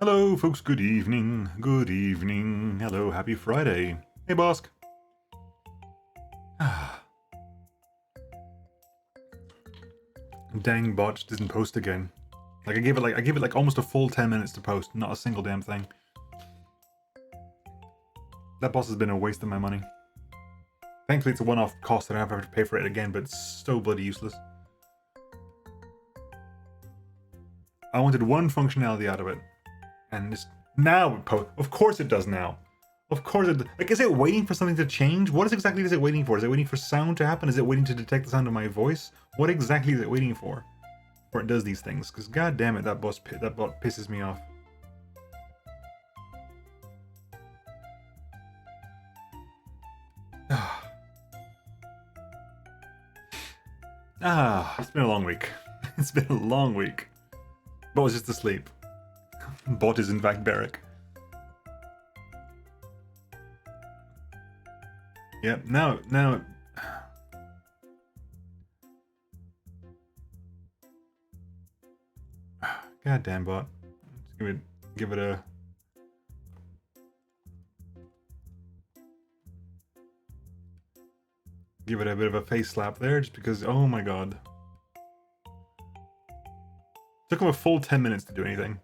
Hello, folks. Good evening. Good evening. Hello. Happy Friday. Hey, Bosk. Dang bot didn't post again. Like I gave it like almost a full 10 minutes to post. Not a single damn thing. That boss has been a waste of my money. Thankfully, it's a one-off cost. I don't have to pay for it again, but it's so bloody useless. I wanted one functionality out of it, and it's now it post. Of course it does now. Of course it. Like, is it waiting for something to change? What exactly is it waiting for? Is it waiting for sound to happen? Is it waiting to detect the sound of my voice? What exactly is it waiting for? Before it does these things? Because god damn it, that bot pisses me off. It's been a long week. It's been a long week. Bot was just asleep. Bot is in fact Beric. Yep, now... God damn bot. Let's give it a... Give it a bit of a face slap there, just because, oh my god. Took him a full 10 minutes to do anything.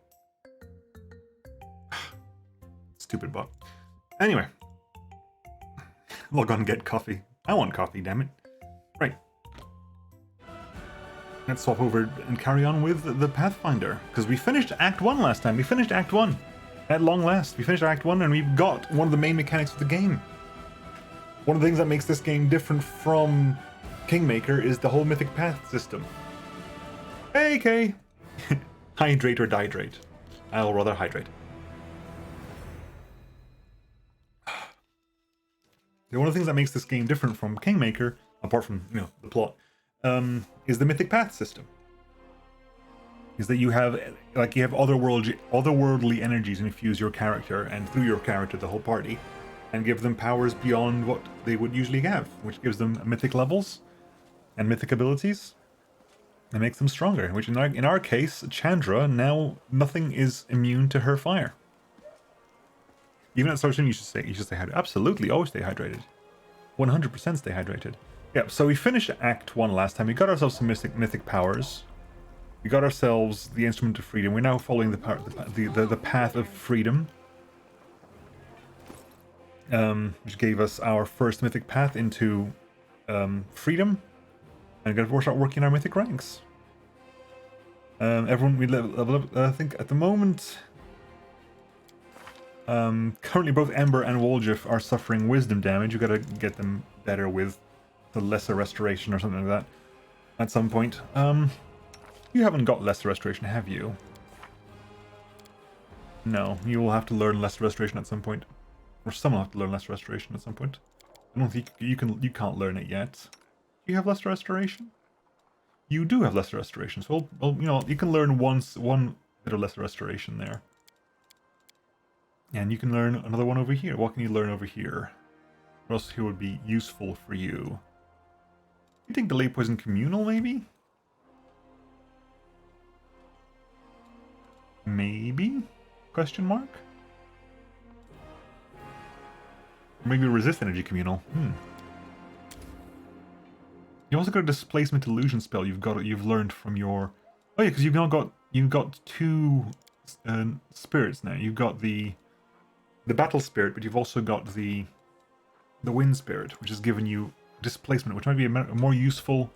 Stupid bot. Anyway. Log on and get coffee. I want coffee, damn it. Right. Let's swap over and carry on with the Pathfinder. Because we finished Act 1 last time. We finished Act 1. At long last. We finished Act 1 and we've got one of the main mechanics of the game. One of the things that makes this game different from Kingmaker is the whole Mythic Path system. Hey, Kay! Hydrate or dihydrate? I'll rather hydrate. One of the things that makes this game different from Kingmaker, apart from, you know, the plot, is the Mythic Path system. Is that you have otherworldly energies infuse your character, and through your character the whole party, and give them powers beyond what they would usually have, which gives them mythic levels and mythic abilities, and makes them stronger. Which in our case, Chandra, now nothing is immune to her fire. Even at starting, you should stay hydrated. Absolutely, always stay hydrated. 100% stay hydrated. Yeah, so we finished Act 1 last time. We got ourselves some mythic powers. We got ourselves the Instrument of Freedom. We're now following the path of freedom. Which gave us our first mythic path into freedom. And we're start working our mythic ranks. Everyone, we level up, I think at the moment... currently both Ember and Woljif are suffering wisdom damage. You gotta get them better with the lesser restoration or something like that at some point. You haven't got lesser restoration, have you? No, you will have to learn lesser restoration at some point. Or someone will have to learn lesser restoration at some point. I don't think you can't learn it yet. Do you have lesser restoration? You do have lesser restoration, so well, you know, you can learn one bit of lesser restoration there. And you can learn another one over here. What can you learn over here? What else here would be useful for you? You think Delay Poison Communal, maybe? Maybe? Question mark? Maybe Resist Energy Communal. You also got a Displacement Illusion spell you've learned from your... Oh yeah, because you've got two spirits now. You've got the Battle Spirit, but you've also got the Wind Spirit, which has given you displacement, which might be a more useful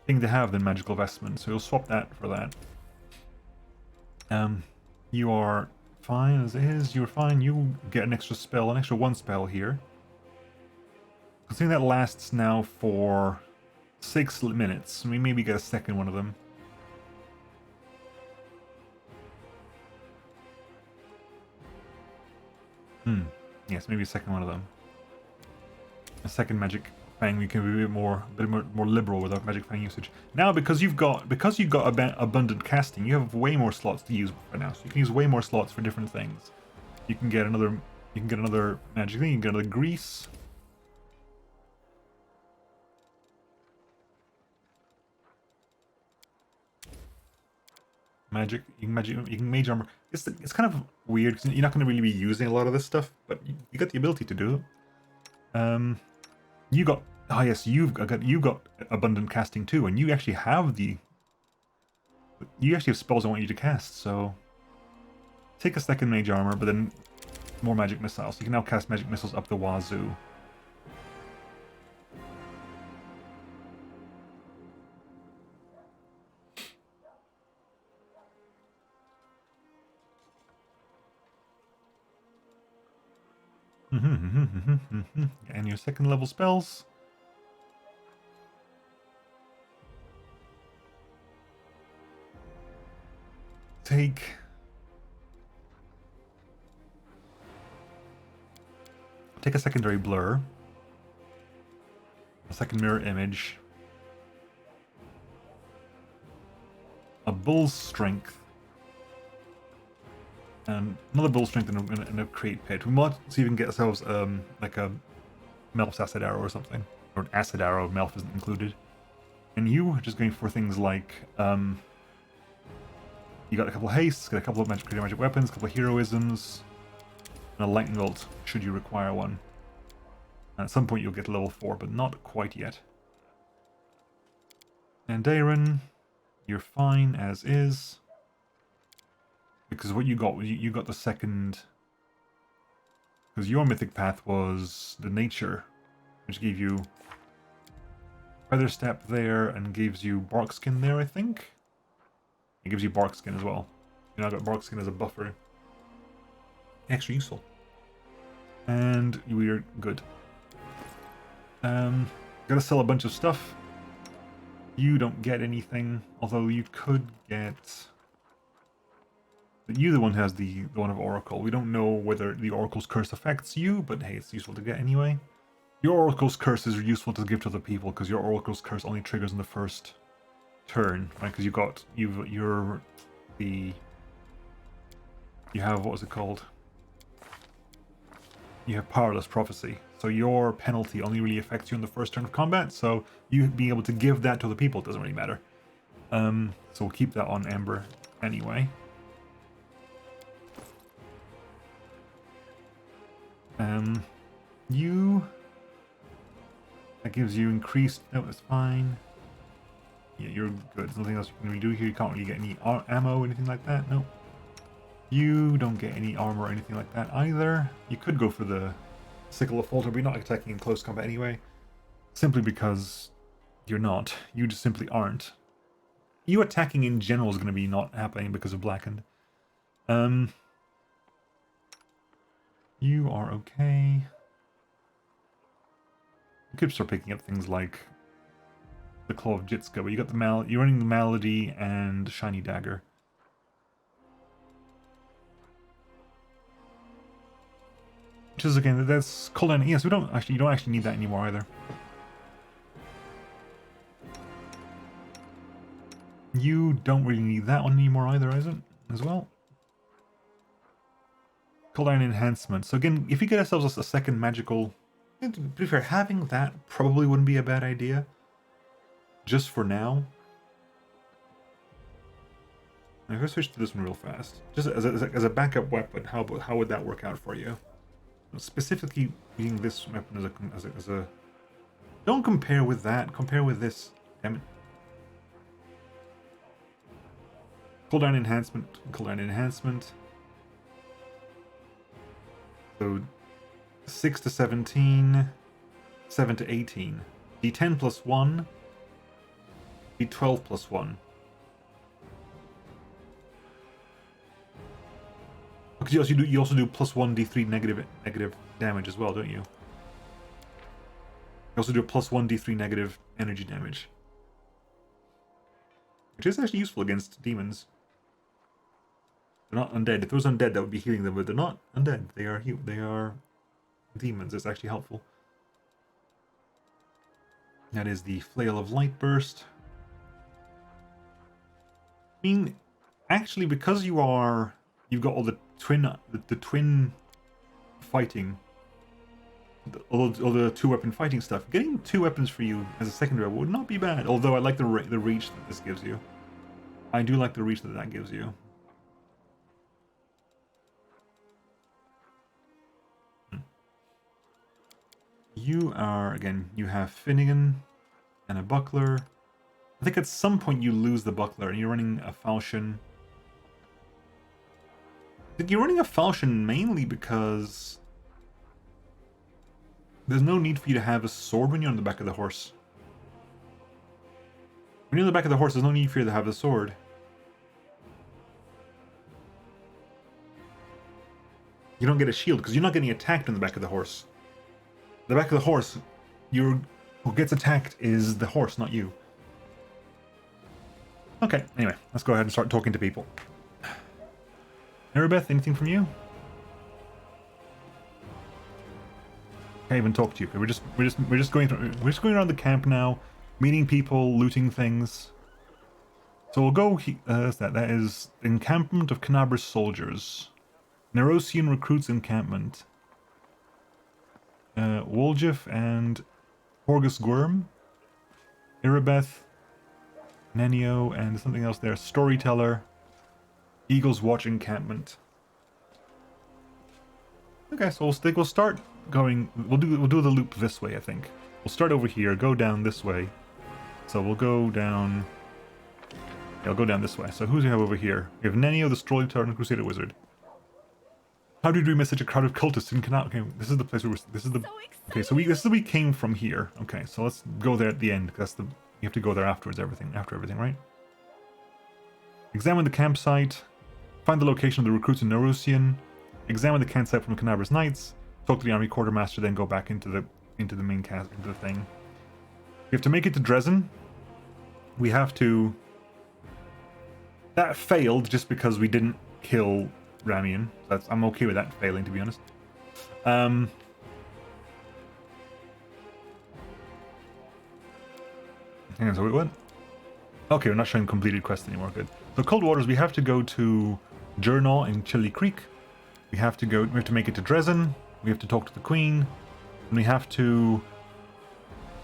thing to have than Magical Vestment, so you'll swap that for that. You are fine as is, you're fine, you get an extra one spell here. Considering that lasts now for 6 minutes, we maybe get a second one of them. Yes, maybe a second one of them. A second Magic Fang, we can be a bit more liberal with our Magic Fang usage. Now, because you've got abundant casting, you have way more slots to use for now. So you can use way more slots for different things. You can get another magic thing. You can get another grease. Magic, you can mage armor. It's kind of weird because you're not going to really be using a lot of this stuff, but you got the ability to do it. You got yes, you got abundant casting too, and you actually have spells I want you to cast. So take a second mage armor, but then more magic missiles. You can now cast magic missiles up the wazoo. And your second level spells. Take a secondary blur, a second mirror image, a bull's strength, and another bull's strength in a crate pit. We might see if we can get ourselves like a Melf's acid arrow or something, or an acid arrow. Melf isn't included. And you are just going for things like you got a couple of hastes, got a couple of magic weapons, a couple of heroisms, and a lightning bolt should you require one. And at some point you'll get level 4, but not quite yet. And Darren, you're fine as is. Because what you got the second... Because your mythic path was the nature, which gave you feather step there and gives you bark skin there, I think. It gives you bark skin as well. You now got bark skin as a buffer. Extra useful. And we're good. Gotta sell a bunch of stuff. You don't get anything, although you could get... You're the one who has the one of Oracle. We don't know whether the Oracle's curse affects you, but hey, it's useful to get anyway. Your Oracle's curse is useful to give to other people, because your Oracle's curse only triggers in the first turn, right? Because you have, what was it called? You have Powerless Prophecy. So your penalty only really affects you in the first turn of combat, so you being able to give that to other people doesn't really matter. So we'll keep that on Ember anyway. That gives you increased... No, that's fine. Yeah, you're good. There's nothing else you can really do here. You can't really get any ammo or anything like that. No. You don't get any armor or anything like that either. You could go for the Sickle of Folter, but you're not attacking in close combat anyway. Simply because you're not. You just simply aren't. You attacking in general is going to be not happening because of Blackened. You are okay. You could start picking up things like the Claw of Jitska, but you got you're running the Malady and Shiny Dagger. Which is again, that's Colin. Yes, you don't actually need that anymore either. You don't really need that one anymore either, is it? As well. Cooldown enhancement. So again, if we get ourselves a second magical, to be fair, having that probably wouldn't be a bad idea. Just for now. I'm gonna switch to this one real fast. Just as a backup weapon, how would that work out for you? Specifically using this weapon as a don't compare with that. Compare with this. Damn it. Cooldown enhancement. Cooldown enhancement. So 6 to 17, 7 to 18. D10 plus 1. D12 plus 1. Because you also do plus 1 D3 negative damage as well, don't you? You also do a plus 1 D3 negative energy damage. Which is actually useful against demons. They're not undead. If it was undead, that would be healing them, but they're not undead. They are demons. It's actually helpful. That is the Flail of Light Burst. I mean, actually, because you've got all the twin fighting, all the 2-weapon fighting stuff. Getting 2 weapons for you as a secondary would not be bad. Although I like the reach that this gives you. I do like the reach that that gives you. You are, again, you have Finnegan and a buckler. I think at some point you lose the buckler and you're running a falchion. I think you're running a falchion mainly because there's no need for you to have a sword when you're on the back of the horse. When you're on the back of the horse, there's no need for you to have the sword. You don't get a shield because you're not getting attacked on the back of the horse. The back of the horse, who gets attacked is the horse, not you. Okay, anyway, let's go ahead and start talking to people. Erebeth, anything from you? Can't even talk to you. We're just going around the camp now, meeting people, looting things. So we'll go. That is encampment of Canabra's soldiers, Nerosian recruits encampment. Woljif and Horgus Gwyrm, Erebeth, Nenio, and something else there. Storyteller, Eagle's Watch encampment. Okay, so we'll start going. We'll do the loop this way. I think we'll start over here, go down this way. So we'll go down. Yeah, I'll go down this way. So who do we have over here? We have Nenio, the Storyteller, and the Crusader Wizard. How did we miss such a crowd of cultists in Canal? Okay, this is the place where this is the. Okay, so this is we came from here. Okay, so let's go there at the end. That's the. You have to go there afterwards. After everything, right? Examine the campsite. Find the location of the recruits in Nerosian. Examine the campsite from Canabra's Knights. Talk to the army quartermaster. Then go back into the main cast into the thing. We have to make it to Dresden. We have to. That failed just because we didn't kill Ramian. I'm okay with that failing, to be honest. Hang on, so what? Okay, we're not showing completed quests anymore. Good. So Cold Waters, we have to go to Journal in Chili Creek. We have to make it to Dresden. We have to talk to the Queen, and we have to.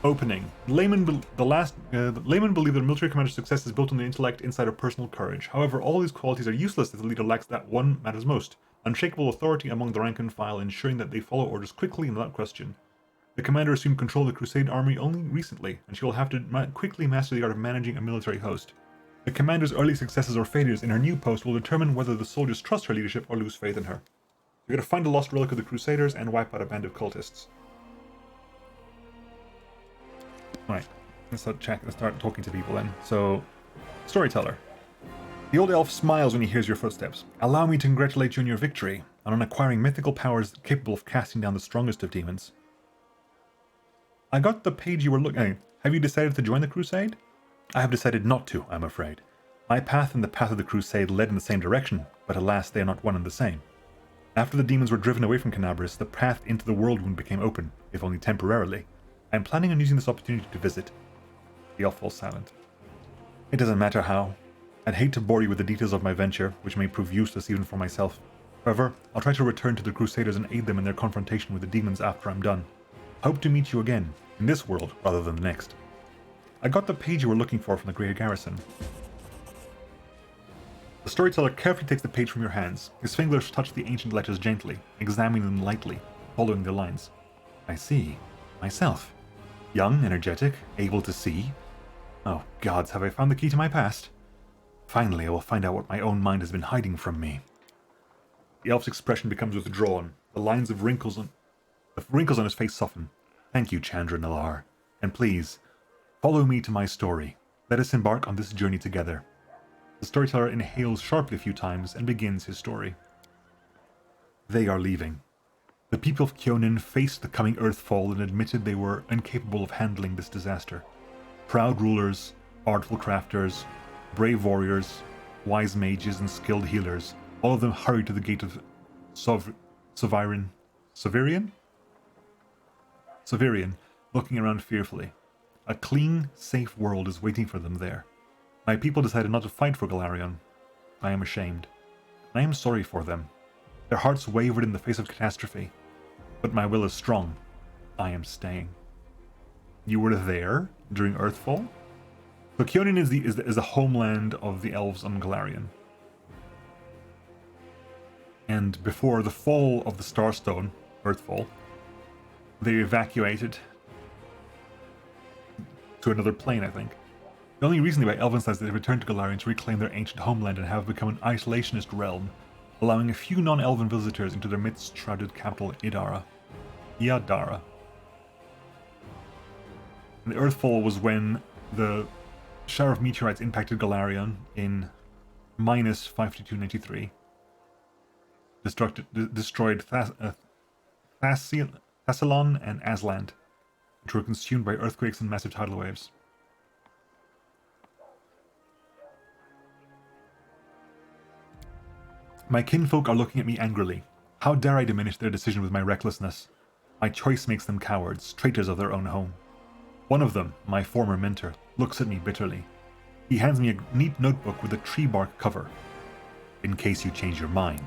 Opening. Laymen believe that a military commander's success is built on the intellect, insight, or personal courage. However, all these qualities are useless if the leader lacks that one matters most: unshakable authority among the rank and file, ensuring that they follow orders quickly and without question. The commander assumed control of the Crusade army only recently, and she will have to quickly master the art of managing a military host. The commander's early successes or failures in her new post will determine whether the soldiers trust her leadership or lose faith in her. You're going to find a lost relic of the Crusaders and wipe out a band of cultists. Alright, let's start talking to people then. So, Storyteller. The old elf smiles when he hears your footsteps. Allow me to congratulate you on your victory, and on acquiring mythical powers capable of casting down the strongest of demons. I got the page you were looking at. Have you decided to join the Crusade? I have decided not to, I'm afraid. My path and the path of the Crusade led in the same direction, but alas, they are not one and the same. After the demons were driven away from Canabris, the path into the Whirlwind became open, if only temporarily. I am planning on using this opportunity to visit. The elf falls silent. It doesn't matter how. I'd hate to bore you with the details of my venture, which may prove useless even for myself. However, I'll try to return to the Crusaders and aid them in their confrontation with the demons after I'm done. Hope to meet you again, in this world rather than the next. I got the page you were looking for from the Grey Garrison. The Storyteller carefully takes the page from your hands. His fingers touch the ancient letters gently, examining them lightly, following their lines. I see. Myself. Young, energetic, able to see. Oh gods, have I found the key to my past? Finally, I will find out what my own mind has been hiding from me. The elf's expression becomes withdrawn. The wrinkles on his face soften. Thank you, Chandra Nalar. And please, follow me to my story. Let us embark on this journey together. The Storyteller inhales sharply a few times and begins his story. They are leaving. The people of Kyonin faced the coming Earthfall and admitted they were incapable of handling this disaster. Proud rulers, artful crafters, brave warriors, wise mages, and skilled healers, all of them hurried to the gate of Severian, looking around fearfully. A clean, safe world is waiting for them there. My people decided not to fight for Galarion. I am ashamed. I am sorry for them. Their hearts wavered in the face of catastrophe. But my will is strong. I am staying. You were there during Earthfall? So Kyonin is the homeland of the elves on Golarion. And before the fall of the Starstone, Earthfall, they evacuated to another plane, I think. Only recently by Elven sides they returned to Golarion to reclaim their ancient homeland and have become an isolationist realm, allowing a few non-Elven visitors into their mist-shrouded capital, Yadara. And the Earthfall was when the shower of meteorites impacted Golarion in minus 52293. Destroyed Thassilon and Asland, which were consumed by earthquakes and massive tidal waves. My kinfolk are looking at me angrily. How dare I diminish their decision with my recklessness? My choice makes them cowards, traitors of their own home. One of them, my former mentor, looks at me bitterly. He hands me a neat notebook with a tree bark cover. In case you change your mind.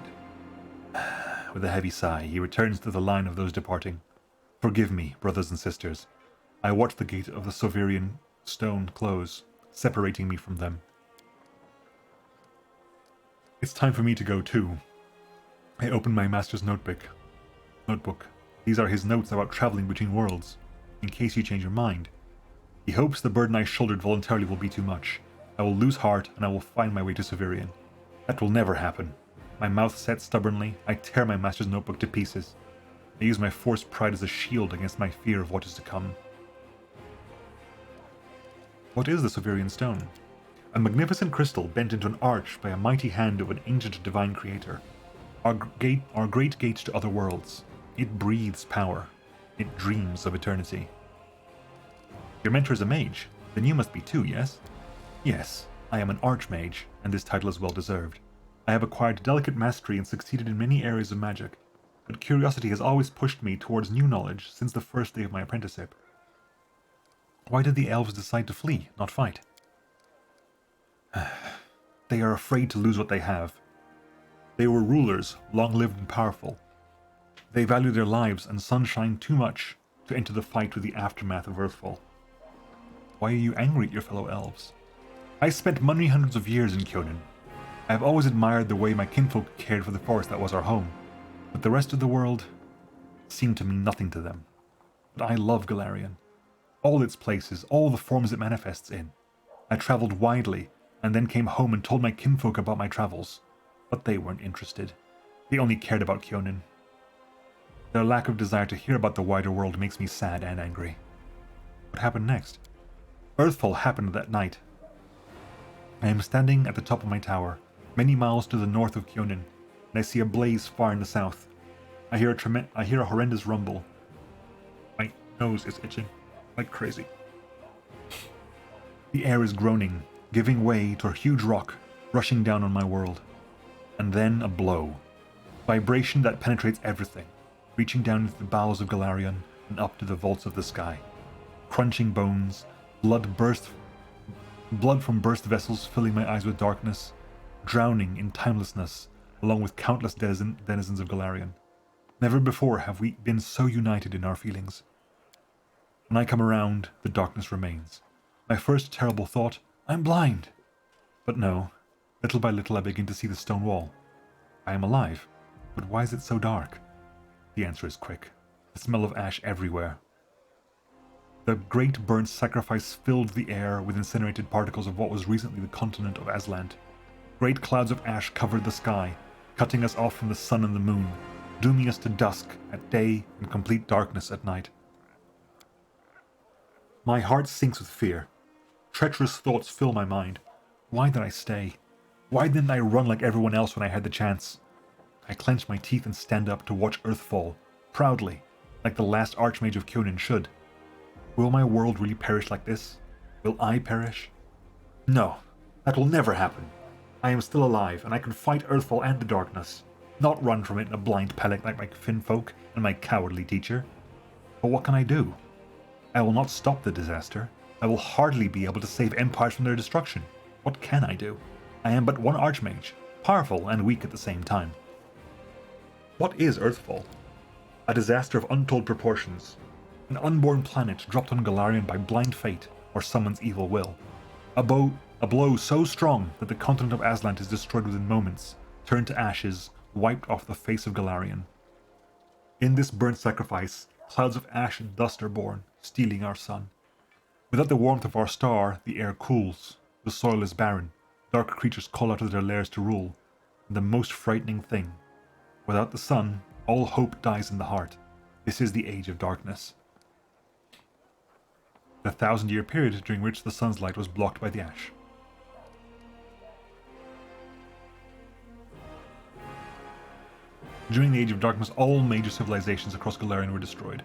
With a heavy sigh, he returns to the line of those departing. Forgive me, brothers and sisters. I watch the gate of the Soverian stone close, separating me from them. It's time for me to go too. I open my master's notebook. These are his notes about traveling between worlds. In case you change your mind. He hopes the burden I shouldered voluntarily will be too much. I will lose heart and I will find my way to Soverian. That will never happen. My mouth set stubbornly, I tear my master's notebook to pieces. I use my forced pride as a shield against my fear of what is to come. What is the Soverian stone? A magnificent crystal bent into an arch by a mighty hand of an ancient divine creator. Our great gate to other worlds. It breathes power. It dreams of eternity. Your mentor is a mage. Then you must be too, yes? Yes, I am an archmage, and this title is well deserved. I have acquired delicate mastery and succeeded in many areas of magic, but curiosity has always pushed me towards new knowledge since the first day of my apprenticeship. Why did the elves decide to flee, not fight? They are afraid to lose what they have. They were rulers, long-lived and powerful. They value their lives and sunshine too much to enter the fight with the aftermath of Earthfall. Why are you angry at your fellow elves? I spent many hundreds of years in Kyonin. I have always admired the way my kinfolk cared for the forest that was our home, but the rest of the world seemed to mean nothing to them. But I love Golarion. All its places, all the forms it manifests in. I traveled widely, and then came home and told my kinfolk about my travels. But they weren't interested. They only cared about Kyonin. Their lack of desire to hear about the wider world makes me sad and angry. What happened next? Earthfall happened that night. I am standing at the top of my tower, many miles to the north of Kyonin, and I see a blaze far in the south. I hear a horrendous rumble. My nose is itching like crazy. The air is groaning, giving way to a huge rock rushing down on my world. And then a blow. Vibration that penetrates everything, reaching down into the bowels of Golarion and up to the vaults of the sky. Crunching bones, blood from burst vessels filling my eyes with darkness, drowning in timelessness along with countless denizens of Golarion. Never before have we been so united in our feelings. When I come around, the darkness remains. My first terrible thought, I'm blind. But no, little by little I begin to see the stone wall. I am alive, but why is it so dark? The answer is quick. The smell of ash everywhere. The great burnt sacrifice filled the air with incinerated particles of what was recently the continent of Asland. Great clouds of ash covered the sky, cutting us off from the sun and the moon, dooming us to dusk at day and complete darkness at night. My heart sinks with fear. Treacherous thoughts fill my mind. Why did I stay? Why didn't I run like everyone else when I had the chance? I clench my teeth and stand up to watch Earth fall, proudly, like the last Archmage of Kyonin should. Will my world really perish like this? Will I perish? No, that will never happen. I am still alive, and I can fight Earthfall and the darkness, not run from it in a blind panic like my kinfolk and my cowardly teacher. But what can I do? I will not stop the disaster. I will hardly be able to save empires from their destruction. What can I do? I am but one Archmage, powerful and weak at the same time. What is Earthfall? A disaster of untold proportions. An unborn planet dropped on Golarion by blind fate or someone's evil will. A blow so strong that the continent of Aslant is destroyed within moments, turned to ashes, wiped off the face of Galarian. In this burnt sacrifice, clouds of ash and dust are born, stealing our sun. Without the warmth of our star, the air cools, the soil is barren, dark creatures call out of their lairs to rule, and the most frightening thing, without the sun, all hope dies in the heart. This is the age of darkness. The 1,000-year period during which the sun's light was blocked by the ash. During the Age of Darkness, all major civilizations across Galarian were destroyed.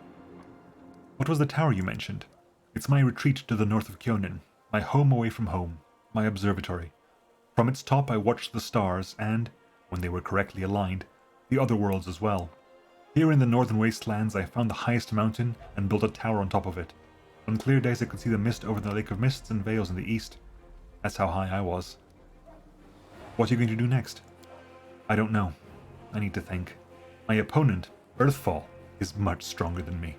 What was the tower you mentioned? It's my retreat to the north of Kyonin, my home away from home, my observatory. From its top I watched the stars and, when they were correctly aligned, the other worlds as well. Here in the northern wastelands I found the highest mountain and built a tower on top of it. On clear days I could see the mist over the Lake of Mists and Veils in the east. That's how high I was. What are you going to do next? I don't know. I need to think. My opponent, Earthfall, is much stronger than me.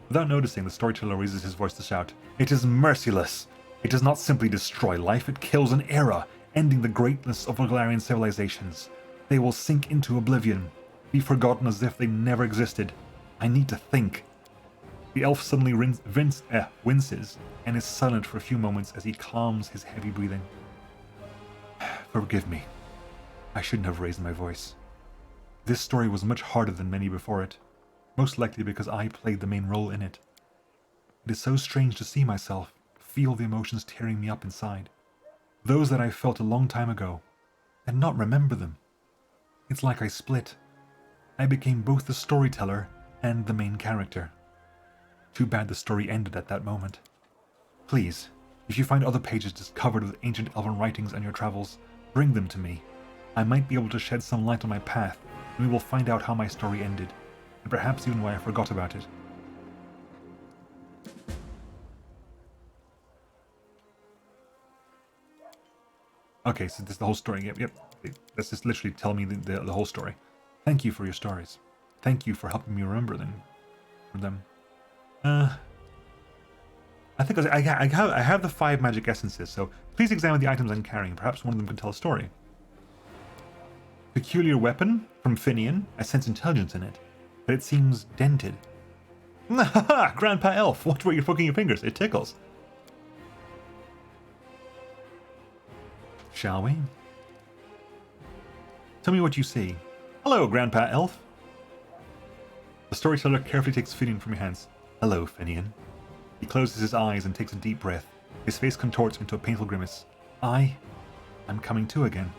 Without noticing, the storyteller raises his voice to shout, "It is merciless! It does not simply destroy life, it kills an era, ending the greatness of Galarian civilizations. They will sink into oblivion, be forgotten as if they never existed. I need to think." The elf suddenly winces and is silent for a few moments as he calms his heavy breathing. Forgive me. I shouldn't have raised my voice. This story was much harder than many before it, most likely because I played the main role in it. It is so strange to see myself, feel the emotions tearing me up inside, those that I felt a long time ago, and not remember them. It's like I split. I became both the storyteller and the main character. Too bad the story ended at that moment. Please, if you find other pages covered with ancient elven writings on your travels, bring them to me. I might be able to shed some light on my path, and we will find out how my story ended, and perhaps even why I forgot about it. Okay, so this is the whole story. Yep. That's just literally tell me the whole story. Thank you for your stories. Thank you for helping me remember them. I think I have the 5 magic essences, so please examine the items I'm carrying. Perhaps one of them can tell a story. Peculiar weapon from Finian. I sense intelligence in it, but it seems dented. Haha, Grandpa Elf, what were you poking your fingers? It tickles. Shall we? Tell me what you see. Hello, Grandpa Elf. The storyteller carefully takes Finian from your hands. Hello, Finian. He closes his eyes and takes a deep breath. His face contorts into a painful grimace. I'm coming to again.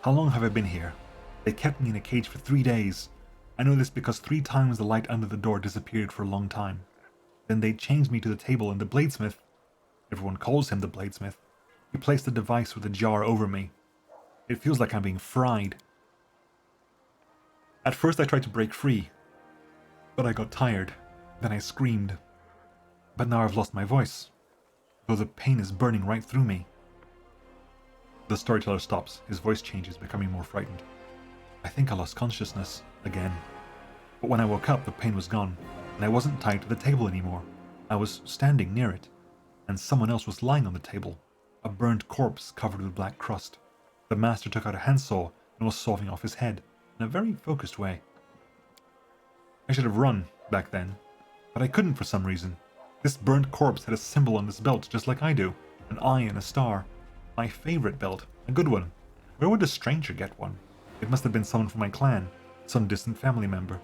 How long have I been here? They kept me in a cage for 3 days. I know this because 3 times the light under the door disappeared for a long time. Then they chained me to the table and the bladesmith, everyone calls him the bladesmith, he placed the device with a jar over me. It feels like I'm being fried. At first I tried to break free, but I got tired. Then I screamed. But now I've lost my voice, though the pain is burning right through me. The storyteller stops. His voice changes, becoming more frightened. I think I lost consciousness again. But when I woke up, the pain was gone, and I wasn't tied to the table anymore. I was standing near it, and someone else was lying on the table, a burnt corpse covered with black crust. The master took out a handsaw and was sawing off his head in a very focused way. I should have run back then, but I couldn't for some reason. This burnt corpse had a symbol on this belt just like I do, an eye and a star. My favorite belt, a good one. Where would a stranger get one? It must have been someone from my clan, some distant family member.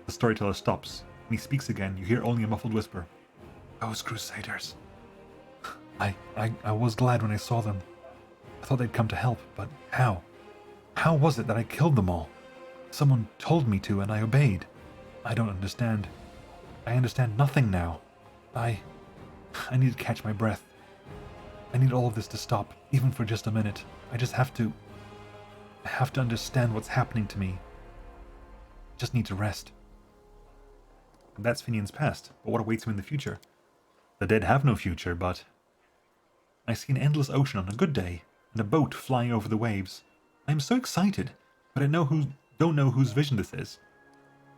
The storyteller stops. When he speaks again, you hear only a muffled whisper. Those crusaders. I was glad when I saw them. I thought they'd come to help, but how? How was it that I killed them all? Someone told me to and I obeyed. I don't understand. I understand nothing now. I need to catch my breath. I need all of this to stop, even for just a minute. I have to understand what's happening to me. Just need to rest. And that's Finian's past, but what awaits him in the future? The dead have no future, but I see an endless ocean on a good day, and a boat flying over the waves. I am so excited, but I don't know whose vision this is.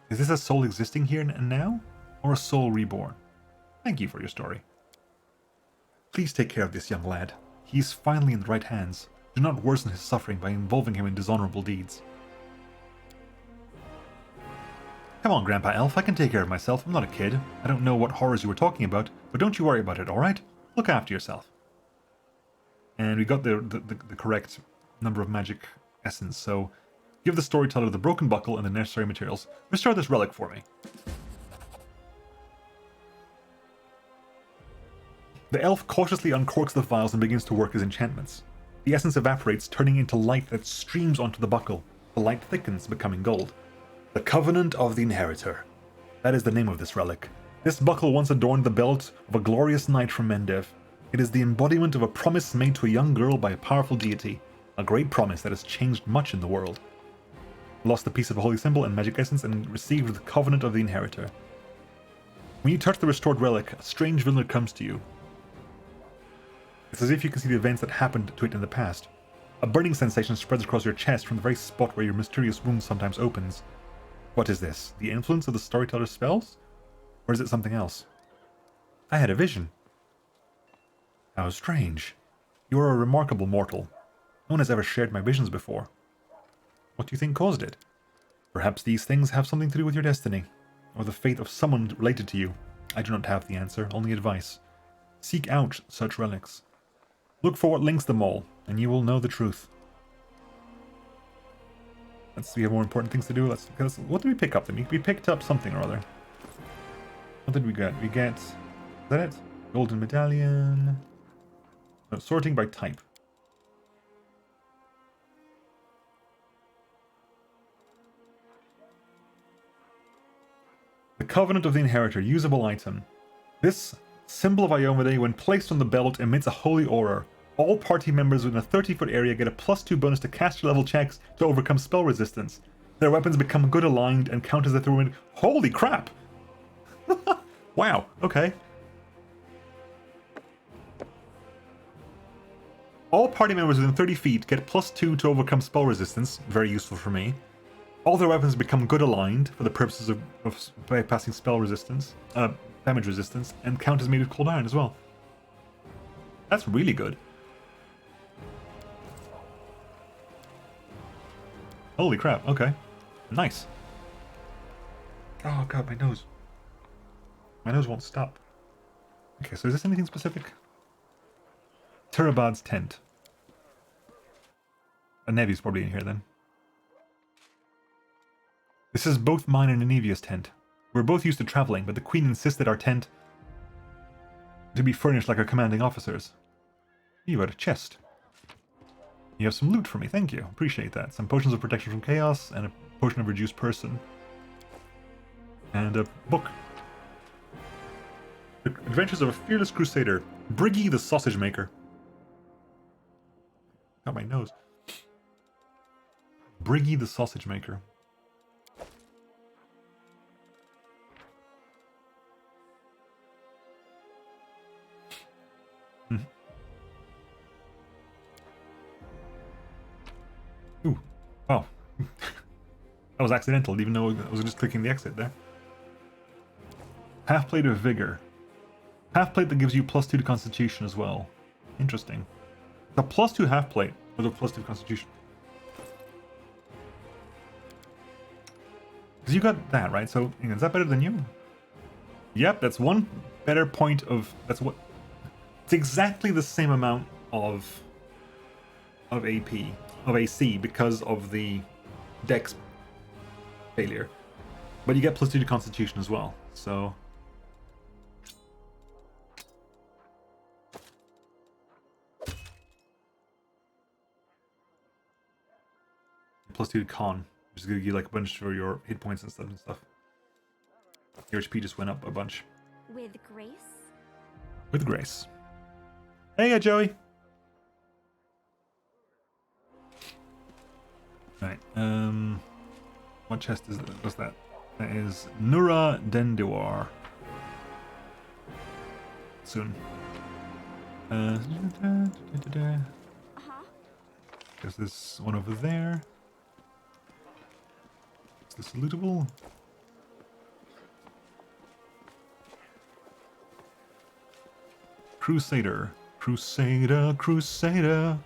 Is this a soul existing here and now, or a soul reborn? Thank you for your story. Please take care of this young lad. He is finally in the right hands. Do not worsen his suffering by involving him in dishonorable deeds. Come on, Grandpa Elf, I can take care of myself. I'm not a kid. I don't know what horrors you were talking about, but don't you worry about it, alright? Look after yourself. And we got the correct number of magic essence, so give the storyteller the broken buckle and the necessary materials. Restore this relic for me. The elf cautiously uncorks the vials and begins to work his enchantments. The essence evaporates, turning into light that streams onto the buckle. The light thickens, becoming gold. The Covenant of the Inheritor. That is the name of this relic. This buckle once adorned the belt of a glorious knight from Mendev. It is the embodiment of a promise made to a young girl by a powerful deity. A great promise that has changed much in the world. Lost a piece of a holy symbol and magic essence and received the Covenant of the Inheritor. When you touch the restored relic, a strange villain comes to you. It's as if you can see the events that happened to it in the past. A burning sensation spreads across your chest from the very spot where your mysterious wound sometimes opens. What is this? The influence of the storyteller's spells? Or is it something else? I had a vision. How strange. You are a remarkable mortal. No one has ever shared my visions before. What do you think caused it? Perhaps these things have something to do with your destiny, or the fate of someone related to you. I do not have the answer, only advice. Seek out such relics. Look for what links them all, and you will know the truth. We have more important things to do. What did we pick up then? We picked up something or other. What did we get? Is that it? Golden medallion. No, sorting by type. The Covenant of the Inheritor, usable item. This symbol of Iomedae, when placed on the belt, emits a holy aura. All party members within a 30-foot area get a +2 bonus to caster level checks to overcome spell resistance. Their weapons become good aligned and count as a throw in. Holy crap! Wow, okay. All party members within 30 feet get +2 to overcome spell resistance. Very useful for me. All their weapons become good aligned for the purposes of bypassing spell resistance, damage resistance, and count as made of cold iron as well. That's really good. Holy crap, okay. Nice. Oh god, my nose. My nose won't stop. Okay, so is this anything specific? Terabad's tent. A Nevi's probably in here then. This is both mine and Anevia's tent. We're both used to traveling, but the Queen insisted our tent to be furnished like a commanding officer's. You got a chest. You have some loot for me, thank you. Appreciate that. Some potions of protection from chaos, and a potion of reduced person. And a book. The Adventures of a Fearless Crusader. Briggy the Sausage Maker. Got my nose. Briggy the Sausage Maker. Ooh. Oh. That was accidental, even though I was just clicking the exit there. Half plate of vigor. Half plate that gives you +2 to constitution as well. Interesting. The +2 half plate with a +2 constitution. Because you got that, right? So, is that better than you? Yep, that's one better point of... That's what... It's exactly the same amount of AP, of AC, because of the Dex failure. But you get +2 to Constitution as well, so... +2 to Con, which is going to give you like a bunch for your hit points and stuff. Your HP just went up a bunch. With grace? With grace. Hey, Joey! Right, what chest is that? What's that? That is Nura Denduar. Soon. There's this one over there. Is this lootable? Crusader. Crusader, Crusader.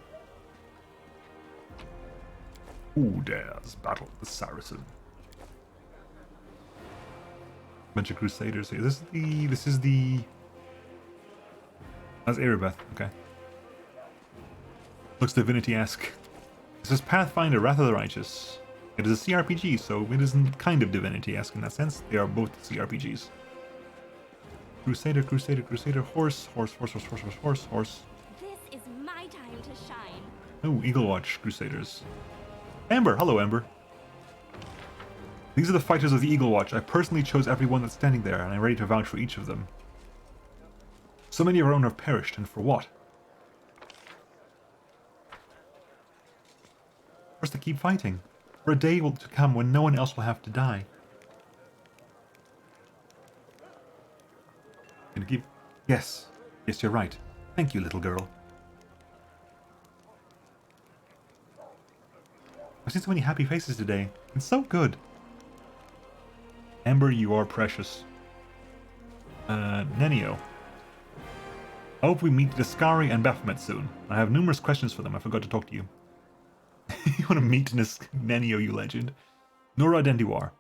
Ooh, there's Battle of the Saracen. Bunch of Crusaders here. This is the... That's Erebeth, okay. Looks Divinity-esque. This is Pathfinder, Wrath of the Righteous. It is a CRPG, so it isn't kind of Divinity-esque in that sense. They are both CRPGs. Crusader, Crusader, Crusader, horse, horse, horse, horse, horse, horse, horse, horse. This is my time to shine. Oh, Eagle Watch, Crusaders. Amber, hello Amber. These are the fighters of the Eagle Watch. I personally chose everyone that's standing there, and I'm ready to vouch for each of them. So many of our own have perished, and for what? For us to keep fighting. For a day will to come when no one else will have to die. Gonna keep... Yes. Yes, you're right. Thank you, little girl. I've seen so many happy faces today. It's so good. Amber, you are precious. Nenio. I hope we meet Discari and Baphomet soon. I have numerous questions for them. I forgot to talk to you. You want to meet Nenio, you legend. Nora Dendiwar.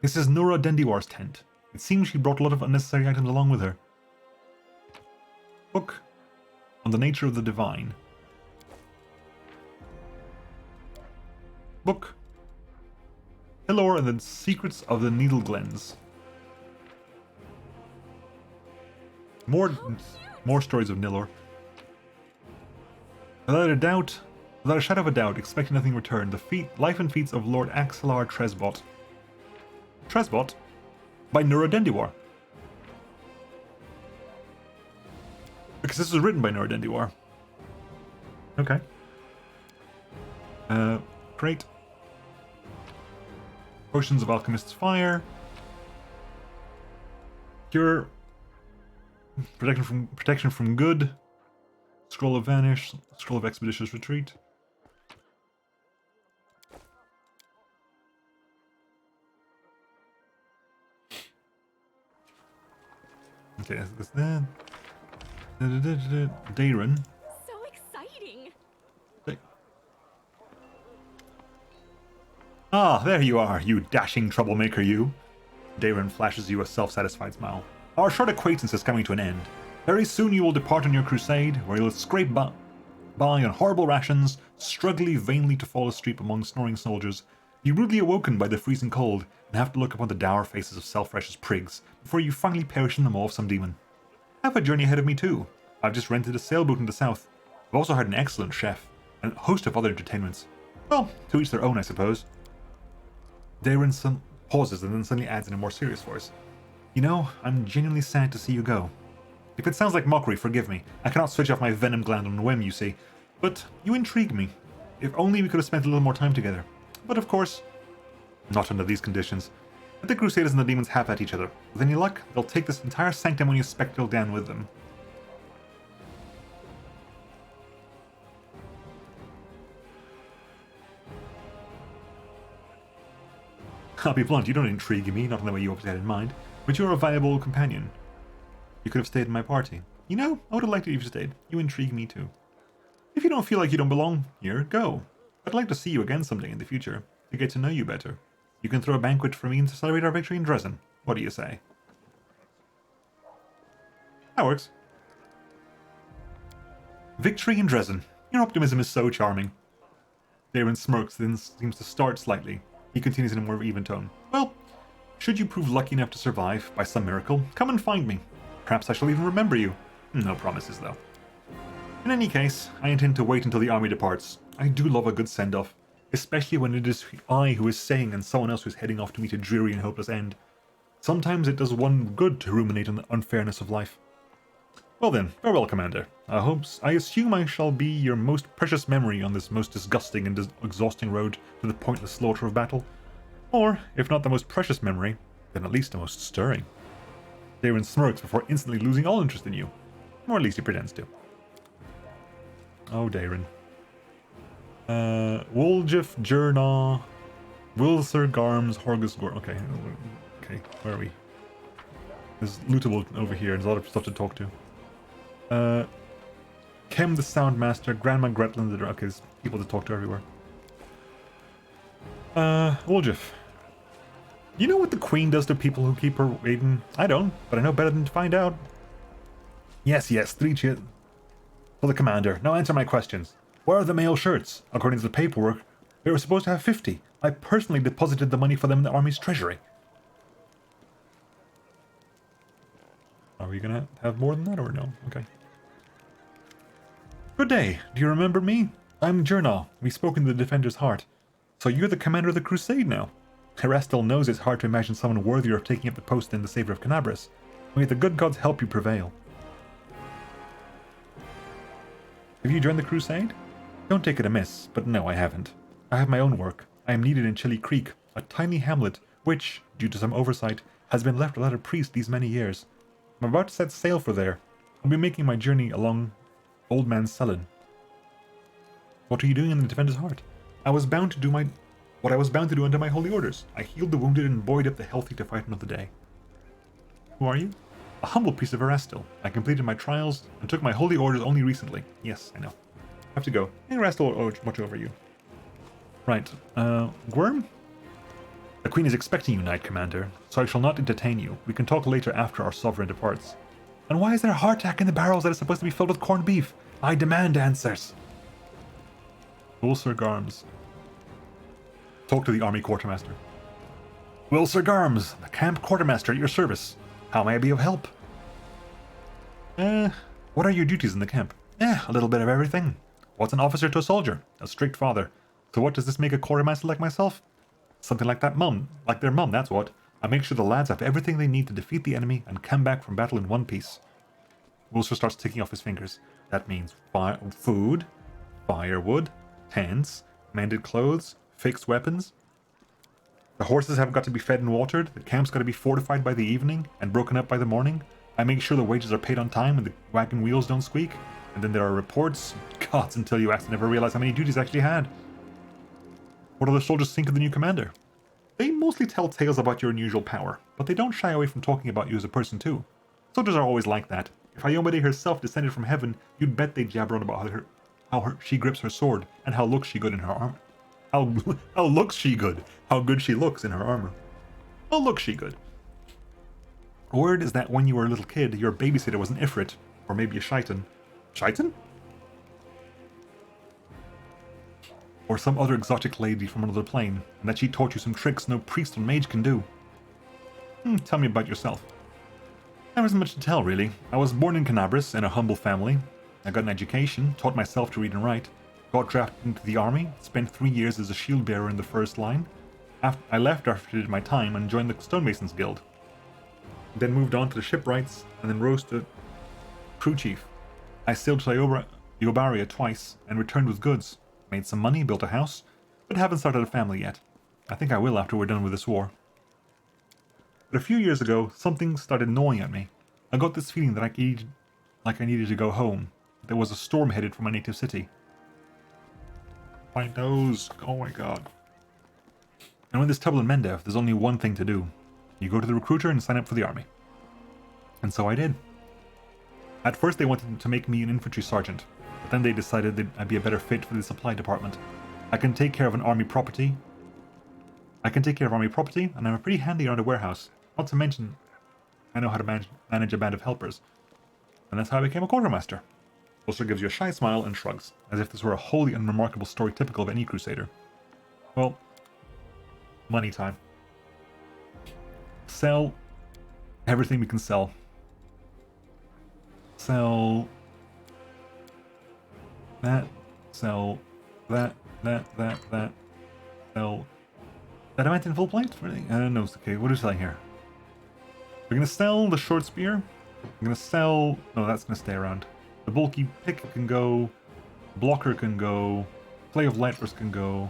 This is Nora Dendiwar's tent. It seems she brought a lot of unnecessary items along with her. Book on the nature of the divine. Book. Hilor and the secrets of the Needle Glens. More stories of Nilor. Without a shadow of a doubt, expecting nothing in return, the life and feats of Lord Axelar Tresbot. Tresbot? By Nura Dendiwar. Because this was written by Nura Dendiwar. Okay. Great. Potions of Alchemist's Fire. Cure. Protection from good. Scroll of Vanish. Scroll of Expeditious Retreat. Okay, that's that. Darren. So exciting. Ah, there you are, you dashing troublemaker, you. Darren flashes you a self-satisfied smile. Our short acquaintance is coming to an end. Very soon you will depart on your crusade, where you'll scrape by on horrible rations, struggling vainly to fall asleep among snoring soldiers, be rudely awoken by the freezing cold, and have to look upon the dour faces of self-righteous prigs, before you finally perish in the maw of some demon. I have a journey ahead of me too. I've just rented a sailboat in the south. I've also hired an excellent chef, and a host of other entertainments. Well, to each their own, I suppose. Darren pauses and then suddenly adds in a more serious voice. You know, I'm genuinely sad to see you go. If it sounds like mockery, forgive me. I cannot switch off my venom gland on a whim, you see. But you intrigue me. If only we could have spent a little more time together. But of course, not under these conditions. Let the Crusaders and the demons have at each other. With any luck, they'll take this entire sanctimonious spectacle down with them. I'll be blunt, you don't intrigue me, not in the way you obviously had in mind, but you're a valuable companion. You could have stayed in my party. You know, I would have liked it if you stayed. You intrigue me too. If you don't feel like you don't belong here, go. I'd like to see you again someday in the future, to get to know you better. You can throw a banquet for me and to celebrate our victory in Dresden. What do you say? That works. Victory in Dresden. Your optimism is so charming. Darren smirks, then seems to start slightly. He continues in a more even tone. Well, should you prove lucky enough to survive, by some miracle, come and find me. Perhaps I shall even remember you. No promises, though. In any case, I intend to wait until the army departs. I do love a good send-off, especially when it is I who is staying and someone else who is heading off to meet a dreary and hopeless end. Sometimes it does one good to ruminate on the unfairness of life. Well then, farewell, Commander. I assume I shall be your most precious memory on this most disgusting and exhausting road to the pointless slaughter of battle. Or, if not the most precious memory, then at least the most stirring. Darren smirks before instantly losing all interest in you. Or at least he pretends to. Oh, Darren. Woljif, Jurnaw, Wilsir, Garms, Horgus, Gor. Okay, where are we? There's lootable over here, there's a lot of stuff to talk to. Kim the Soundmaster, Grandma Gretlin the... Okay, there's people to talk to everywhere. Woljif. You know what the Queen does to people who keep her waiting? I don't, but I know better than to find out. Yes, 3 cheers. For the commander. Now answer my questions. Where are the male shirts? According to the paperwork, they were supposed to have 50. I personally deposited the money for them in the army's treasury. Are we gonna have more than that or no? Okay. Good day. Do you remember me? I'm Jurnal. We spoke in the Defender's Heart. So you're the commander of the Crusade now. Erestil knows it's hard to imagine someone worthier of taking up the post in the Savior of Canabras. May the good gods help you prevail. Have you joined the Crusade? Don't take it amiss, but no, I haven't. I have my own work. I am needed in Chili Creek, a tiny hamlet which, due to some oversight, has been left without a priest these many years. I'm about to set sail for there. I'll be making my journey along Old Man Sullen. What are you doing in the Defender's Heart? I was bound to do what I was bound to do under my holy orders. I healed the wounded and buoyed up the healthy to fight another day. Who are you? A humble priest of Erestil. I completed my trials and took my holy orders only recently. Yes, I know. I have to go. Hey, Erestil will watch over you. Right, Gwyrm? The Queen is expecting you, Knight Commander, so I shall not entertain you. We can talk later after our sovereign departs. And why is there a hardtack in the barrels that is supposed to be filled with corned beef? I demand answers. Will Sir Garms. Talk to the army quartermaster. Will Sir Garms, the camp quartermaster at your service. How may I be of help? What are your duties in the camp? A little bit of everything. What's an officer to a soldier? A strict father. So what does this make a quartermaster like myself? Something like that mum. Like their mum, that's what. I make sure the lads have everything they need to defeat the enemy and come back from battle in one piece. Wilster starts ticking off his fingers. That means food, firewood, tents, mended clothes, fixed weapons. The horses have got to be fed and watered. The camp's got to be fortified by the evening and broken up by the morning. I make sure the wages are paid on time and the wagon wheels don't squeak. And then there are reports. Gods, until you ask, I never realized how many duties I actually had. What do the soldiers think of the new commander? They mostly tell tales about your unusual power, but they don't shy away from talking about you as a person too. Soldiers are always like that. If Iomade herself descended from heaven, you'd bet they'd jabber on about how she grips her sword and how looks she good in her armor. How looks she good? How good she looks in her armor. How looks she good? Word is that when you were a little kid, your babysitter was an Ifrit, or maybe a Shaitan. Shaitan? Or some other exotic lady from another plane, and that she taught you some tricks no priest or mage can do. Tell me about yourself. There isn't much to tell, really. I was born in Canabras, in a humble family. I got an education, taught myself to read and write, got drafted into the army, spent 3 years as a shield bearer in the first line. I left after I did my time and joined the Stonemasons Guild. Then moved on to the shipwrights, and then rose to crew chief. I sailed to Yobaria twice, and returned with goods. Made some money, built a house, but haven't started a family yet. I think I will after we're done with this war. But a few years ago, something started gnawing at me. I got this feeling that I needed to go home. There was a storm headed for my native city. My nose, oh my god. And when there's trouble in Mendev, there's only one thing to do. You go to the recruiter and sign up for the army. And so I did. At first they wanted to make me an infantry sergeant, but then they decided that I'd be a better fit for the supply department. I can take care of army property, and I'm pretty handy around a warehouse. Not to mention, I know how to manage a band of helpers. And that's how I became a quartermaster. Ulster gives you a shy smile and shrugs, as if this were a wholly unremarkable story typical of any crusader. Well, money time. Sell everything we can sell. Sell that, sell that, sell... That I went in full plate? Really? No, it's okay. What are we selling here? We're gonna sell the short spear. I'm gonna sell... No, that's gonna stay around. The bulky pick can go. Blocker can go. Play of Lightburst can go.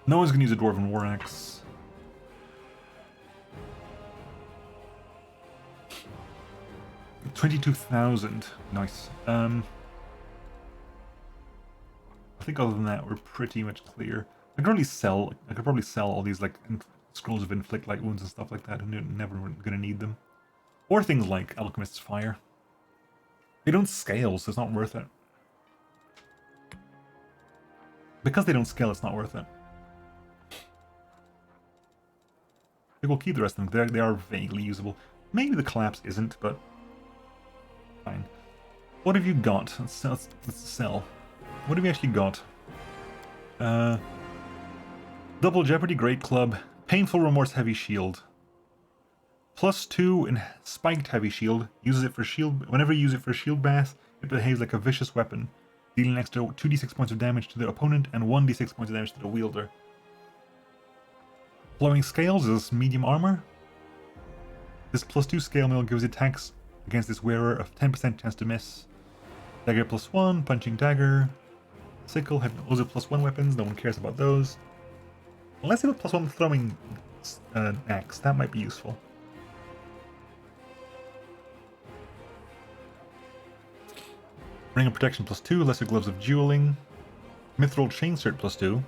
No one's gonna use a Dwarven War Axe. $22,000. Nice. I think other than that, we're pretty much clear. I could probably sell all these like scrolls of inflict light wounds and stuff like that, and never gonna need them. Or things like Alchemist's Fire. They don't scale, so it's not worth it. Because they don't scale, it's not worth it. I think we'll keep the rest of them. They are vaguely usable. Maybe the collapse isn't, but fine. What have you got? Let's sell. What have you actually got? Double Jeopardy, Great Club, Painful Remorse, Heavy Shield. +2 in Spiked Heavy Shield. Uses it for shield. Whenever you use it for shield bash, it behaves like a vicious weapon, dealing an extra 2d6 points of damage to the opponent and 1d6 points of damage to the wielder. Flowing Scales is medium armor. This +2 scale mail gives attacks against its wearer a 10% chance to miss. Dagger +1, punching dagger, sickle, those are +1 weapons, no one cares about those. Unless they have +1 throwing axe, that might be useful. Ring of Protection +2, Lesser Gloves of Dueling, Mithril Chainsword +2,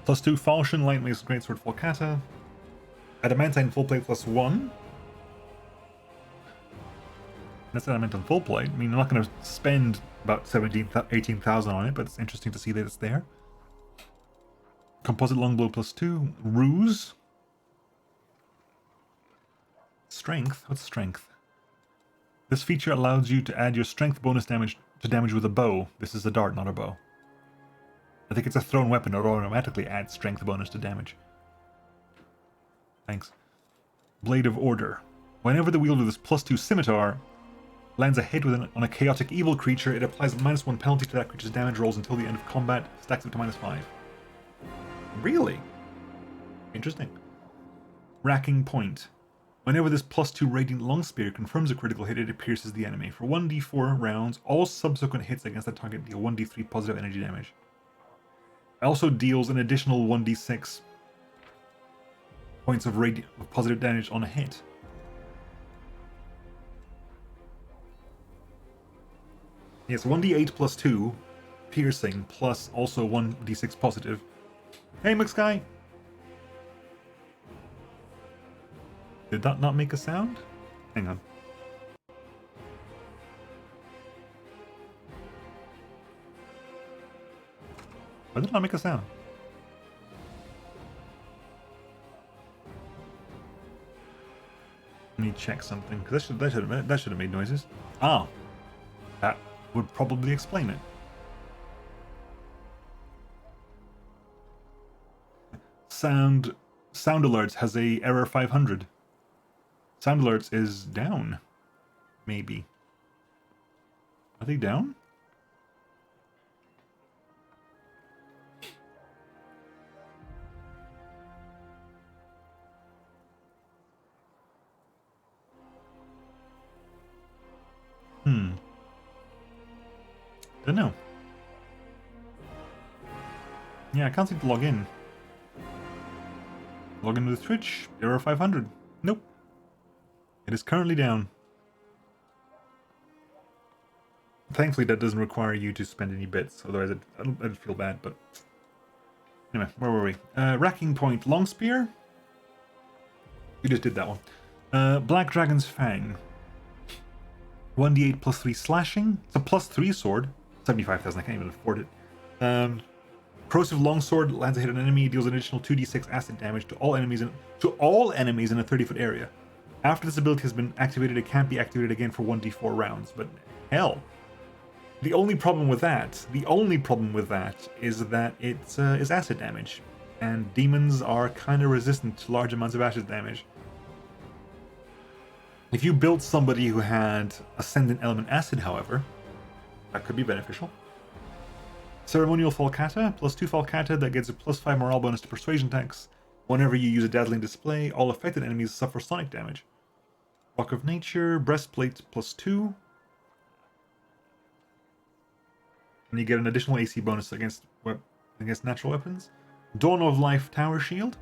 +2 Falchion, Light Mace, Greatsword, Falcata, Adamantine Full Plate +1. That's Adamantine Full Plate. I mean, I'm not going to spend about 18,000 on it, but it's interesting to see that it's there. Composite Longbow +2, Ruse. Strength? What's Strength? This feature allows you to add your strength bonus damage to damage with a bow. This is a dart, not a bow. I think it's a thrown weapon, or automatically adds strength bonus to damage. Thanks. Blade of Order. Whenever the wielder of this +2 scimitar lands a hit on a chaotic evil creature, it applies a -1 penalty to that creature's damage rolls until the end of combat, stacks up to -5. Really? Interesting. Racking Point. Whenever this +2 Radiant Longspear confirms a critical hit, it pierces the enemy. For 1d4 rounds, all subsequent hits against that target deal 1d3 positive energy damage. It also deals an additional 1d6 points of positive damage on a hit. Yes, 1d8 +2 piercing, plus also 1d6 positive. Hey, McSky! Did that not make a sound? Hang on. Why did it not make a sound? Let me check something, because that should have made noises. Ah, that would probably explain it. Sound Alerts has a error 500. Sound Alerts is down. Maybe. Are they down? Don't know. Yeah, I can't seem to log in. Log in with Twitch, error 500. Nope. It is currently down. Thankfully, that doesn't require you to spend any bits, otherwise I'd feel bad, but... Anyway, where were we? Racking Point, Long Spear. We just did that one. Black Dragon's Fang. 1d8 +3 slashing. It's a +3 sword. 75,000, I can't even afford it. Corrosive Longsword lands a hit on an enemy, deals an additional 2d6 acid damage to all enemies in a 30-foot area. After this ability has been activated, it can't be activated again for 1d4 rounds. But hell, the only problem with that is that it is acid damage, and demons are kind of resistant to large amounts of acid damage. If you built somebody who had Ascendant Element Acid, however, that could be beneficial. Ceremonial Falcata, +2 Falcata that gets a +5 morale bonus to persuasion attacks. Whenever you use a dazzling display, all affected enemies suffer sonic damage. Rock of Nature, Breastplate +2. And you get an additional AC bonus against natural weapons. Dawn of Life Tower Shield.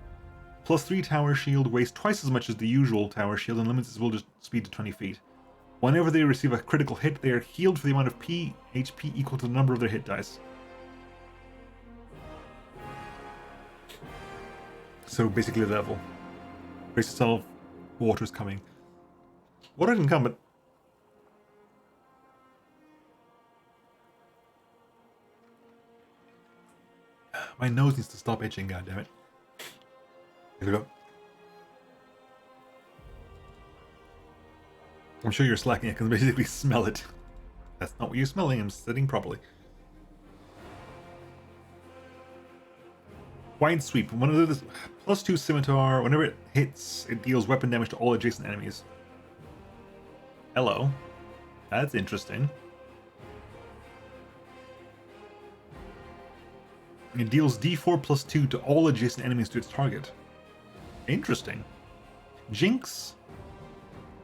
+3 Tower Shield weighs twice as much as the usual Tower Shield and limits its build speed to 20 feet. Whenever they receive a critical hit, they are healed for the amount of HP equal to the number of their hit dice. So basically level. Brace yourself, water's coming. Water didn't come, but My nose needs to stop itching, goddammit. Here we go. I'm sure you're slacking, I can basically smell it. That's not what you're smelling, I'm sitting properly. Wide sweep. One of the +2 scimitar. Whenever it hits, it deals weapon damage to all adjacent enemies. Hello. That's interesting. It deals d4 +2 to all adjacent enemies to its target. Interesting. Jinx.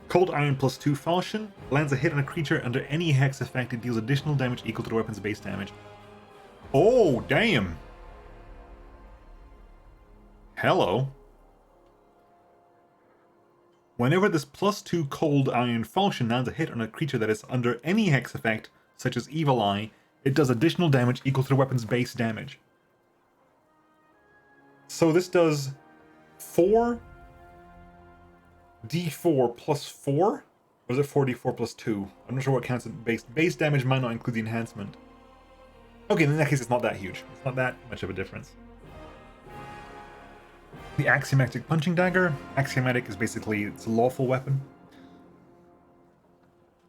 Cold Iron +2 Falchion. Lands a hit on a creature under any hex effect. It deals additional damage equal to the weapon's base damage. Oh, damn. Hello. Whenever this +2 Cold Iron Falchion lands a hit on a creature that is under any hex effect, such as Evil Eye, it does additional damage equal to the weapon's base damage. So this does 4 d4 +4? Or is it 4d4 +2? I'm not sure what counts as base. Base damage might not include the enhancement. Okay, in that case it's not that huge. It's not that much of a difference. The Axiomatic Punching Dagger. Axiomatic is basically, it's a lawful weapon.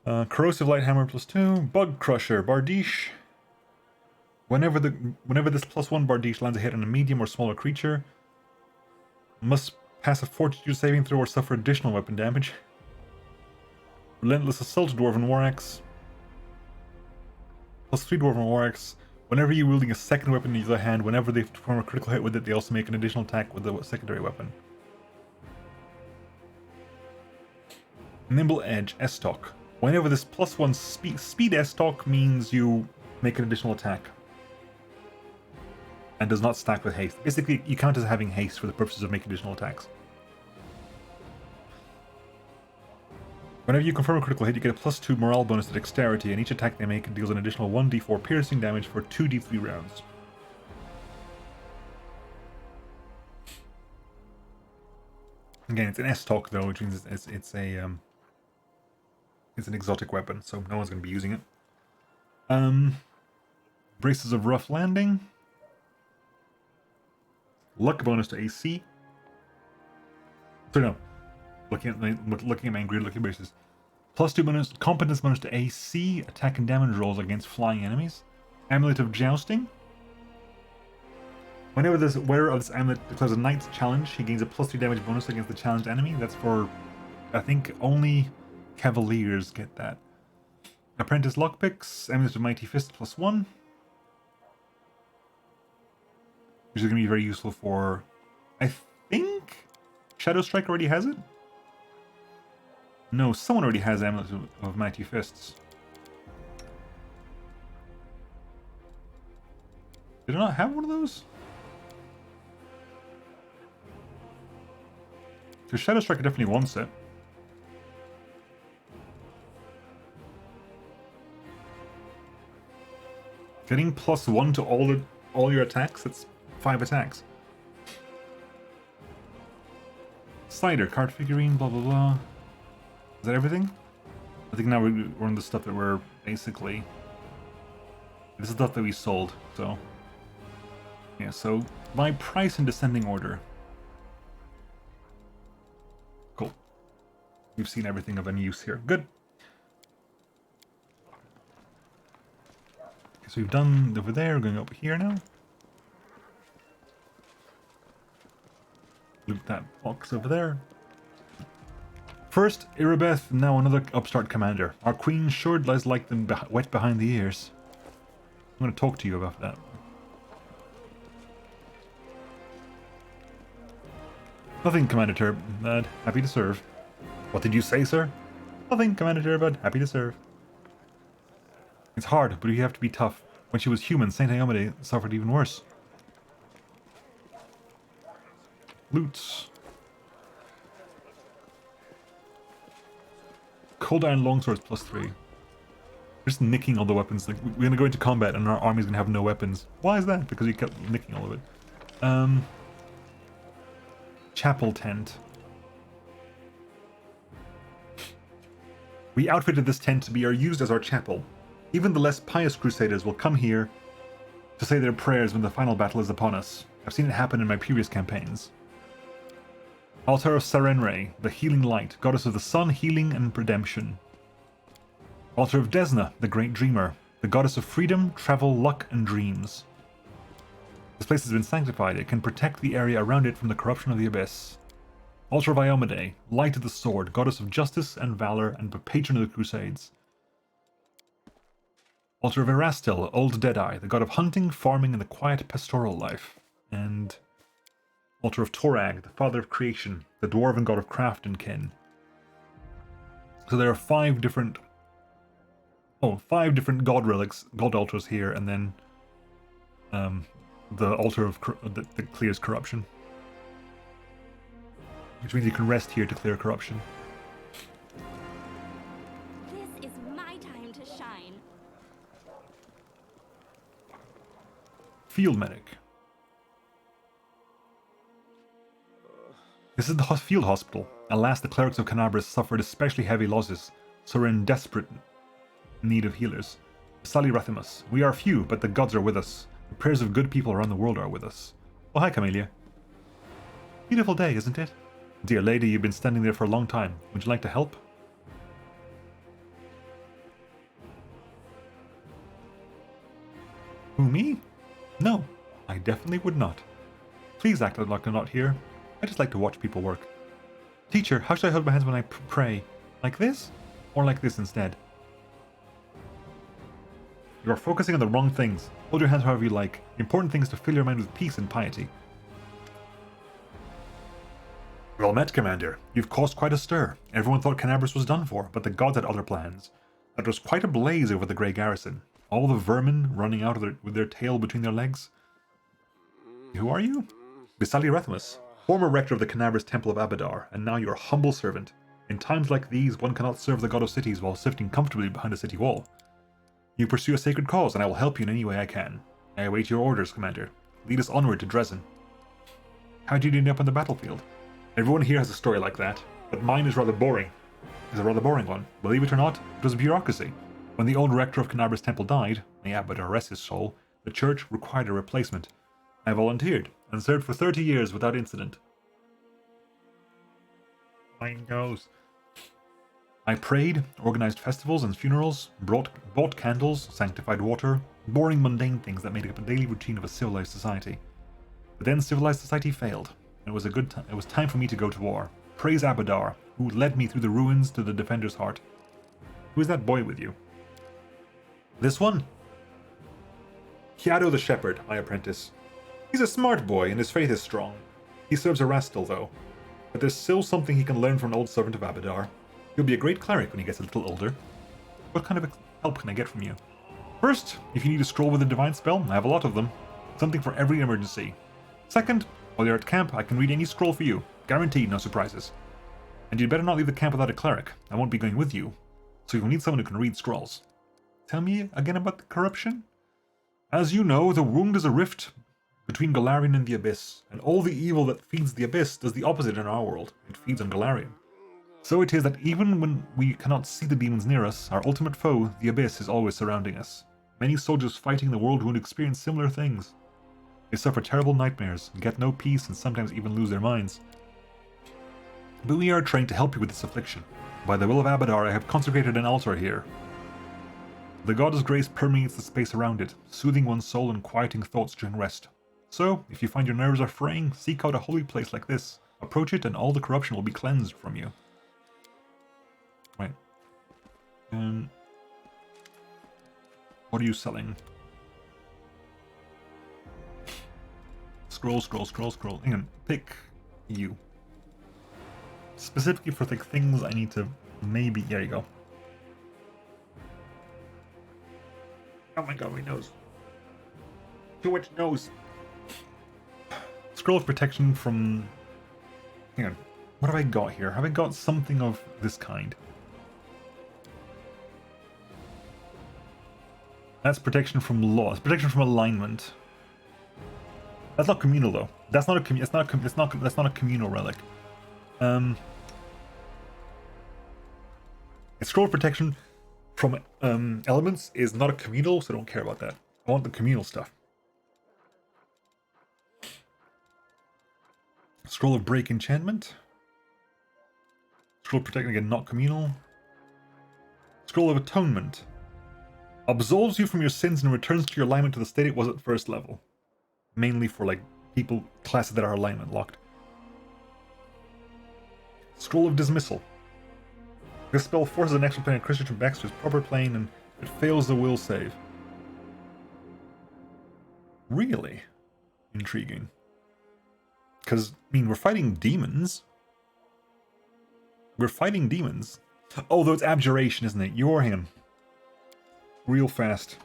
Corrosive Light Hammer +2. Bug Crusher. Bardiche. Whenever this +1 Bardiche lands a hit on a medium or smaller creature, must pass a Fortitude saving throw or suffer additional weapon damage. Relentless Assault Dwarven War Axe. +3 Dwarven War Axe. Whenever you're wielding a second weapon in either hand, whenever they perform a critical hit with it, they also make an additional attack with the secondary weapon. Nimble Edge, S-Talk. Whenever this +1 speed S-Talk means you make an additional attack. And does not stack with haste. Basically, you count as having haste for the purposes of making additional attacks. Whenever you confirm a critical hit, you get a +2 morale bonus to dexterity, and each attack they make deals an additional 1d4 piercing damage for 2d3 rounds. Again, it's an S-Talk though, which means it's an exotic weapon, so no one's going to be using it. Braces of Rough Landing. Luck bonus to AC. So no. Looking at my ingredient bases. +2 bonus, competence bonus to AC, attack and damage rolls against flying enemies. Amulet of Jousting. Whenever the wearer of this amulet declares a knight's challenge, he gains a +2 damage bonus against the challenged enemy. That's for, I think, only cavaliers get that. Apprentice Lockpicks, Amulet of Mighty Fist +1. Which is going to be very useful for, I think, Shadow Strike already has it? No, someone already has Amulet of Mighty Fists. Did I not have one of those? Because Shadow Striker definitely wants it. Getting +1 to all your attacks, that's 5 attacks. Cider, card figurine, blah blah blah. Is that everything? I think now we're on the stuff that we're basically... This is stuff that we sold, so... Yeah, so by price in descending order. Cool. We've seen everything of any use here. Good. Okay, so we've done over there, we're going over here now. Loot that box over there. First, Irabeth, now another upstart commander. Our queen sure lies like them wet behind the ears. I'm going to talk to you about that. Nothing, Commander Turbad. Happy to serve. What did you say, sir? Nothing, Commander Turbad. Happy to serve. It's hard, but you have to be tough. When she was human, Saint Iomade suffered even worse. Loots. Cold Iron Longswords +3. Just nicking all the weapons. Like, we're gonna go into combat and our army's gonna have no weapons. Why is that? Because you kept nicking all of it. Chapel tent. We outfitted this tent to be used as our chapel. Even the less pious crusaders will come here to say their prayers when the final battle is upon us. I've seen it happen in my previous campaigns. Altar of Sarenrae, the healing light, goddess of the sun, healing, and redemption. Altar of Desna, the great dreamer, the goddess of freedom, travel, luck, and dreams. This place has been sanctified. It can protect the area around it from the corruption of the abyss. Altar of Iomade, light of the sword, goddess of justice and valor, and patron of the crusades. Altar of Erastil, old Deadeye, the god of hunting, farming, and the quiet pastoral life. And Altar of Torag, the father of creation, the dwarven god of craft and kin. So there are 5 different god relics, god altars here, and then the altar of that clears corruption, which means you can rest here to clear corruption. This is my time to shine. Field medic. This is the field hospital. Alas, the clerics of Canabris suffered especially heavy losses, so we're in desperate need of healers. Sally Rathimus, we are few, but the gods are with us. The prayers of good people around the world are with us. Oh, hi, Camellia. Beautiful day, isn't it? Dear lady, you've been standing there for a long time. Would you like to help? Who, me? No, I definitely would not. Please act like I'm not here. I just like to watch people work. Teacher, how should I hold my hands when I pray? Like this? Or like this instead? You are focusing on the wrong things. Hold your hands however you like. The important thing is to fill your mind with peace and piety. Well met, Commander. You've caused quite a stir. Everyone thought Canabris was done for, but the gods had other plans. There was quite a blaze over the Grey Garrison. All the vermin running out with their tail between their legs. Who are you? Bisali Rethimus, former rector of the Canabris Temple of Abadar, and now your humble servant. In times like these, one cannot serve the god of cities while sitting comfortably behind a city wall. You pursue a sacred cause, and I will help you in any way I can. I await your orders, Commander. Lead us onward to Dresden. How did you end up on the battlefield? Everyone here has a story like that, but mine is rather boring. It's a rather boring one. Believe it or not, it was bureaucracy. When the old rector of Canabris Temple died, may Abadar rest his soul, the church required a replacement. I volunteered, and served for 30 years without incident. My nose. I prayed, organized festivals and funerals, bought candles, sanctified water, boring mundane things that made up a daily routine of a civilized society. But then civilized society failed, and it was time for me to go to war. Praise Abadar, who led me through the ruins to the Defender's Heart. Who is that boy with you? This one? Kiado the Shepherd, my apprentice. He's a smart boy, and his faith is strong. He serves Erastil, though. But there's still something he can learn from an old servant of Abadar. He'll be a great cleric when he gets a little older. What kind of help can I get from you? First, if you need a scroll with a divine spell, I have a lot of them. Something for every emergency. Second, while you're at camp, I can read any scroll for you. Guaranteed, no surprises. And you'd better not leave the camp without a cleric. I won't be going with you. So you'll need someone who can read scrolls. Tell me again about the corruption? As you know, the wound is a rift between Golarion and the Abyss, and all the evil that feeds the Abyss does the opposite in our world. It feeds on Golarion. So it is that even when we cannot see the demons near us, our ultimate foe, the Abyss, is always surrounding us. Many soldiers fighting the world wound experience similar things. They suffer terrible nightmares, get no peace, and sometimes even lose their minds. But we are trained to help you with this affliction. By the will of Abadar, I have consecrated an altar here. The goddess grace permeates the space around it, soothing one's soul and quieting thoughts during rest. So, if you find your nerves are fraying, seek out a holy place like this. Approach it and all the corruption will be cleansed from you. Right. What are you selling? Scroll. Hang on, pick you. Specifically for the things I need to maybe... There you go. Oh my god, my nose. Too much nose. Scroll of protection from... Hang on. What have I got here? Have I got something of this kind? That's protection from loss. Protection from alignment. That's not communal though. That's not a that's not a communal relic. Scroll of protection from elements is not a communal, so I don't care about that. I want the communal stuff. Scroll of Break Enchantment. Scroll of Protect, again, not communal. Scroll of Atonement. Absolves you from your sins and returns to your alignment to the state it was at first level. Mainly for, like, people, classes that are alignment locked. Scroll of Dismissal. This spell forces an extra planar creature back to his proper plane, and it fails the will save. Really? Intriguing. Because, I mean, we're fighting demons. We're fighting demons. Although it's Abjuration, isn't it? You're him. Real fast.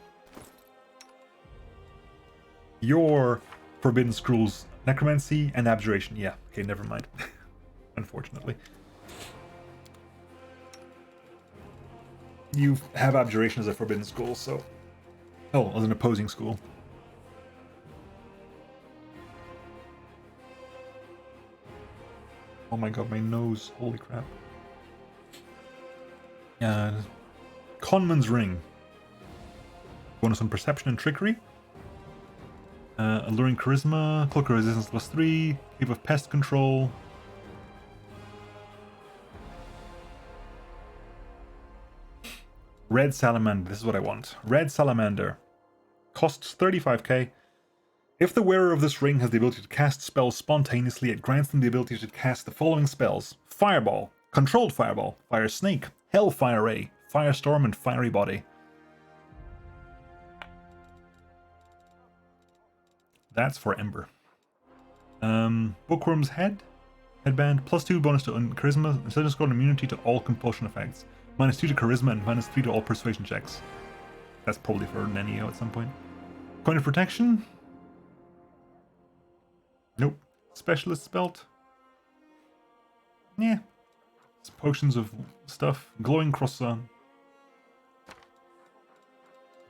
Your Forbidden Scrolls, Necromancy and Abjuration. Yeah, okay, never mind. Unfortunately. You have Abjuration as a Forbidden Scroll, so... Oh, as an opposing school. Oh my god, my nose. Holy crap. Conman's Ring. Bonus on Perception and Trickery. Alluring Charisma. Cloak of Resistance +3. Keep of Pest Control. Red Salamander. This is what I want. Red Salamander. Costs 35k. If the wearer of this ring has the ability to cast spells spontaneously, it grants them the ability to cast the following spells: Fireball, Controlled Fireball, Fire Snake, Hellfire Ray, Firestorm, and Fiery Body. That's for Ember. Bookworm's Headband, +2 bonus to Charisma, instead of scoring immunity to all compulsion effects. -2 to Charisma and -3 to all persuasion checks. That's probably for Nenio at some point. Coin of Protection. Nope. Specialist Spelt. Yeah. It's potions of stuff. Glowing Croissant.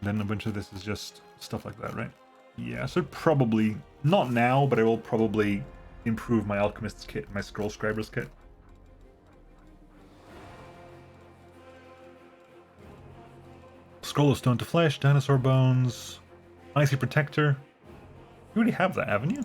Then a bunch of this is just stuff like that, right? Yeah, so probably, not now, but I will probably improve my Alchemist's kit, my Scroll Scriber's kit. Scroll of Stone to Flesh, Dinosaur Bones, Icy Protector. You already have that, haven't you?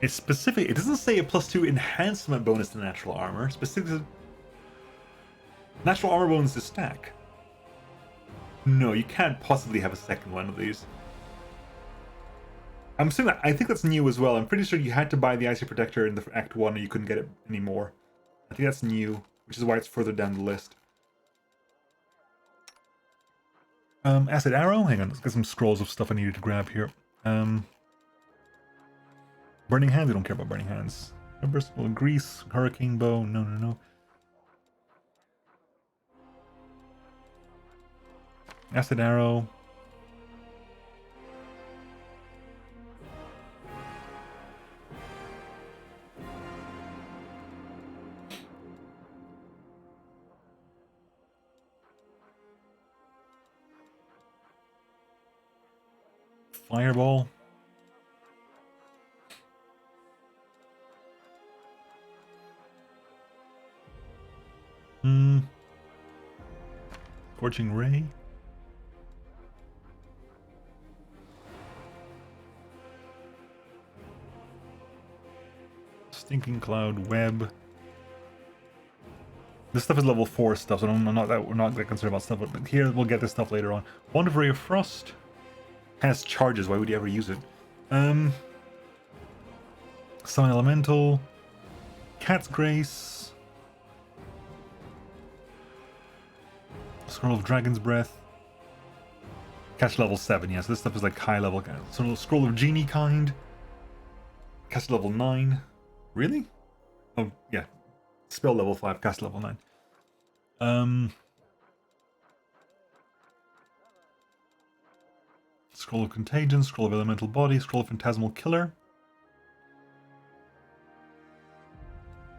It's specific. It doesn't say a +2 enhancement bonus to natural armor. Specifically, natural armor bonus to stack. No, you can't possibly have a second one of these. I'm assuming that, I think that's new as well. I'm pretty sure you had to buy the Icy Protector in the Act 1 and you couldn't get it anymore. I think that's new, which is why it's further down the list. Acid Arrow. Hang on, let's get some scrolls of stuff I needed to grab here. Burning Hands, we don't care about Burning Hands. Well, Grease, Hurricane Bow, no. Acid Arrow. Fireball. Scorching Ray. Stinking Cloud, Web. This stuff is level 4 stuff, so we're not that concerned about stuff, but here we'll get this stuff later on. Wand of Ray of Frost has charges, why would you ever use it? Summon Elemental, Cat's Grace, Scroll of Dragon's Breath. Catch level 7, yeah, so this stuff is like high level. So Scroll of Genie Kind. Cast level 9. Really? Oh, yeah. Spell level 5, cast level 9. Scroll of Contagion, Scroll of Elemental Body, Scroll of Phantasmal Killer.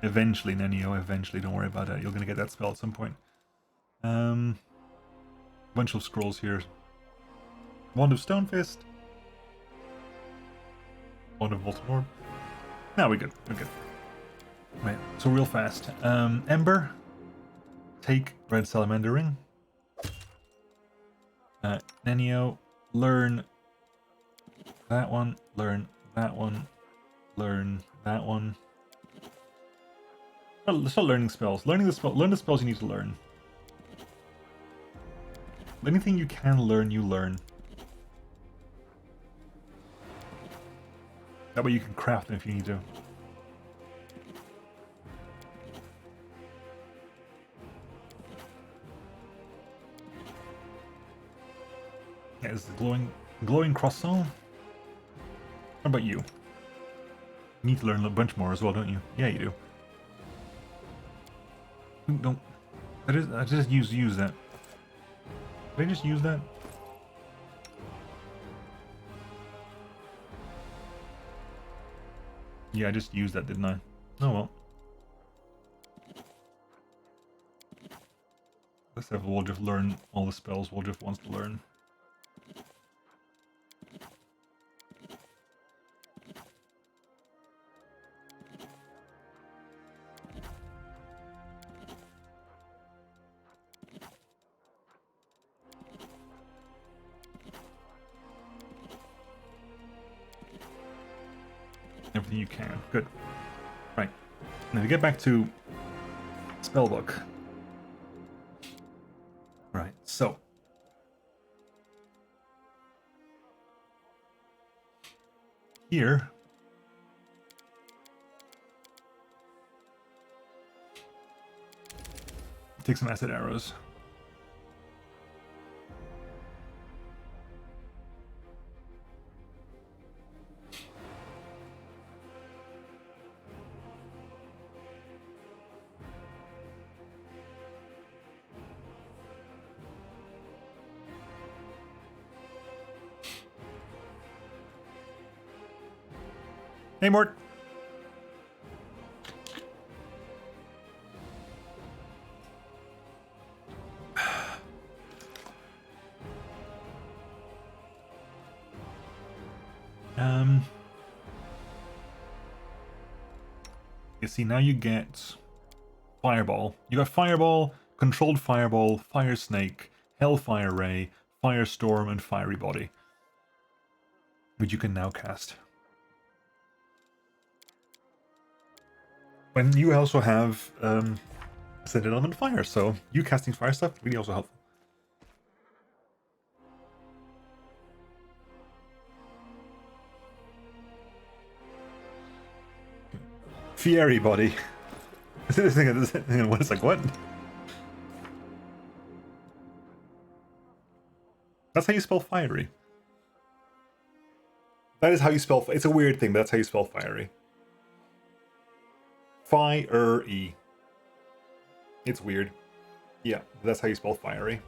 Eventually, Nenio, eventually, don't worry about it. You're going to get that spell at some point. Bunch of scrolls here. Wand of Stonefist. Wand of Molten Orb. Now we're good. We're good. Right. So real fast. Ember. Take Red Salamander Ring. Nenio, learn that one, learn that one, learn that one. Let's start learning spells. Learn the spells you need to learn. Anything you can learn, you learn. That way you can craft them if you need to. Yeah, this is glowing croissant. What about you? You need to learn a bunch more as well, don't you? Yeah, you do. Don't. I just use that. Did I just use that? Yeah, I just used that, didn't I? Oh well. Let's have WotR learn all the spells WotR wants to learn. Everything you can. Good. Right. Now we get back to spellbook. Right, so here take some acid arrows. Hey, Mort. You see, now you get Fireball. You got Fireball, Controlled Fireball, Fire Snake, Hellfire Ray, Firestorm, and Fiery Body, which you can now cast. And you also have Ascended Element Fire, so you casting fire stuff really also helpful. Fiery Body. This thing, it's like, what? That's how you spell fiery. That is how you spell. It's a weird thing, but that's how you spell fiery. Fire-y. It's weird. Yeah, that's how you spell fiery.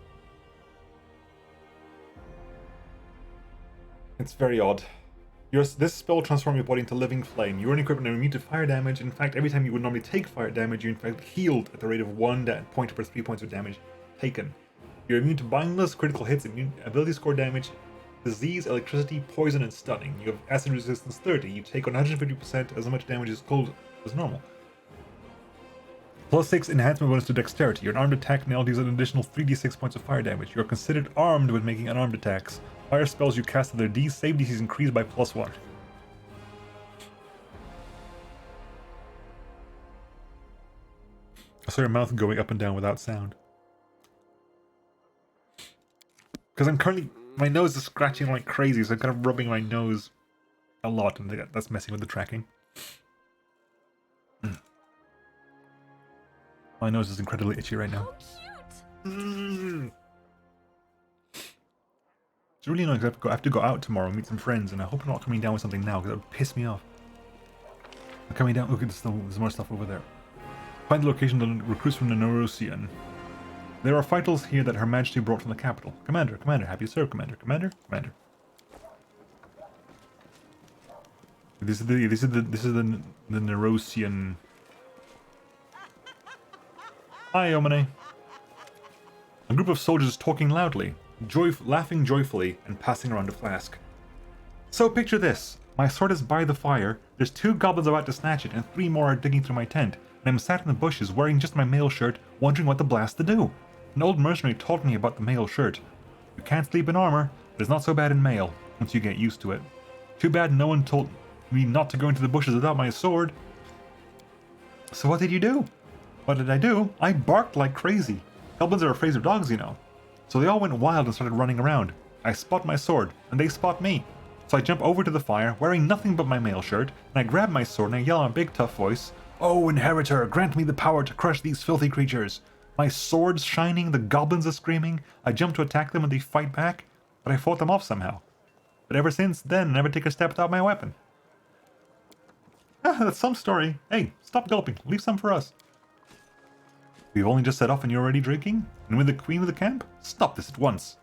It's very odd. This spell will transform your body into living flame. You are an equipment and immune to fire damage. In fact, every time you would normally take fire damage, you in fact healed at the rate of 1 point per 3 points of damage taken. You're immune to bindless, critical hits, ability score damage, disease, electricity, poison, and stunning. You have acid resistance 30. You take 150% as much damage as cold as normal. +6 enhancement bonus to dexterity. Your armed attack now deals an additional 3d6 points of fire damage. You are considered armed when making unarmed attacks. Fire spells you cast at their save DCs increased by +1. I saw your mouth going up and down without sound. Because I'm currently... my nose is scratching like crazy, so I'm kind of rubbing my nose a lot, and that's messing with the tracking. My nose is incredibly itchy right now. It's really annoying because I have to go out tomorrow and meet some friends, and I hope I'm not coming down with something now because that would piss me off. I'm coming down. Look, there's more stuff over there. Find the location of the recruits from the Neurosian. There are vitals here that Her Majesty brought from the capital. Commander, happy to serve, Commander. This is the Neurosian. Hi, Omine. A group of soldiers talking loudly, laughing joyfully, and passing around a flask. So picture this. My sword is by the fire, there's 2 goblins about to snatch it, and 3 more are digging through my tent, and I'm sat in the bushes wearing just my mail shirt, wondering what the blast to do. An old mercenary told me about the mail shirt. You can't sleep in armor, but it's not so bad in mail, once you get used to it. Too bad no one told me not to go into the bushes without my sword. So what did you do? What did I do? I barked like crazy. Goblins are afraid of dogs, you know. So they all went wild and started running around. I spot my sword, and they spot me. So I jump over to the fire, wearing nothing but my mail shirt, and I grab my sword and I yell in a big tough voice, "Oh, Inheritor, grant me the power to crush these filthy creatures." My sword's shining, the goblins are screaming, I jump to attack them and they fight back, but I fought them off somehow. But ever since then, I never take a step without my weapon. Ah, that's some story. Hey, stop gulping, leave some for us. We've only just set off and you're already drinking? And with the queen of the camp? Stop this at once.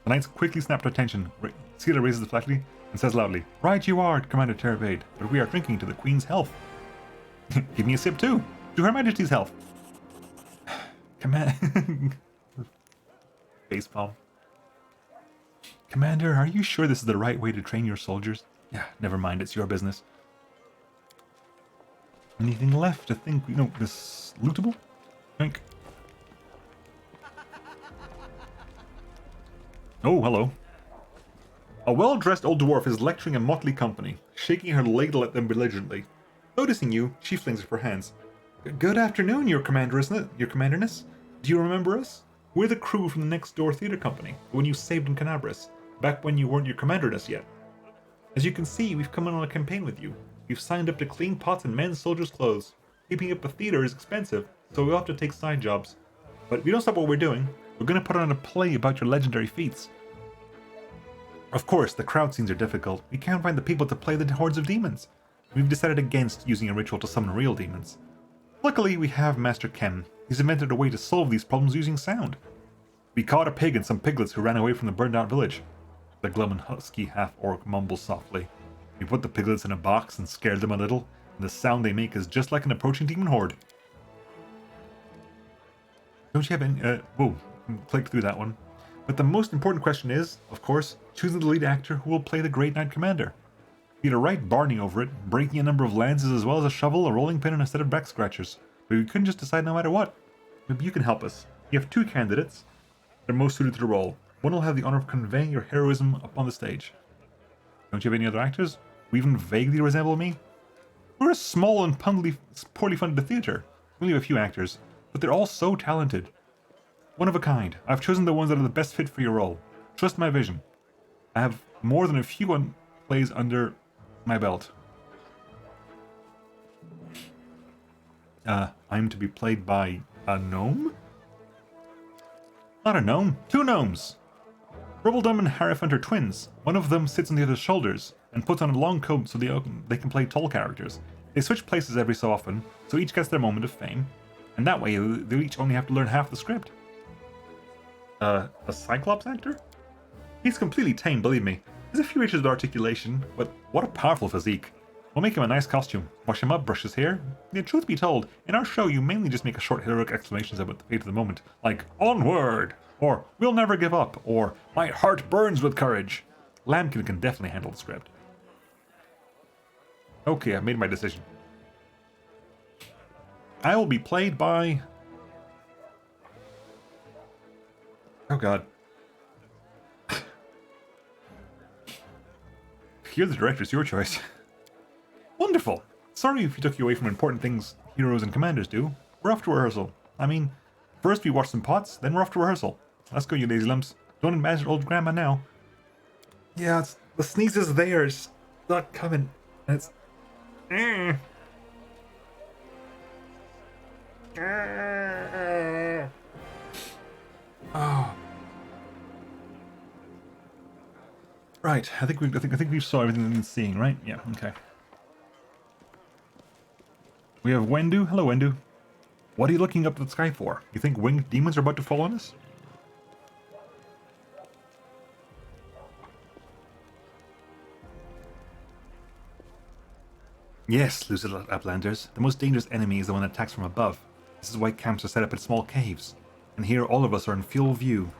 The knights quickly snap to attention. Scylla raises the flashlight and says loudly, "Right you are, Commander Tervade, but we are drinking to the Queen's health." Give me a sip too. To Her Majesty's health. Facepalm. Commander, are you sure this is the right way to train your soldiers? Yeah, never mind, it's your business. Anything left to think, this lootable? Drink. Oh, hello. A well-dressed old dwarf is lecturing a motley company, shaking her ladle at them belligerently. Noticing you, she flings up her hands. Good afternoon, your commanderness. Do you remember us? We're the crew from the next door theater company, the one you saved in Canabras, back when you weren't your commanderness yet. As you can see, we've come in on a campaign with you. We've signed up to clean pots and mend soldiers' clothes. Keeping up a theater is expensive, so we'll have to take side jobs. But we don't stop what we're doing. We're going to put on a play about your legendary feats. Of course, the crowd scenes are difficult. We can't find the people to play the hordes of demons. We've decided against using a ritual to summon real demons. Luckily, we have Master Kem. He's invented a way to solve these problems using sound. We caught a pig and some piglets who ran away from the burned-out village. The glum and husky half-orc mumbles softly. We put the piglets in a box and scared them a little, and the sound they make is just like an approaching demon horde. Don't you have any... whoa, click through that one. But the most important question is, of course, choosing the lead actor who will play the Great Knight Commander. We had a right barney over it, breaking a number of lances as well as a shovel, a rolling pin, and a set of back scratchers. But we couldn't just decide no matter what. Maybe you can help us. You have two candidates that are most suited to the role. One will have the honor of conveying your heroism up on the stage. Don't you have any other actors who even vaguely resemble me? We're a small and poorly funded theater. We only have a few actors, but they're all so talented. One of a kind. I've chosen the ones that are the best fit for your role. Trust my vision. I have more than a few plays under my belt. I'm to be played by a gnome? Not a gnome, two gnomes! Rubbledum and Harifant are twins. One of them sits on the other's shoulders and puts on a long coat so they can play tall characters. They switch places every so often, so each gets their moment of fame, and that way they'll each only have to learn half the script. A Cyclops actor? He's completely tame, believe me. There's a few issues with articulation, but what a powerful physique. We'll make him a nice costume, wash him up, brush his hair. The truth be told, in our show you mainly just make a short heroic exclamations about the fate of the moment, like, "Onward!" or "We'll never give up!" or "My heart burns with courage!" Lambkin can definitely handle the script. Okay, I've made my decision. I will be played by... Oh god. You're the director, it's your choice. Wonderful! Sorry if you took you away from important things heroes and commanders do. We're off to rehearsal. I mean, first we watch some pots, then we're off to rehearsal. Let's go, you lazy lumps. Don't imagine old grandma now. Yeah, the sneeze is there, it's not coming. And it's... Oh. Right, I think we saw everything we've been seeing, right? Yeah, okay. We have Wendu. Hello, Wendu. What are you looking up at the sky for? You think winged demons are about to fall on us? Yes, lucid Uplanders. The most dangerous enemy is the one that attacks from above. This is why camps are set up in small caves. And here all of us are in full view.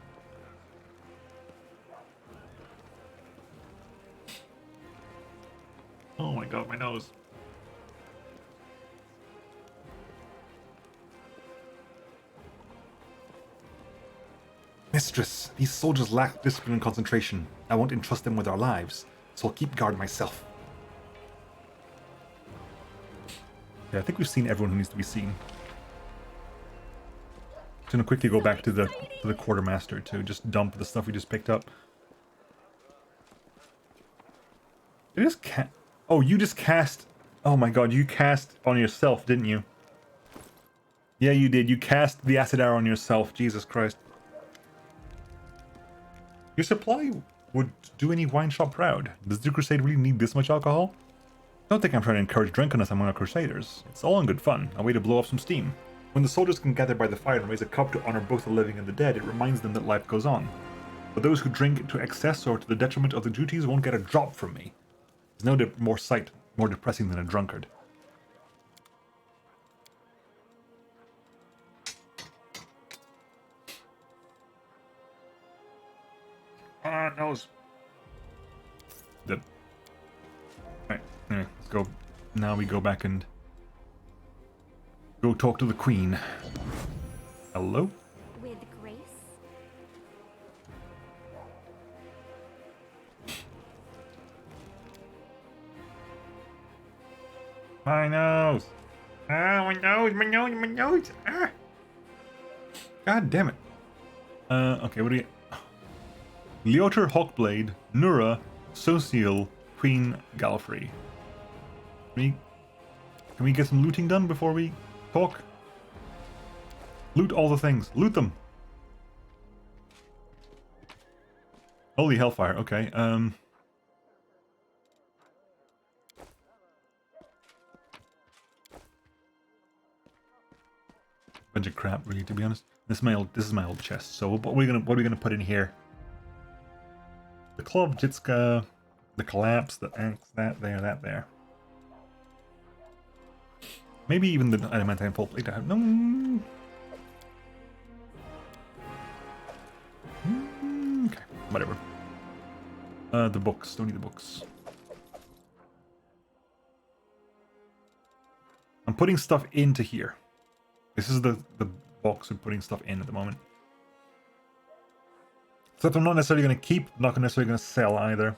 Oh my god, my nose. Mistress, these soldiers lack discipline and concentration. I won't entrust them with our lives, so I'll keep guard myself. Yeah, I think we've seen everyone who needs to be seen. Just gonna quickly go back to the quartermaster to just dump the stuff we just picked up. It just can't. Oh, you just cast. Oh my god, you cast on yourself, didn't you? Yeah, you did. You cast the acid arrow on yourself. Jesus Christ. Your supply would do any wine shop proud. Does the crusade really need this much alcohol? Don't think I'm trying to encourage drunkenness among our crusaders. It's all in good fun, a way to blow off some steam. When the soldiers can gather by the fire and raise a cup to honor both the living and the dead, it reminds them that life goes on. But those who drink to excess or to the detriment of the duties won't get a drop from me. There's no more sight more depressing than a drunkard. Ah, nose. Dead. Alright, anyway, let's go. Now we go back and go talk to the queen. Hello? With grace? My nose! Ah, my nose, my nose, my nose! Ah! God damn it. Okay, what do we... WotR, Hawkblade, Nura, Social, Queen, Gallifrey. Can we get some looting done before we talk? Loot all the things. Loot them! Holy hellfire, okay. Bunch of crap, really, to be honest. This is my old chest. So what are we gonna put in here? The club, Jitska, the collapse, the axe, that there. Maybe even the adamantine full plate. No. Okay, whatever. The books. Don't need the books. I'm putting stuff into here. This is the box we're putting stuff in at the moment. Stuff I'm not necessarily going to keep, not necessarily going to sell either.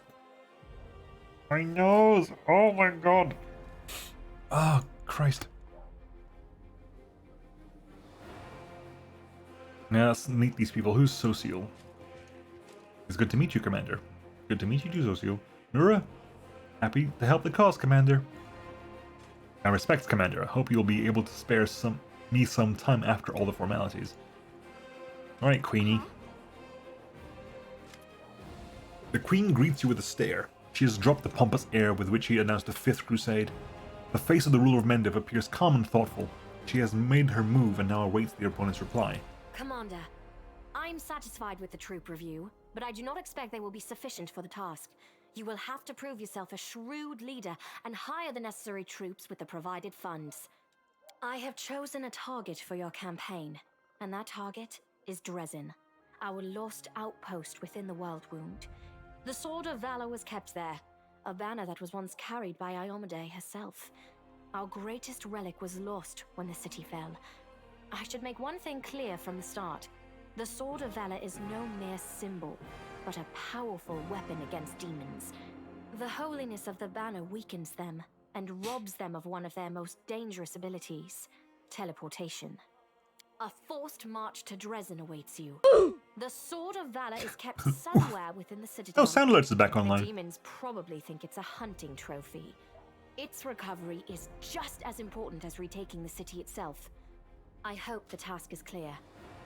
My nose! Oh my god! Oh, Christ. Yeah, let's meet these people. Who's Social? It's good to meet you, Commander. Good to meet you too, Social. Nura? Happy to help the cause, Commander. My respects, Commander. I hope you'll be able to spare me some time after all the formalities. Alright, Queenie. The Queen greets you with a stare. She has dropped the pompous air with which she announced the Fifth Crusade. The face of the ruler of Mendiv appears calm and thoughtful. She has made her move and now awaits the opponent's reply. Commander, I'm satisfied with the troop review, but I do not expect they will be sufficient for the task. You will have to prove yourself a shrewd leader and hire the necessary troops with the provided funds. I have chosen a target for your campaign, and that target is Dresden, our lost outpost within the World Wound. The Sword of Valor was kept there, a banner that was once carried by Iomedae herself. Our greatest relic was lost when the city fell. I should make one thing clear from the start. The Sword of Valor is no mere symbol, but a powerful weapon against demons. The holiness of the banner weakens them and robs them of one of their most dangerous abilities, teleportation. A forced march to Dresden awaits you. The Sword of Valor is kept somewhere within the citadel. Oh, Sound Alerts is back online. The demons probably think it's a hunting trophy. Its recovery is just as important as retaking the city itself. I hope the task is clear.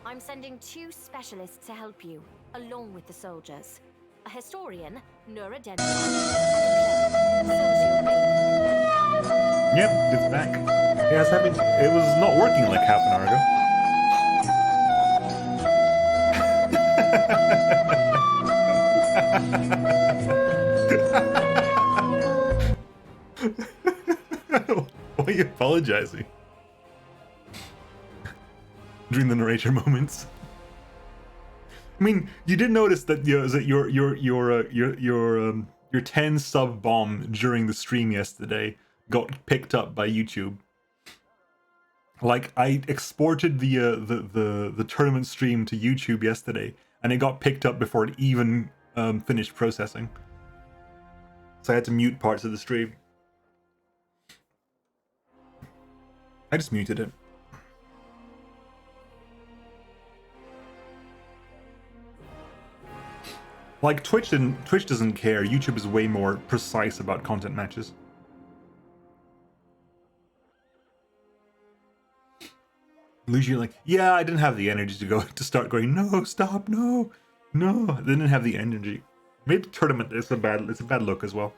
I'm sending 2 specialists to help you, along with the soldiers. A historian, Nura Denver, and a cleric, Yep, it's back. Yeah, it was not working like half an hour ago. Why are you apologizing? During the narrator moments. I mean, you did notice that your 10 sub bomb during the stream yesterday got picked up by YouTube. Like, I exported the tournament stream to YouTube yesterday, and it got picked up before it even finished processing. So I had to mute parts of the stream. I just muted it. Like Twitch doesn't care. YouTube is way more precise about content matches. Usually like, yeah, I didn't have the energy to start going, no, stop, no. I didn't have the energy. Maybe tournament is a bad look as well.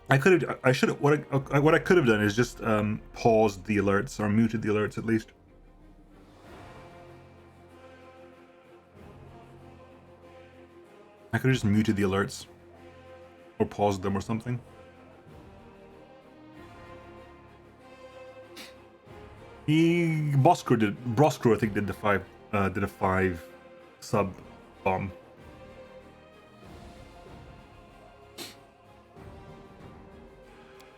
What I could have done is just paused the alerts or muted the alerts at least. I could have just muted the alerts or paused them or something. Broskrew I think did a 5 sub bomb.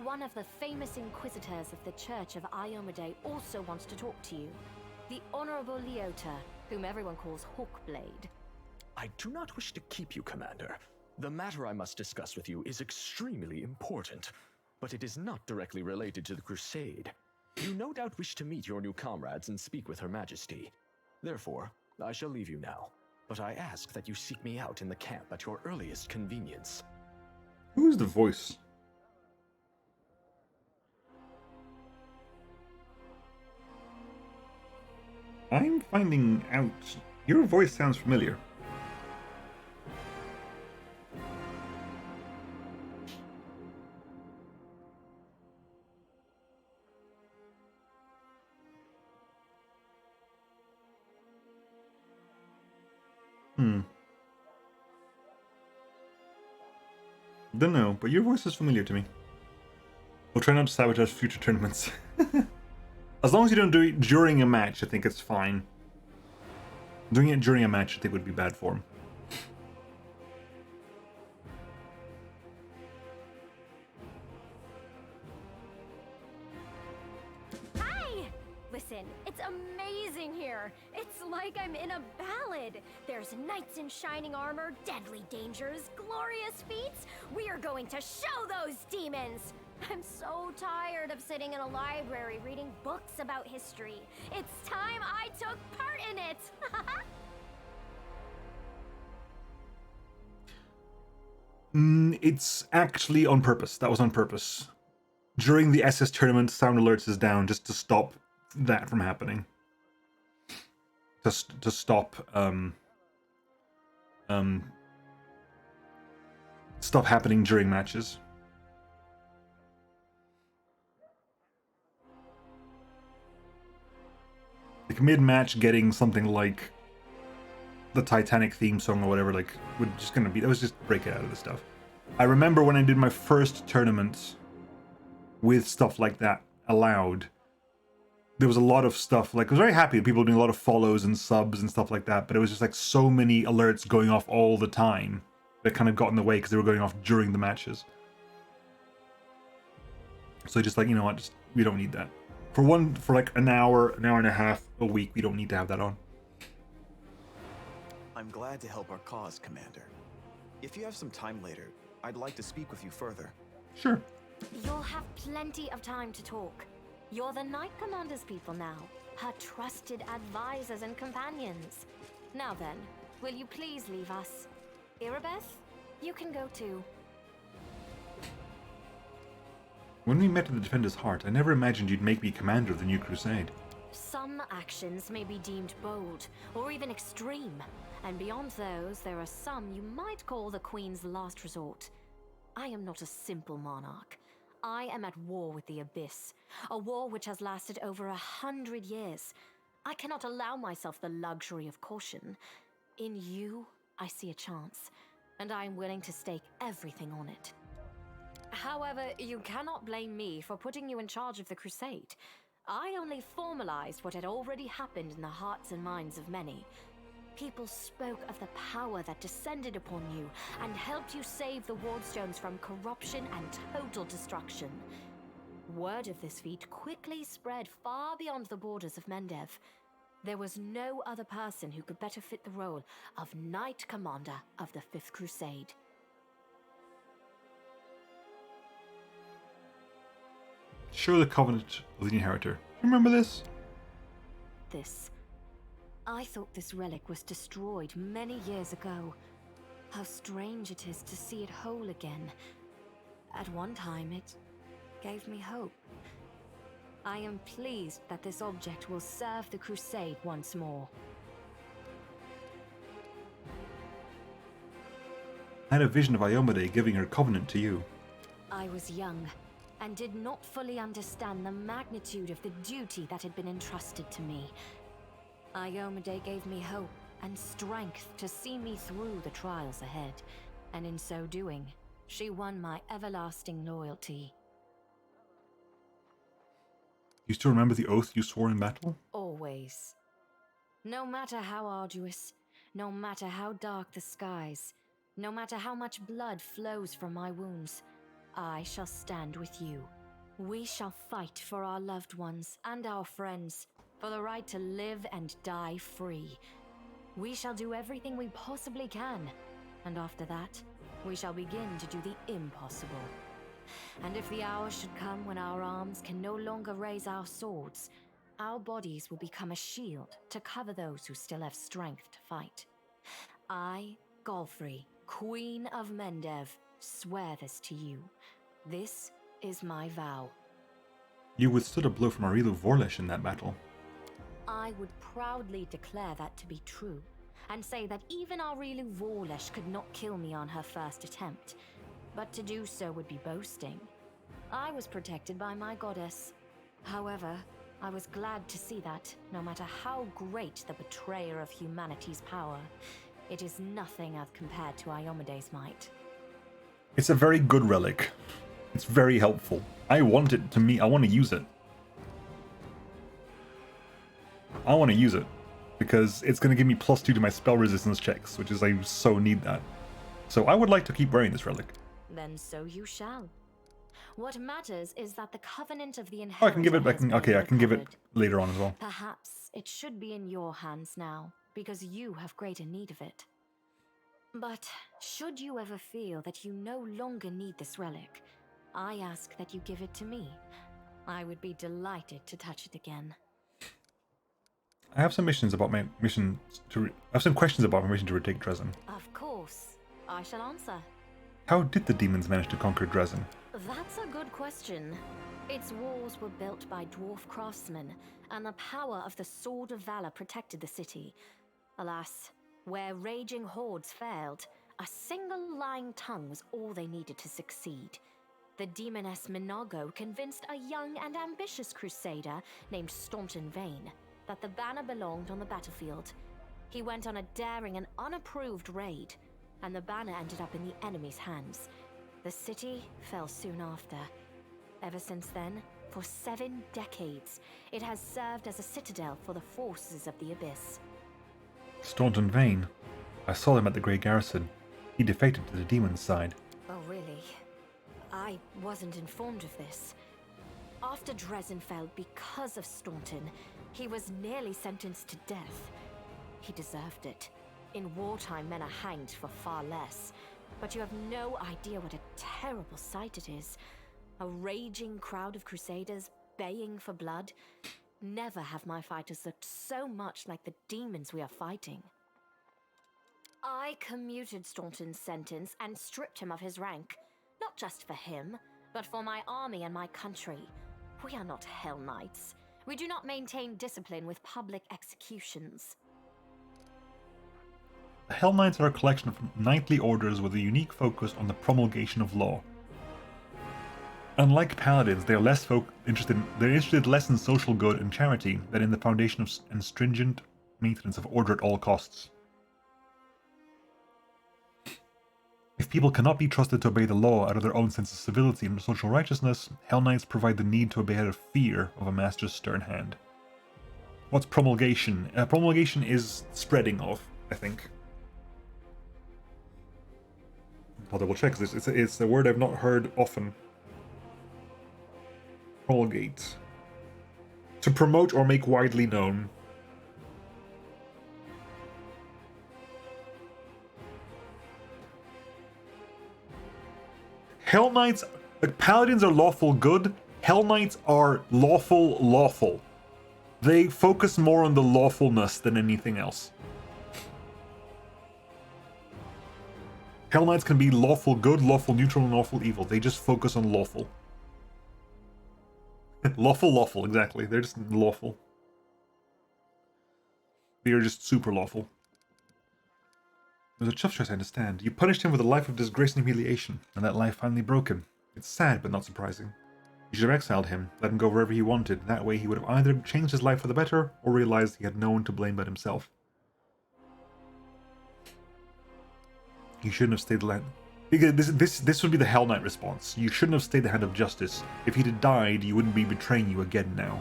One of the famous inquisitors of the Church of Iomade also wants to talk to you. The Honorable Leota, whom everyone calls Hawkblade. I do not wish to keep you, Commander. The matter I must discuss with you is extremely important, but it is not directly related to the Crusade. You no doubt wish to meet your new comrades and speak with Her Majesty. Therefore, I shall leave you now, but I ask that you seek me out in the camp at your earliest convenience. Who's the voice? I'm finding out. Your voice sounds familiar. Don't know, but your voice is familiar to me. We'll try not to sabotage future tournaments. As long as you don't do it during a match, I think it's fine. Doing it during a match, I think would be bad form. Hi! Listen, it's amazing here. It's like I'm in a ballad. There's knights in shining armor, deadly dangers, glorious feats. We are going to show those demons! I'm so tired of sitting in a library reading books about history. It's time I took part in it! It's actually on purpose. That was on purpose. During the SS tournament, sound alerts is down just to stop that from happening. Just to stop stuff happening during matches. Like mid-match getting something like the Titanic theme song or whatever, like, would just gonna be, that was just break it out of the stuff. I remember when I did my first tournament with stuff like that allowed, there was a lot of stuff, like, I was very happy with people doing a lot of follows and subs and stuff like that, but it was just like so many alerts going off all the time that kind of got in the way because they were going off during the matches. So just like, you know what, just, we don't need that. For like an hour and a half a week, we don't need to have that on. I'm glad to help our cause, Commander. If you have some time later, I'd like to speak with you further. Sure. You'll have plenty of time to talk. You're the Knight Commander's people now, her trusted advisors and companions. Now then, will you please leave us? Irabeth, you can go too. When we met at the Defender's Heart, I never imagined you'd make me commander of the new crusade. Some actions may be deemed bold, or even extreme, and beyond those, there are some you might call the Queen's last resort. I am not a simple monarch. I am at war with the Abyss, a war which has lasted over 100 years. I cannot allow myself the luxury of caution. In you, I see a chance, and I am willing to stake everything on it. However, you cannot blame me for putting you in charge of the crusade. I only formalized what had already happened in the hearts and minds of many. People spoke of the power that descended upon you and helped you save the Wardstones from corruption and total destruction. Word of this feat quickly spread far beyond the borders of Mendev. There was no other person who could better fit the role of Knight Commander of the Fifth Crusade. Show the Covenant of the Inheritor. Remember this? This. I thought this relic was destroyed many years ago. How strange it is to see it whole again. At one time, it gave me hope. I am pleased that this object will serve the Crusade once more. I had a vision of Iomade giving her Covenant to you. I was young, and did not fully understand the magnitude of the duty that had been entrusted to me. Iomade gave me hope and strength to see me through the trials ahead, and in so doing, she won my everlasting loyalty. You still remember the oath you swore in battle? Always. No matter how arduous, no matter how dark the skies, no matter how much blood flows from my wounds, I shall stand with you. We shall fight for our loved ones and our friends, for the right to live and die free. We shall do everything we possibly can, and after that, we shall begin to do the impossible. And if the hour should come when our arms can no longer raise our swords, our bodies will become a shield to cover those who still have strength to fight. I, Golfrey, Queen of Mendev, swear this to you. This is my vow. You withstood a blow from Arilu Vorlesh in that battle. I would proudly declare that to be true, and say that even Arilu Vorlesh could not kill me on her first attempt. But to do so would be boasting. I was protected by my goddess. However, I was glad to see that, no matter how great the betrayer of humanity's power, it is nothing as compared to Iomede's might. It's a very good relic. It's very helpful. I want it to me. I want to use it. I want to use it because it's going to give me +2 to my spell resistance checks, which is I so need that. So I would like to keep wearing this relic. Then so you shall. What matters is that the Covenant of the Oh, Inheritor I can give it back. has been Okay, I can give it recovered. later on as well. Perhaps it should be in your hands now, because you have greater need of it. But should you ever feel that you no longer need this relic, I ask that you give it to me. I would be delighted to touch it again. I have some missions about my mission to. I have some questions about my mission to retake Dresden. Of course, I shall answer. How did the demons manage to conquer Dresden? That's a good question. Its walls were built by dwarf craftsmen, and the power of the Sword of Valor protected the city. Alas, where raging hordes failed, a single lying tongue was all they needed to succeed. The demoness Minago convinced a young and ambitious crusader named Staunton Vane that the banner belonged on the battlefield. He went on a daring and unapproved raid, and the banner ended up in the enemy's hands. The city fell soon after. Ever since then, for 7 decades, it has served as a citadel for the forces of the Abyss. Staunton Vane. I saw him at the Grey Garrison. He defected to the demon's side. Oh, really? I wasn't informed of this. After Dresden fell because of Staunton, he was nearly sentenced to death. He deserved it. In wartime, men are hanged for far less. But you have no idea what a terrible sight it is. A raging crowd of crusaders baying for blood. Never have my fighters looked so much like the demons we are fighting. I commuted Staunton's sentence and stripped him of his rank. Not just for him, but for my army and my country. We are not Hell Knights. We do not maintain discipline with public executions. The Hell Knights are a collection of knightly orders with a unique focus on the promulgation of law. Unlike paladins, they are interested less in social good and charity than in the foundation of and stringent maintenance of order at all costs. If people cannot be trusted to obey the law out of their own sense of civility and social righteousness, Hell Knights provide the need to obey out of fear of a master's stern hand. What's promulgation? Promulgation is spreading of, I think. I'll double check this. It's a word I've not heard often. Promulgate. To promote or make widely known. Hell Knights, like, Paladins are lawful good. Hell Knights are lawful. They focus more on the lawfulness than anything else. Hell Knights can be lawful good, lawful neutral, and lawful evil. They just focus on lawful. lawful, exactly. They're just lawful. They are just super lawful. It was a tough choice, I understand. You punished him with a life of disgrace and humiliation, and that life finally broke him. It's sad, but not surprising. You should have exiled him, let him go wherever he wanted. That way he would have either changed his life for the better, or realized he had no one to blame but himself. You shouldn't have stayed the land. This would be the Hell Knight response. You shouldn't have stayed the hand of justice. If he'd have died, he wouldn't be betraying you again now.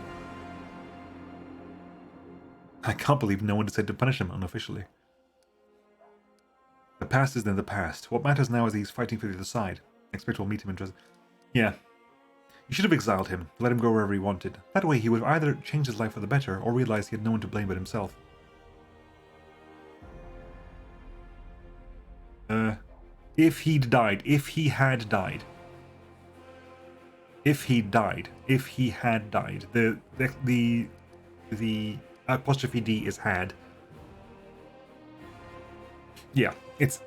I can't believe no one decided to punish him unofficially. The past is then the past. What matters now is that he's fighting for the other side. I expect we'll meet him in Dresden. Yeah. You should have exiled him, let him go wherever he wanted. That way he would have either changed his life for the better, or realized he had no one to blame but himself. If he had died. The apostrophe D is had. Yeah, it's...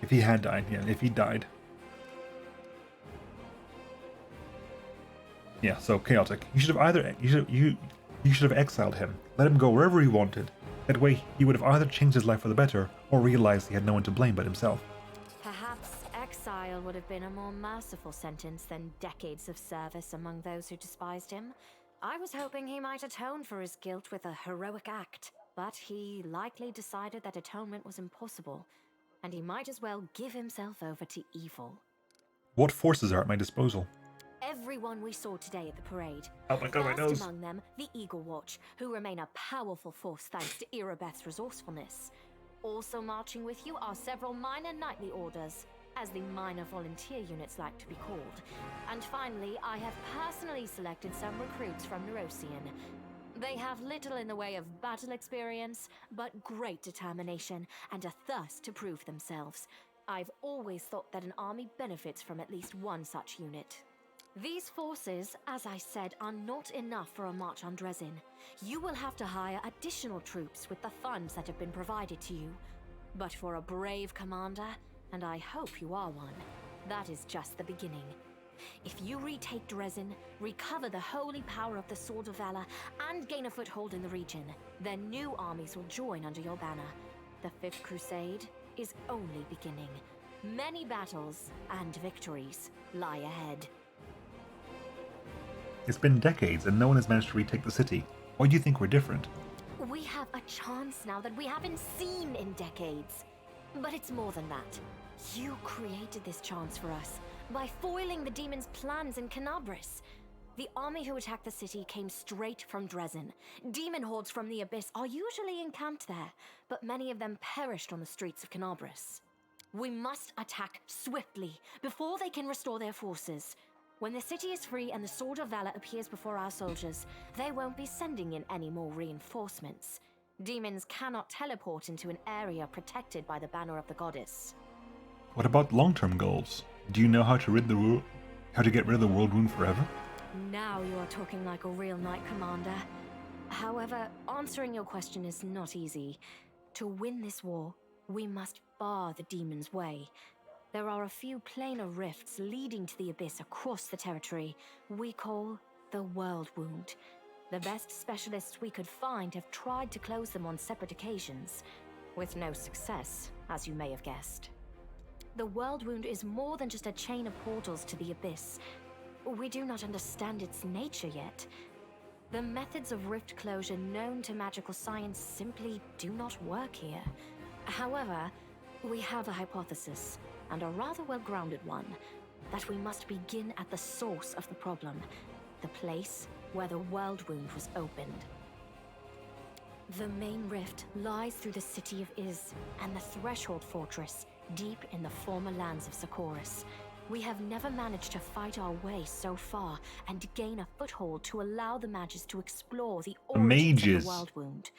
if he had died, yeah, if he died. Yeah, so chaotic. You should have either... You should have exiled him, let him go wherever he wanted. That way he would have either changed his life for the better, or realized he had no one to blame but himself. Perhaps exile would have been a more merciful sentence than decades of service among those who despised him. I was hoping he might atone for his guilt with a heroic act, but he likely decided that atonement was impossible, and he might as well give himself over to evil. What forces are at my disposal? Everyone we saw today at the parade. Oh my god, my nose. First among them, the Eagle Watch, who remain a powerful force thanks to Irabeth's resourcefulness. Also marching with you are several minor knightly orders, as the minor volunteer units like to be called. And finally, I have personally selected some recruits from Neurosian. They have little in the way of battle experience, but great determination and a thirst to prove themselves. I've always thought that an army benefits from at least one such unit. These forces, as I said, are not enough for a march on Dresden. You will have to hire additional troops with the funds that have been provided to you. But for a brave commander, and I hope you are one, that is just the beginning. If you retake Dresden, recover the holy power of the Sword of Valor, and gain a foothold in the region, then new armies will join under your banner. The Fifth Crusade is only beginning. Many battles and victories lie ahead. It's been decades and no one has managed to retake the city. Why do you think we're different? We have a chance now that we haven't seen in decades. But it's more than that. You created this chance for us by foiling the demon's plans in Canabris. The army who attacked the city came straight from Dresden. Demon hordes from the Abyss are usually encamped there, but many of them perished on the streets of Canabris. We must attack swiftly before they can restore their forces. When the city is free and the Sword of Valor appears before our soldiers, they won't be sending in any more reinforcements. Demons cannot teleport into an area protected by the banner of the goddess. What about long-term goals? Do you know how to get rid of the world wound forever? Now you are talking like a real knight commander. However, answering your question is not easy. To win this war, we must bar the demon's way. There are a few planar rifts leading to the Abyss across the territory we call the World Wound. The best specialists we could find have tried to close them on separate occasions, with no success, as you may have guessed. The World Wound is more than just a chain of portals to the Abyss. We do not understand its nature yet. The methods of rift closure known to magical science simply do not work here. However, we have a hypothesis, and a rather well-grounded one, that we must begin at the source of the problem, the place where the World Wound was opened. The main rift lies through the city of Iz and the Threshold Fortress, deep in the former lands of Socorus. We have never managed to fight our way so far and gain a foothold to allow the mages to explore the origins of the World Wound.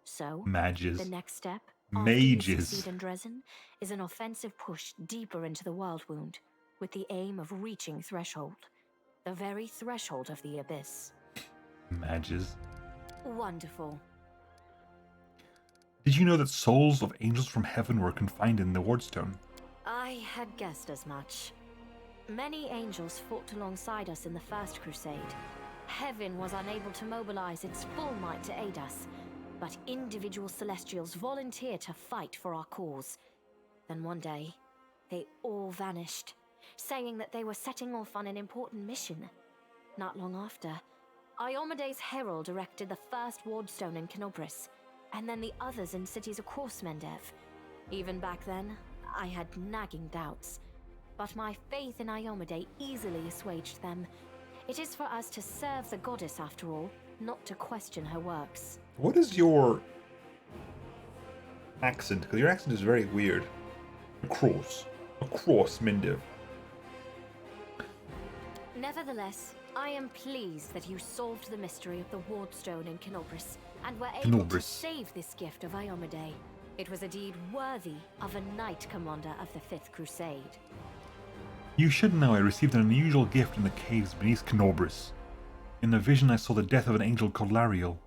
So, Mages. the next step After you Mages. succeed in Dresden is an offensive push deeper into the world wound, with the aim of reaching Threshold. The very threshold of the abyss. Mages. Wonderful. Did you know that souls of angels from heaven were confined in the Wardstone? I had guessed as much. Many angels fought alongside us in the First Crusade. Heaven was unable to mobilize its full might to aid us, but individual Celestials volunteered to fight for our cause. Then one day, they all vanished, saying that they were setting off on an important mission. Not long after, Iomede's herald erected the first wardstone in Kenobris, and then the others in cities across Mendev. Even back then, I had nagging doubts, but my faith in Iomede easily assuaged them. It is for us to serve the goddess after all, not to question her works. What is your accent? Because your accent is very weird. Across Mendev. Nevertheless, I am pleased that you solved the mystery of the wardstone in Kenobris, and were able to save this gift of Iomede. It was a deed worthy of a knight commander of the Fifth Crusade. You should know I received an unusual gift in the caves beneath Kenobris. In a vision I saw the death of an angel called Lariel.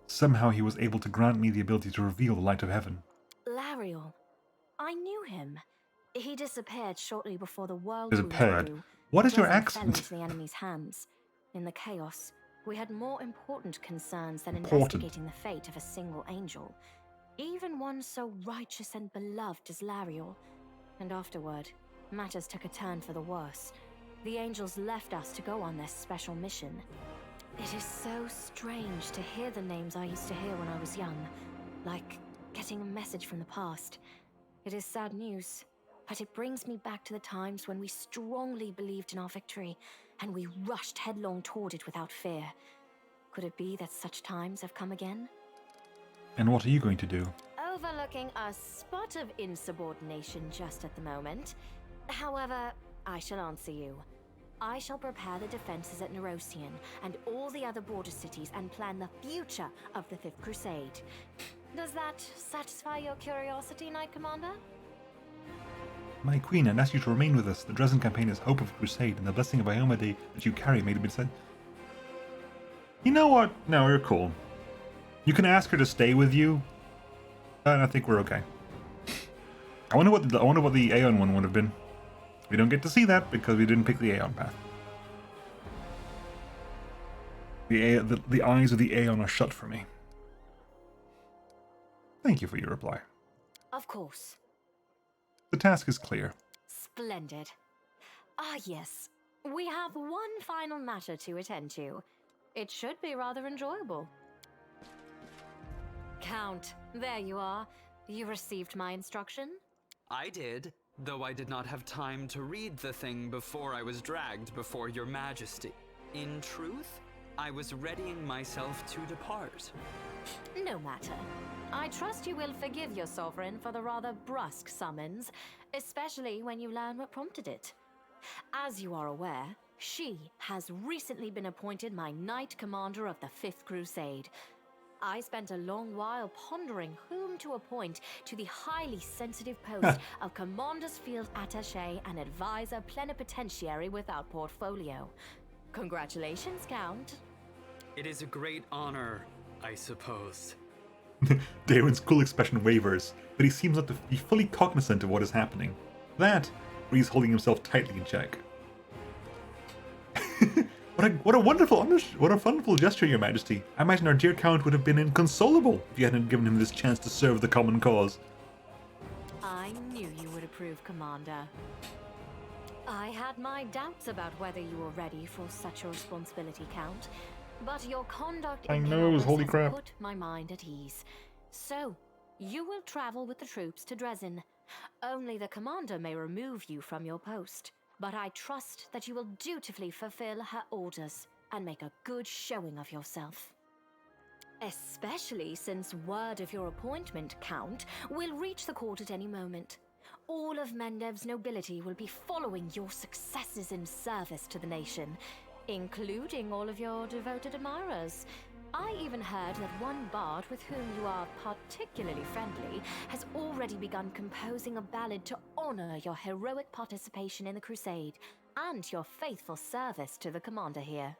Somehow he was able to grant me the ability to reveal the light of heaven. Lariel. I knew him. He disappeared shortly before the world Disappeared? grew. What is your Dresden accent? fell into the enemy's hands. In the chaos, we had more important concerns than Important. investigating the fate of a single angel. Even one so righteous and beloved as Lariel. And afterward, matters took a turn for the worse. The angels left us to go on this special mission. It is so strange to hear the names I used to hear when I was young, like getting a message from the past. It is sad news, but it brings me back to the times when we strongly believed in our victory, and we rushed headlong toward it without fear. Could it be that such times have come again? And what are you going to do? Overlooking a spot of insubordination just at the moment. However, I shall answer you. I shall prepare the defenses at Nerosian and all the other border cities and plan the future of the Fifth Crusade. Does that satisfy your curiosity, Knight Commander? My queen, I'd ask you to remain with us. The Dresden campaign is hope of crusade, and the blessing of Iomede that you carry may have been said. You know what? No, you're cool. You can ask her to stay with you, and I think we're okay. I wonder what the Aeon one would have been. We don't get to see that because we didn't pick the Aeon path. The eyes of the Aeon are shut for me. Thank you for your reply. Of course. The task is clear. Splendid. Ah, yes. We have one final matter to attend to. It should be rather enjoyable. Count, there you are. You received my instruction? I did, though I did not have time to read the thing before I was dragged before your majesty. In truth, I was readying myself to depart. No matter. I trust you will forgive your sovereign for the rather brusque summons, especially when you learn what prompted it. As you are aware, she has recently been appointed my Knight Commander of the Fifth Crusade. I spent a long while pondering whom to appoint to the highly sensitive post of Commander's Field Attaché and Advisor Plenipotentiary without portfolio. Congratulations, Count. It is a great honor, I suppose. Darren's cool expression wavers, but he seems not to be fully cognizant of what is happening. That, or he's holding himself tightly in check. What a wonderful gesture, Your Majesty. I imagine our dear Count would have been inconsolable if you hadn't given him this chance to serve the common cause. I knew you would approve, Commander. I had my doubts about whether you were ready for such a responsibility, Count, but your conduct in Kenobris holy has crap. put my mind at ease. So, you will travel with the troops to Dresden. Only the Commander may remove you from your post. But I trust that you will dutifully fulfill her orders and make a good showing of yourself. Especially since word of your appointment, Count, will reach the court at any moment. All of Mendev's nobility will be following your successes in service to the nation, including all of your devoted admirers. I even heard that one bard with whom you are particularly friendly has already begun composing a ballad to honor your heroic participation in the crusade and your faithful service to the commander here.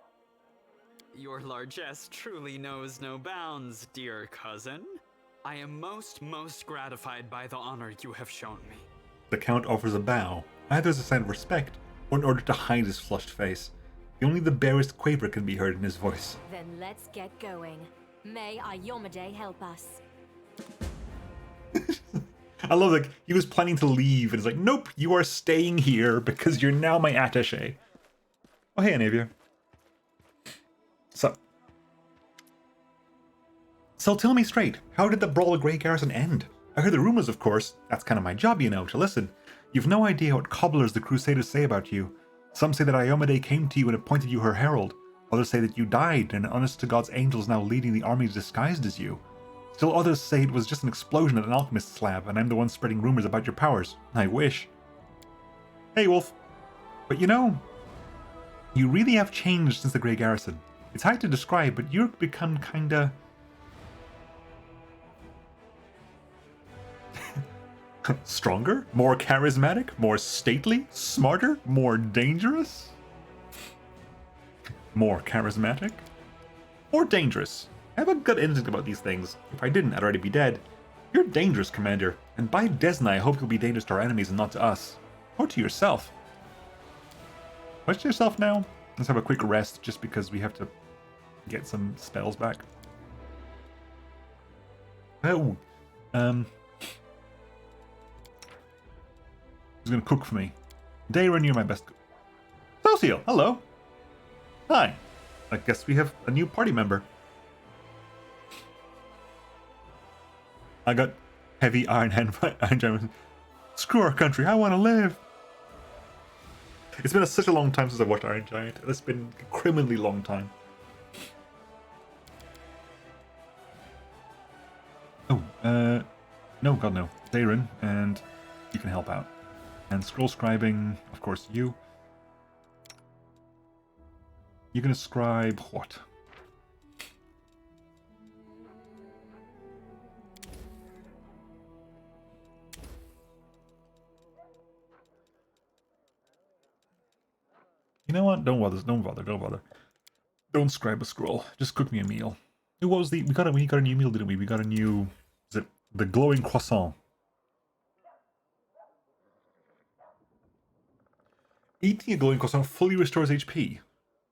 Your largesse truly knows no bounds, dear cousin. I am most gratified by the honor you have shown me. The Count offers a bow, either as a sign of respect or in order to hide his flushed face. Only the barest quaver can be heard in his voice. Then let's get going. May Ayomade help us. I love that he was planning to leave and it's like, nope, you are staying here because you're now my attaché. Oh, hey, Anavia. So tell me straight, how did the Brawl of Grey Garrison end? I heard the rumors, of course. That's kind of my job, you know, to listen. You've no idea what cobblers the Crusaders say about you. Some say that Ayomade came to you and appointed you her herald. Others say that you died, and honest to God's angel is now leading the army disguised as you. Still others say it was just an explosion at an alchemist's lab, and I'm the one spreading rumors about your powers. I wish. Hey, Wolf. But you know, you really have changed since the Grey Garrison. It's hard to describe, but you've become kinda... stronger? More charismatic? More stately? Smarter? More dangerous? More charismatic? More dangerous? I have a gut instinct about these things. If I didn't, I'd already be dead. You're dangerous, Commander, and by Desna, I hope you'll be dangerous to our enemies and not to us. Or to yourself. What's to yourself now? Let's have a quick rest, just because we have to get some spells back. Oh, who's gonna cook for me? Dayron, you're my best cook. Social, hello. Hi. I guess we have a new party member. I got heavy iron hand iron gem. Screw our country, I want to live. It's been such a long time since I watched Iron Giant. It's been a criminally long time. Oh, no, God no. Dayron, and you can help out. And scroll scribing, of course, you. You're gonna scribe what? You know what? Don't bother. Don't scribe a scroll. Just cook me a meal. What was we got a new meal, didn't we? We got a new, is it the glowing croissant? Eating a glowing croissant fully restores HP.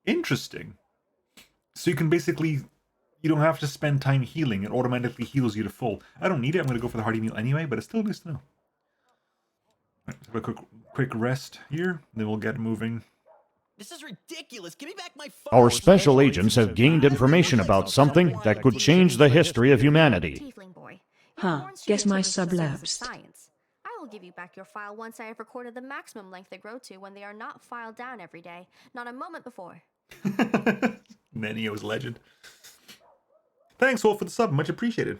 Interesting. So you can basically, you don't have to spend time healing. It automatically heals you to full. I don't need it. I'm going to go for the hearty meal anyway, but it's still nice to know. Right, have a quick rest here. Then we'll get moving. This is ridiculous. Give me back my phone. Our special agents have gained information about something that could change the history of humanity. Tiefling boy. Huh, guess my sub lapsed. Science. I will give you back your file once I have recorded the maximum length they grow to when they are not filed down every day, not a moment before. Nenio's legend. Thanks, Wolf, for the sub. Much appreciated.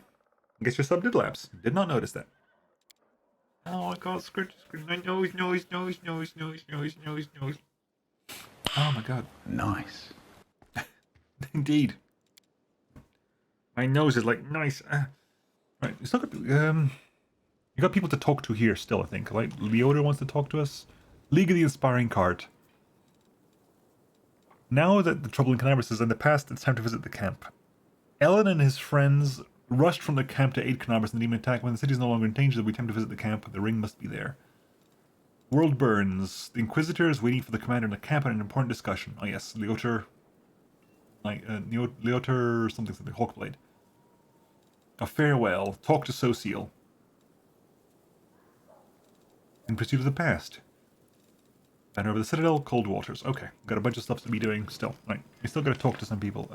I guess your sub did lapse. Did not notice that. Oh, I got scratch. Noise. Oh my god. Nice. Indeed. My nose is like nice. Right, you still got you got people to talk to here still, I think. Like Leota wants to talk to us. League of the Inspiring Cart. Now that the trouble in Canaveras is in the past, it's time to visit the camp. Ellen and his friends rushed from the camp to aid Canaveras in the demon attack. When the city is no longer in danger, we attempt to visit the camp. The ring must be there. World burns. The Inquisitor is waiting for the commander in the camp and an important discussion. Oh yes, Leota, Leota something, Hawkblade. A farewell. Talk to Social. In pursuit of the past. Banner over the Citadel, Cold Waters. Okay, got a bunch of stuff to be doing still. Right, we still gotta talk to some people.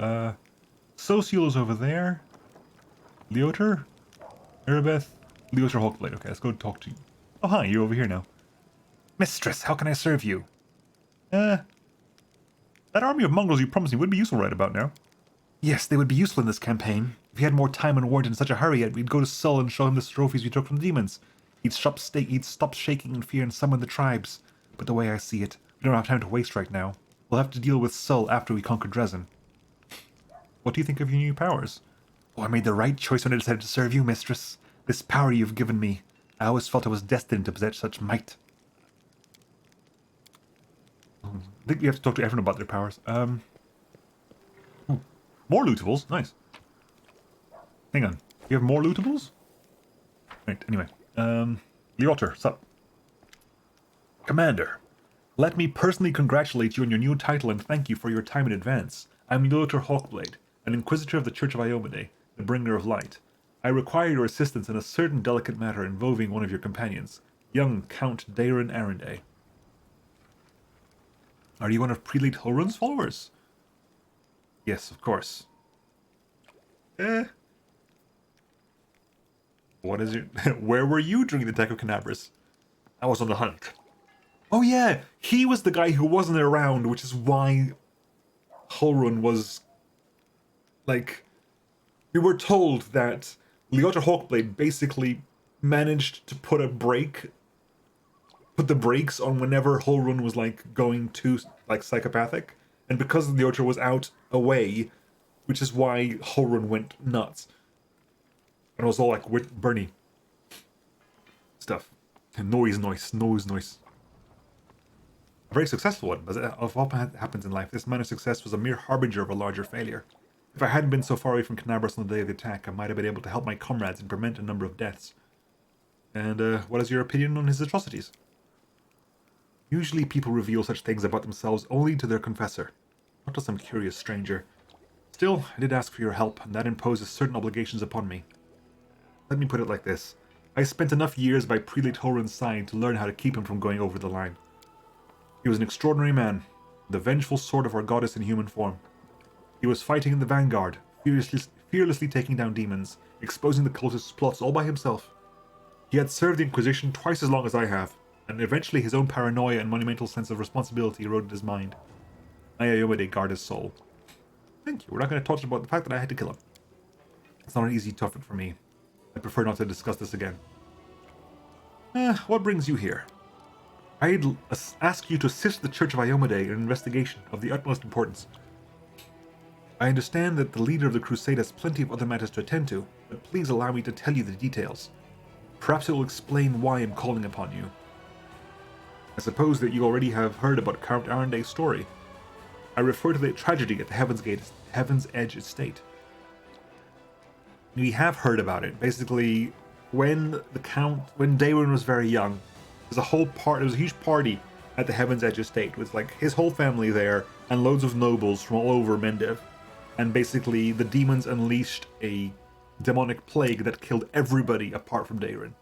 Social is over there. Leota, Erebeth, Leota Hawkblade. Okay, let's go talk to you. Oh hi, you're over here now. Mistress, how can I serve you? That army of mongrels you promised me would be useful right about now. Yes, they would be useful in this campaign. If we had more time and weren't in such a hurry, we'd go to Sol and show him the trophies we took from the demons. He'd stop shaking in fear and summon the tribes. But the way I see it, we don't have time to waste right now. We'll have to deal with Sol after we conquer Dresden. What do you think of your new powers? Oh, I made the right choice when I decided to serve you, mistress. This power you've given me. I always felt I was destined to possess such might. I think you have to talk to everyone about their powers. More lootables. Nice. Hang on. You have more lootables? Right, anyway. WotR, sup? Commander, let me personally congratulate you on your new title and thank you for your time in advance. I'm WotR Hawkblade, an Inquisitor of the Church of Iomade, the Bringer of Light. I require your assistance in a certain delicate matter involving one of your companions, young Count Dairon Arendae. Are you one of Prelate Holrun's followers? Yes, of course. What is it? Where were you during the attack of Canabras? I was on the hunt. Oh yeah, he was the guy who wasn't around, which is why Holrun was... Like, we were told that WotR Hawkblade basically managed to put the brakes on whenever Holrun was, like, going too, like, psychopathic. And because WotR was out away, which is why Holrun went nuts. And it was all like Bernie stuff. And noise. A very successful one, but of all happens in life, this minor success was a mere harbinger of a larger failure. If I hadn't been so far away from Canabras on the day of the attack, I might have been able to help my comrades and prevent a number of deaths. And what is your opinion on his atrocities? Usually people reveal such things about themselves only to their confessor, not to some curious stranger. Still, I did ask for your help, and that imposes certain obligations upon me. Let me put it like this. I spent enough years by Prelate Holrun's side to learn how to keep him from going over the line. He was an extraordinary man, the vengeful sword of our goddess in human form. He was fighting in the vanguard, fearlessly taking down demons, exposing the cultists' plots all by himself. He had served the Inquisition twice as long as I have, and eventually his own paranoia and monumental sense of responsibility eroded his mind. May Iomade guard his soul. Thank you. We're not going to talk about the fact that I had to kill him. It's not an easy topic for me. I prefer not to discuss this again. What brings you here? I'd ask you to assist the Church of Iomade in an investigation of the utmost importance. I understand that the leader of the crusade has plenty of other matters to attend to, but please allow me to tell you the details. Perhaps it will explain why I'm calling upon you. I suppose that you already have heard about Count Arendae's story. I refer to the tragedy at the Heaven's Edge estate. We have heard about it. Basically, when Dairon was very young, there was a huge party at the Heaven's Edge estate with like his whole family there and loads of nobles from all over Mendev. And basically, the demons unleashed a demonic plague that killed everybody apart from Dairon.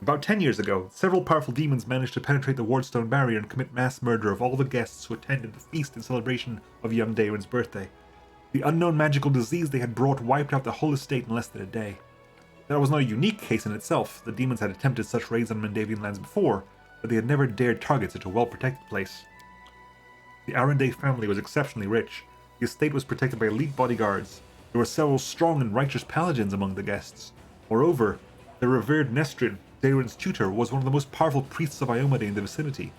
About 10 years ago, several powerful demons managed to penetrate the Wardstone barrier and commit mass murder of all the guests who attended the feast in celebration of young Dairon's birthday. The unknown magical disease they had brought wiped out the whole estate in less than a day. That was not a unique case in itself. The demons had attempted such raids on Mendavian lands before, but they had never dared target such a well-protected place. The Arendae family was exceptionally rich. The estate was protected by elite bodyguards. There were several strong and righteous paladins among the guests. Moreover, the revered Nestrid, Dairon's tutor, was one of the most powerful priests of Iomade in the vicinity.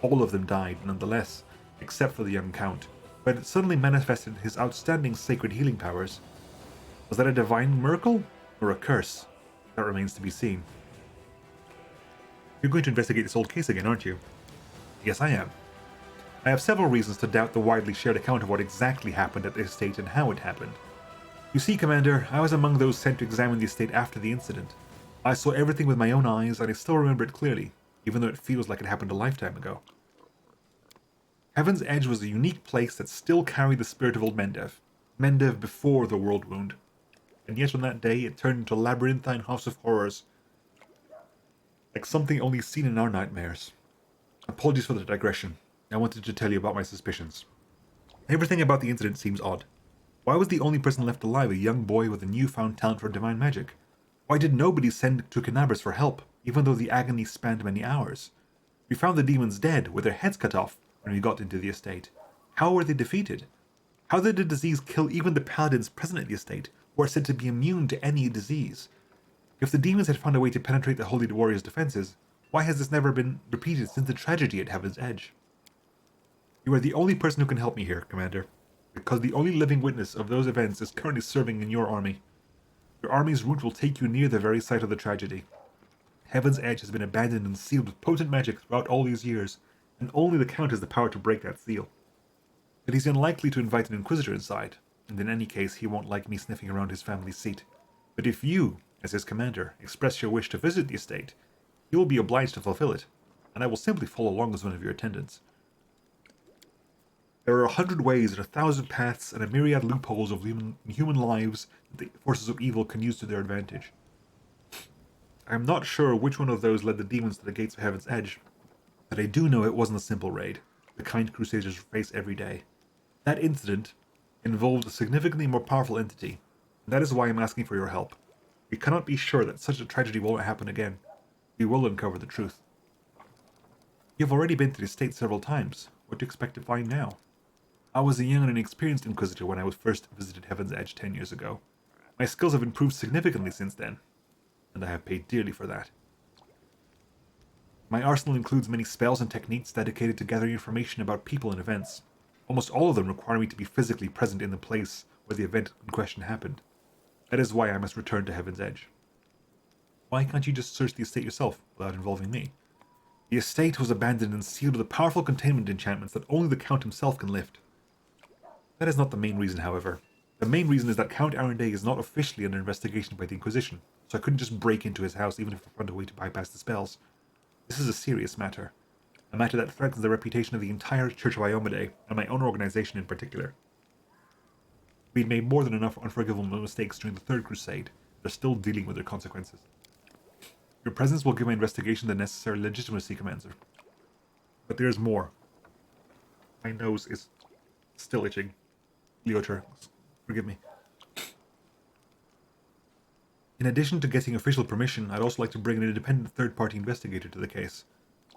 All of them died, nonetheless, except for the young count, who had suddenly manifested his outstanding sacred healing powers. Was that a divine miracle, or a curse? That remains to be seen. You're going to investigate this old case again, aren't you? Yes, I am. I have several reasons to doubt the widely shared account of what exactly happened at the estate and how it happened. You see, Commander, I was among those sent to examine the estate after the incident. I saw everything with my own eyes, and I still remember it clearly, even though it feels like it happened a lifetime ago. Heaven's Edge was a unique place that still carried the spirit of old Mendev before the World Wound. And yet on that day it turned into a labyrinthine house of horrors, like something only seen in our nightmares. Apologies for the digression. I wanted to tell you about my suspicions. Everything about the incident seems odd. Why was the only person left alive a young boy with a newfound talent for divine magic? Why did nobody send to Canabras for help, even though the agony spanned many hours? We found the demons dead, with their heads cut off, when we got into the estate. How were they defeated? How did the disease kill even the paladins present at the estate, who are said to be immune to any disease? If the demons had found a way to penetrate the Holy Warrior's defenses, why has this never been repeated since the tragedy at Heaven's Edge? You are the only person who can help me here, Commander. because the only living witness of those events is currently serving in your army. Your army's route will take you near the very site of the tragedy. Heaven's Edge has been abandoned and sealed with potent magic throughout all these years, and only the Count has the power to break that seal. But he's unlikely to invite an Inquisitor inside, and in any case he won't like me sniffing around his family's seat. But if you, as his commander, express your wish to visit the estate, he will be obliged to fulfill it, and I will simply follow along as one of your attendants. There are 100 ways and 1,000 paths and a myriad loopholes of human lives that the forces of evil can use to their advantage. I am not sure which one of those led the demons to the gates of Heaven's Edge, but I do know it wasn't a simple raid the kind Crusaders face every day. That incident involved a significantly more powerful entity, and that is why I'm asking for your help. We cannot be sure that such a tragedy won't happen again. We will uncover the truth. You've already been to the estate several times. What do you expect to find now? I was a young and inexperienced Inquisitor when I was first visited Heaven's Edge 10 years ago. My skills have improved significantly since then, and I have paid dearly for that. My arsenal includes many spells and techniques dedicated to gathering information about people and events. Almost all of them require me to be physically present in the place where the event in question happened. That is why I must return to Heaven's Edge. Why can't you just search the estate yourself without involving me? The estate was abandoned and sealed with powerful containment enchantments that only the Count himself can lift. That is not the main reason, however. The main reason is that Count Arundel is not officially under investigation by the Inquisition, so I couldn't just break into his house even if I found a way to bypass the spells. This is a serious matter. A matter that threatens the reputation of the entire Church of Iomedae, and my own organization in particular. We'd made more than enough unforgivable mistakes during the Third Crusade. They're still dealing with their consequences. Your presence will give my investigation the necessary legitimacy, Commander. But there's more. My nose is still itching. Leoter, forgive me. In addition to getting official permission, I'd also like to bring an independent third-party investigator to the case.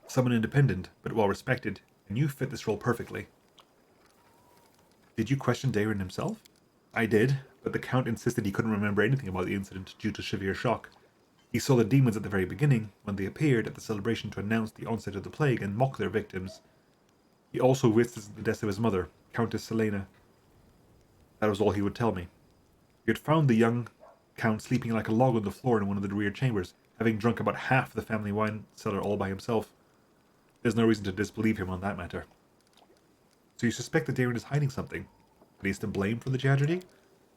Someone independent, but well-respected, and you fit this role perfectly. Did you question Daeron himself? I did, but the Count insisted he couldn't remember anything about the incident due to severe shock. He saw the demons at the very beginning, when they appeared at the celebration to announce the onset of the plague and mock their victims. He also witnessed the death of his mother, Countess Selena. That was all he would tell me. He had found the young Count sleeping like a log on the floor in one of the rear chambers, having drunk about half the family wine cellar all by himself. There's no reason to disbelieve him on that matter. So you suspect that Daeron is hiding something? That he's to blame for the tragedy?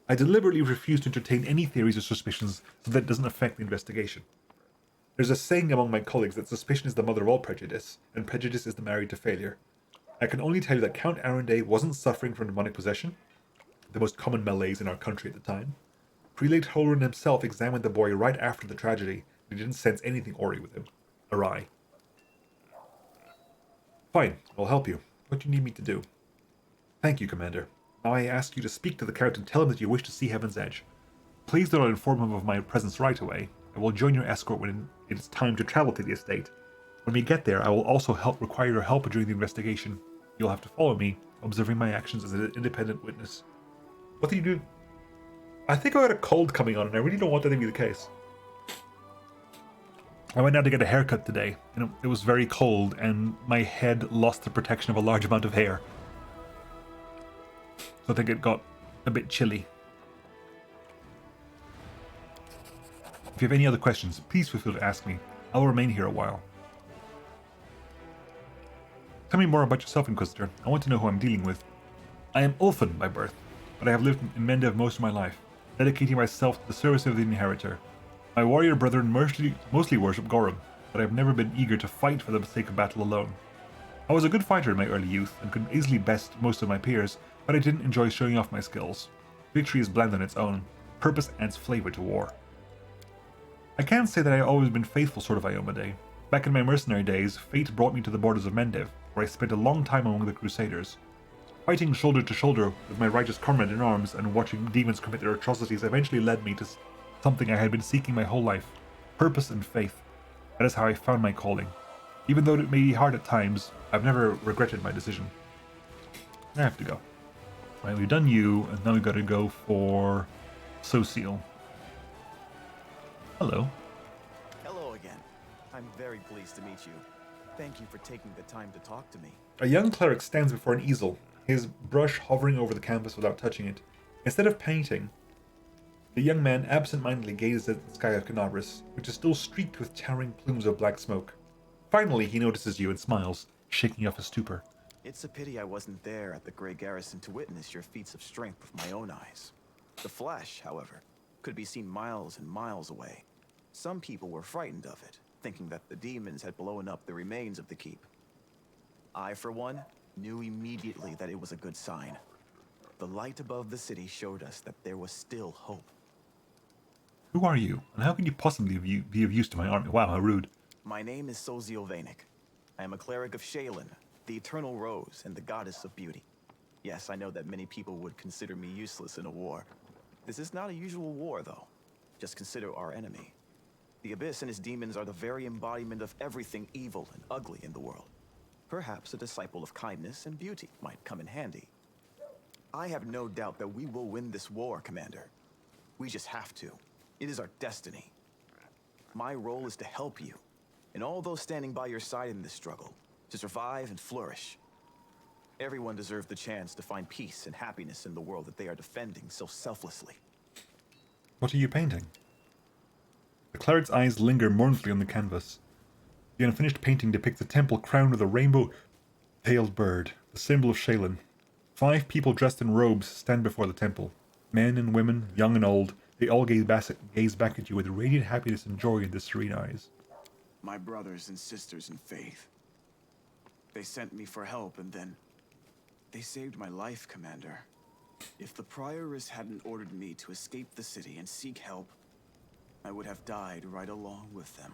I deliberately refuse to entertain any theories or suspicions so that it doesn't affect the investigation. There's a saying among my colleagues that suspicion is the mother of all prejudice, and prejudice is the married to failure. I can only tell you that Count Arundel wasn't suffering from demonic possession, the most common malaise in our country at the time. Prelate Holren himself examined the boy right after the tragedy, and he didn't sense anything awry with him. Awry. Fine, I'll help you. What do you need me to do? Thank you, Commander. Now I ask you to speak to the Count and tell him that you wish to see Heaven's Edge. Please do not inform him of my presence right away. I will join your escort when it is time to travel to the estate. When we get there, I will also require your help during the investigation. You'll have to follow me, observing my actions as an independent witness. What do you do? I think I had a cold coming on, and I really don't want that to be the case. I went out to get a haircut today, and it was very cold, and my head lost the protection of a large amount of hair. So I think it got a bit chilly. If you have any other questions, please feel free to ask me. I'll remain here a while. Tell me more about yourself, Inquisitor. I want to know who I'm dealing with. I am Ulfin by birth, but I have lived in Mendev most of my life, dedicating myself to the service of the Inheritor. My warrior brethren mostly worship Gorum, but I have never been eager to fight for the sake of battle alone. I was a good fighter in my early youth and could easily best most of my peers, but I didn't enjoy showing off my skills. Victory is bland on its own. Purpose adds flavor to war. I can't say that I have always been faithful sort of Iomedae. Back in my mercenary days, fate brought me to the borders of Mendev, where I spent a long time among the Crusaders. Fighting shoulder to shoulder with my righteous comrade in arms and watching demons commit their atrocities eventually led me to something I had been seeking my whole life: purpose and faith. That is how I found my calling. Even though it may be hard at times, I've never regretted my decision. I have to go. Right, we've done you, and now we've got to go for Social. Hello. Hello again. I'm very pleased to meet you. Thank you for taking the time to talk to me. A young cleric stands before an easel, his brush hovering over the canvas without touching it. Instead of painting, the young man absent-mindedly gazes at the sky of Canabris, which is still streaked with towering plumes of black smoke. Finally, he notices you and smiles, shaking off his stupor. It's a pity I wasn't there at the Grey Garrison to witness your feats of strength with my own eyes. The flash, however, could be seen miles and miles away. Some people were frightened of it, thinking that the demons had blown up the remains of the keep. I, for one, knew immediately that it was a good sign. The light above the city showed us that there was still hope. Who are you, and how can you possibly be of use to my army? Wow, how rude. My name is Sozio Vanek. I am a cleric of Shaylin, the Eternal Rose and the Goddess of Beauty. Yes, I know that many people would consider me useless in a war. This is not a usual war, though. Just consider our enemy. The Abyss and his demons are the very embodiment of everything evil and ugly in the world. Perhaps a disciple of kindness and beauty might come in handy. I have no doubt that we will win this war, Commander. We just have to. It is our destiny. My role is to help you, and all those standing by your side in this struggle, to survive and flourish. Everyone deserves the chance to find peace and happiness in the world that they are defending so selflessly. What are you painting? The cleric's eyes linger mournfully on the canvas. The unfinished painting depicts a temple crowned with a rainbow-tailed bird, the symbol of Shaylin. 5 people dressed in robes stand before the temple. Men and women, young and old, they all gaze back at you with radiant happiness and joy in their serene eyes. My brothers and sisters in faith. They sent me for help, and then they saved my life, Commander. If the Prioress hadn't ordered me to escape the city and seek help, I would have died right along with them.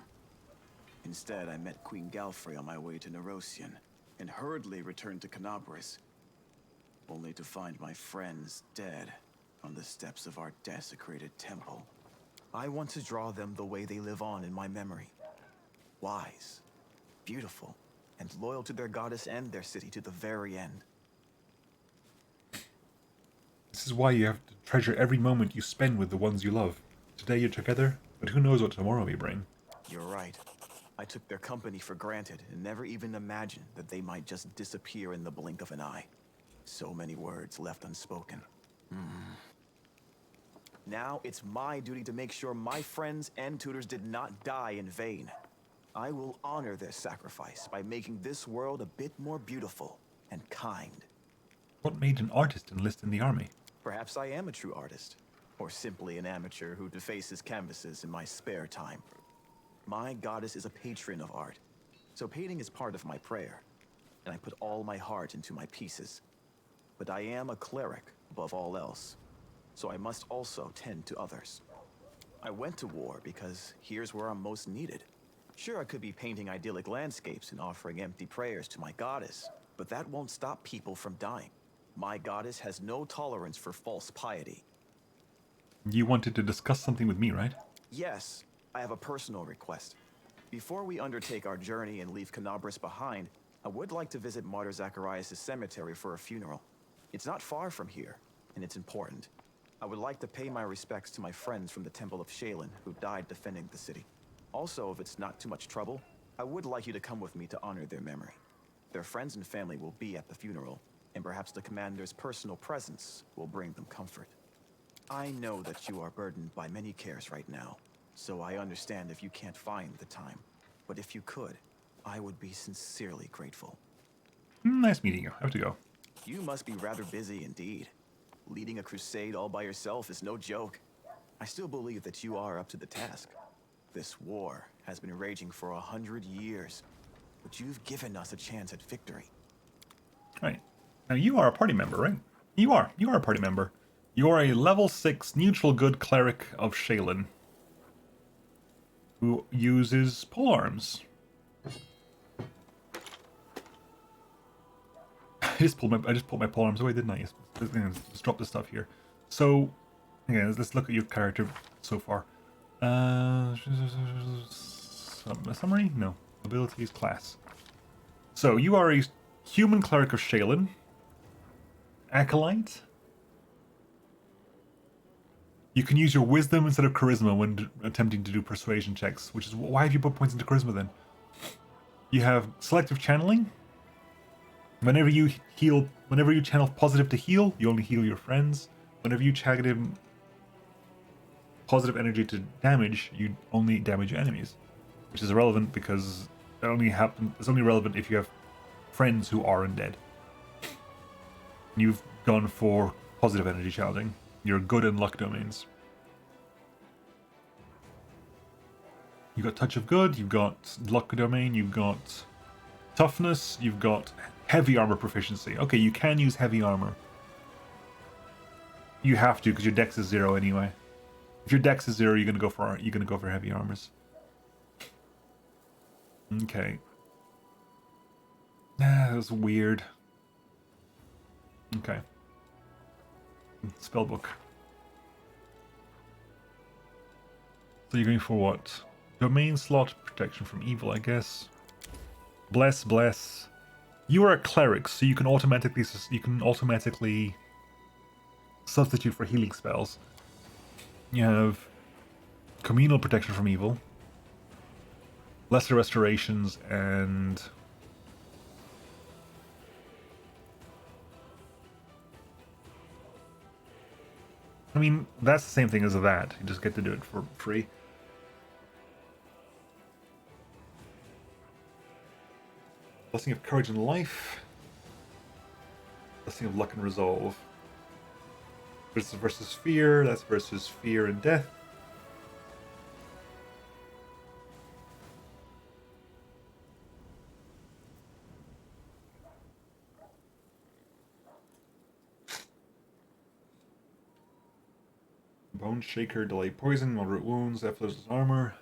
Instead, I met Queen Galfrey on my way to Nerosian, and hurriedly returned to Canabris, only to find my friends dead on the steps of our desecrated temple. I want to draw them the way they live on in my memory. Wise, beautiful, and loyal to their goddess and their city to the very end. This is why you have to treasure every moment you spend with the ones you love. Today you're together, but who knows what tomorrow may bring. You're right. I took their company for granted and never even imagined that they might just disappear in the blink of an eye. So many words left unspoken. Now it's my duty to make sure my friends and tutors did not die in vain. I will honor their sacrifice by making this world a bit more beautiful and kind. What made an artist enlist in the army? Perhaps I am a true artist, or simply an amateur who defaces canvases in my spare time. My goddess is a patron of art, so painting is part of my prayer, and I put all my heart into my pieces. But I am a cleric above all else, so I must also tend to others. I went to war because here's where I'm most needed. Sure, I could be painting idyllic landscapes and offering empty prayers to my goddess, but that won't stop people from dying. My goddess has no tolerance for false piety. You wanted to discuss something with me, right? Yes, I have a personal request. Before we undertake our journey and leave Canabris behind, I would like to visit Martyr Zacharias' cemetery for a funeral. It's not far from here, and it's important. I would like to pay my respects to my friends from the Temple of Shaylin who died defending the city. Also, if it's not too much trouble, I would like you to come with me to honor their memory. Their friends and family will be at the funeral, and perhaps the commander's personal presence will bring them comfort. I know that you are burdened by many cares right now, so I understand if you can't find the time. But if you could, I would be sincerely grateful. Nice meeting you. I have to go. You must be rather busy indeed. Leading a crusade all by yourself is no joke. I still believe that you are up to the task. This war has been raging for 100 years, but you've given us a chance at victory. Right. Now you are a party member, right? You are a party member. You are a level 6 neutral good cleric of Shaylin who uses polearms. I just pulled my polearms away, didn't I? Let's drop the stuff here. So, again, let's look at your character so far. Summary? No. Abilities, class. So, you are a human cleric of Shaylin. Acolyte. You can use your wisdom instead of charisma when attempting to do persuasion checks, which is why have you put points into charisma then? You have selective channeling. Whenever you channel positive to heal, you only heal your friends. Whenever you channel positive energy to damage, you only damage your enemies, which is irrelevant because it's only relevant if you have friends who are undead. You've gone for positive energy channeling. Your good and luck domains. You've got touch of good, you've got luck domain, you've got toughness, you've got heavy armor proficiency. Okay, you can use heavy armor. You have to because your dex is 0 anyway. If your dex is 0, you're gonna go for heavy armors. Okay. That was weird. Okay. Spellbook. So you're going for what? Domain slot protection from evil, I guess. Bless, bless. You are a cleric, so you can automatically substitute for healing spells. You have communal protection from evil, lesser restorations, and I mean, that's the same thing as that. You just get to do it for free. Blessing of courage and life. Blessing of luck and resolve. This is versus fear. That's versus fear and death. Bone Shaker, delay poison, moderate wounds, effortless armor.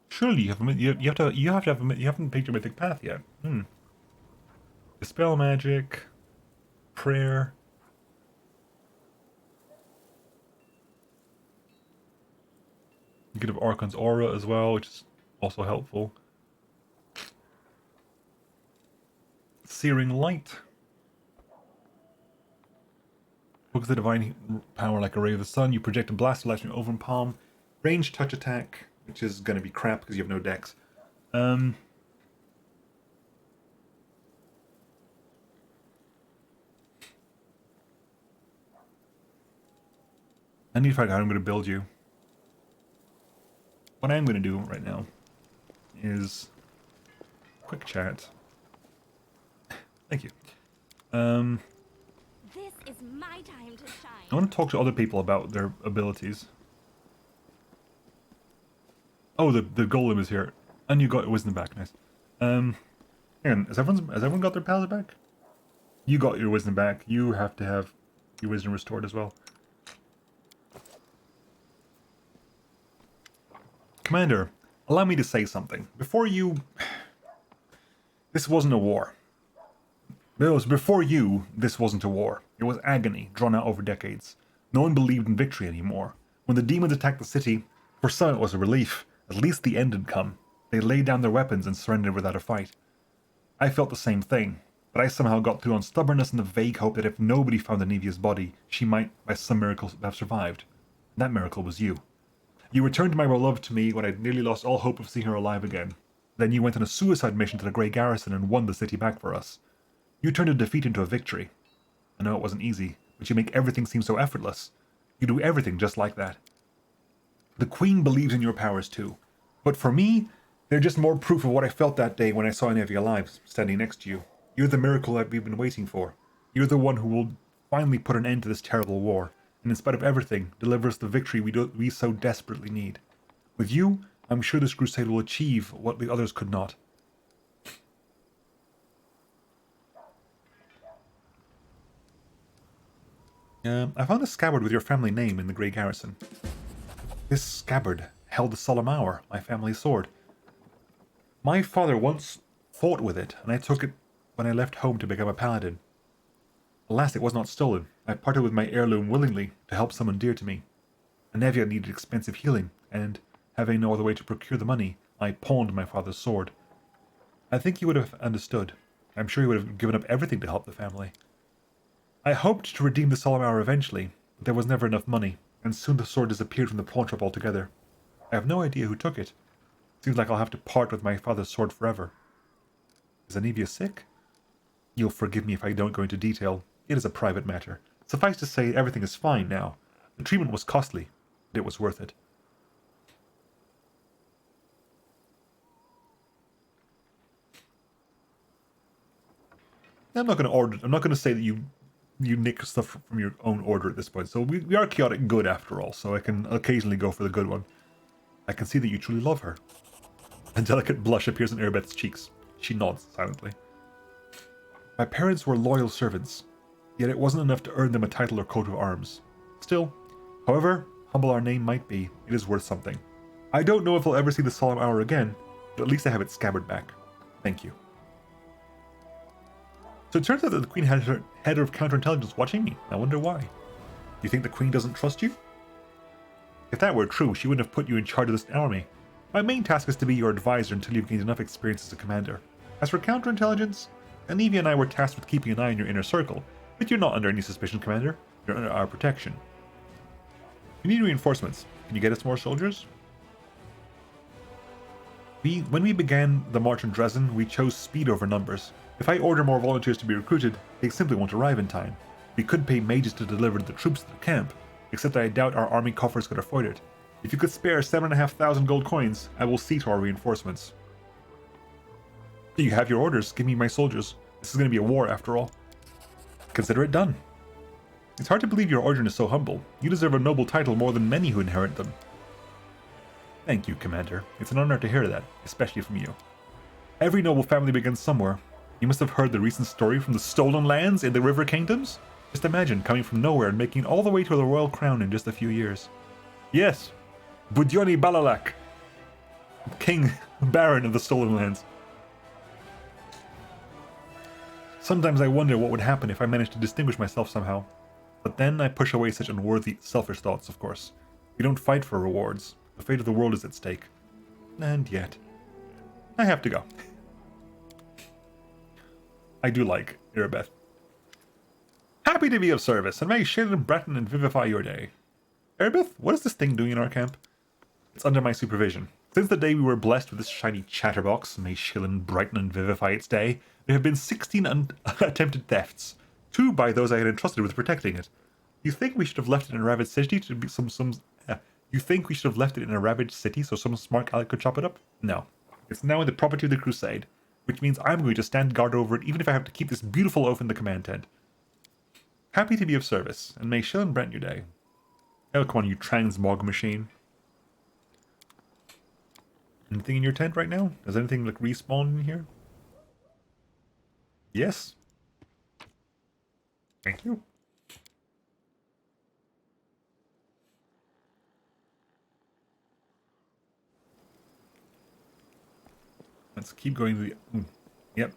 Surely you haven't picked your mythic path yet. Dispel magic, prayer. You could have Archon's aura as well, which is also helpful. Searing light. Focus the divine power like a ray of the sun. You project a blast of light from your open palm. Range touch attack, which is going to be crap because you have no dex. I need to find out how I'm going to build you. What I'm going to do right now is quick chat. Thank you. This is my time to shine. I want to talk to other people about their abilities. Oh, the golem is here. And you got wisdom back, nice. Hang on, has everyone got their powers back? You got your wisdom back. You have to have your wisdom restored as well. Commander, allow me to say something. This wasn't a war. Before you, this wasn't a war. It was agony, drawn out over decades. No one believed in victory anymore. When the demons attacked the city, for some it was a relief. At least the end had come. They laid down their weapons and surrendered without a fight. I felt the same thing, but I somehow got through on stubbornness and the vague hope that if nobody found Anivia's body, she might, by some miracle, have survived. That miracle was you. You returned my beloved to me when I'd nearly lost all hope of seeing her alive again. Then you went on a suicide mission to the Grey Garrison and won the city back for us. You turned a defeat into a victory. I know it wasn't easy, but you make everything seem so effortless. You do everything just like that. The Queen believes in your powers too. But for me, they're just more proof of what I felt that day when I saw Anevia alive, standing next to you. You're the miracle that we've been waiting for. You're the one who will finally put an end to this terrible war, and in spite of everything, deliver us the victory we so desperately need. With you, I'm sure this crusade will achieve what the others could not. I found a scabbard with your family name in the Grey Garrison. This scabbard held the solemn hour, my family's sword. My father once fought with it, and I took it when I left home to become a paladin. Alas, it was not stolen. I parted with my heirloom willingly to help someone dear to me. Anevia needed expensive healing, and, having no other way to procure the money, I pawned my father's sword. I think he would have understood. I'm sure he would have given up everything to help the family. I hoped to redeem the solemn hour eventually, but there was never enough money, and soon the sword disappeared from the pawnshop altogether. I have no idea who took it. Seems like I'll have to part with my father's sword forever. Is Anevia sick? You'll forgive me if I don't go into detail. It is a private matter. Suffice to say, everything is fine now. The treatment was costly, but it was worth it. I'm not going to say that you nick stuff from your own order at this point. So we are chaotic good after all, so I can occasionally go for the good one. I can see that you truly love her. A delicate blush appears on Erebeth's cheeks. She nods silently. My parents were loyal servants, yet it wasn't enough to earn them a title or coat of arms. Still, however humble our name might be, it is worth something. I don't know if I'll ever see the solemn hour again, but at least I have its scabbard back. Thank you. So it turns out that the Queen had her head of counterintelligence watching me. I wonder why. Do you think the Queen doesn't trust you? If that were true, she wouldn't have put you in charge of this army. My main task is to be your advisor until you've gained enough experience as a commander. As for counterintelligence, Anevia and I were tasked with keeping an eye on your inner circle, but you're not under any suspicion, Commander. You're under our protection. We need reinforcements. Can you get us more soldiers? When we began the march on Dresden, we chose speed over numbers. If I order more volunteers to be recruited, they simply won't arrive in time. We could pay mages to deliver the troops to the camp, except I doubt our army coffers could afford it. If you could spare 7,500 gold coins, I will see to our reinforcements. You have your orders. Give me my soldiers. This is going to be a war after all. Consider it done. It's hard to believe your origin is so humble. You deserve a noble title more than many who inherit them. Thank you, Commander. It's an honor to hear that, especially from you. Every noble family begins somewhere. You must have heard the recent story from the stolen lands in the River Kingdoms? Just imagine coming from nowhere and making it all the way to the royal crown in just a few years. Yes, Budjoni Balalak, King Baron of the stolen lands. Sometimes I wonder what would happen if I managed to distinguish myself somehow. But then I push away such unworthy, selfish thoughts, of course. We don't fight for rewards. The fate of the world is at stake. And yet, I have to go. I do like Erebeth. Happy to be of service, and may Shaylin brighten and vivify your day. Erebeth, what is this thing doing in our camp? It's under my supervision. Since the day we were blessed with this shiny chatterbox, may Shaylin brighten and vivify its day, there have been 16 attempted thefts. 2 by those I had entrusted with protecting it. You think we should have left it in a ravaged city to be You think we should have left it in a ravaged city so some smart aleck could chop it up? No. It's now in the property of the Crusade, which means I'm going to stand guard over it even if I have to keep this beautiful oaf in the command tent. Happy to be of service, and may Shaylin brighten your day. Oh, come on, you transmog machine. Anything in your tent right now? Does anything like respawn in here? Yes. Thank you. Let's keep going to the... Yep.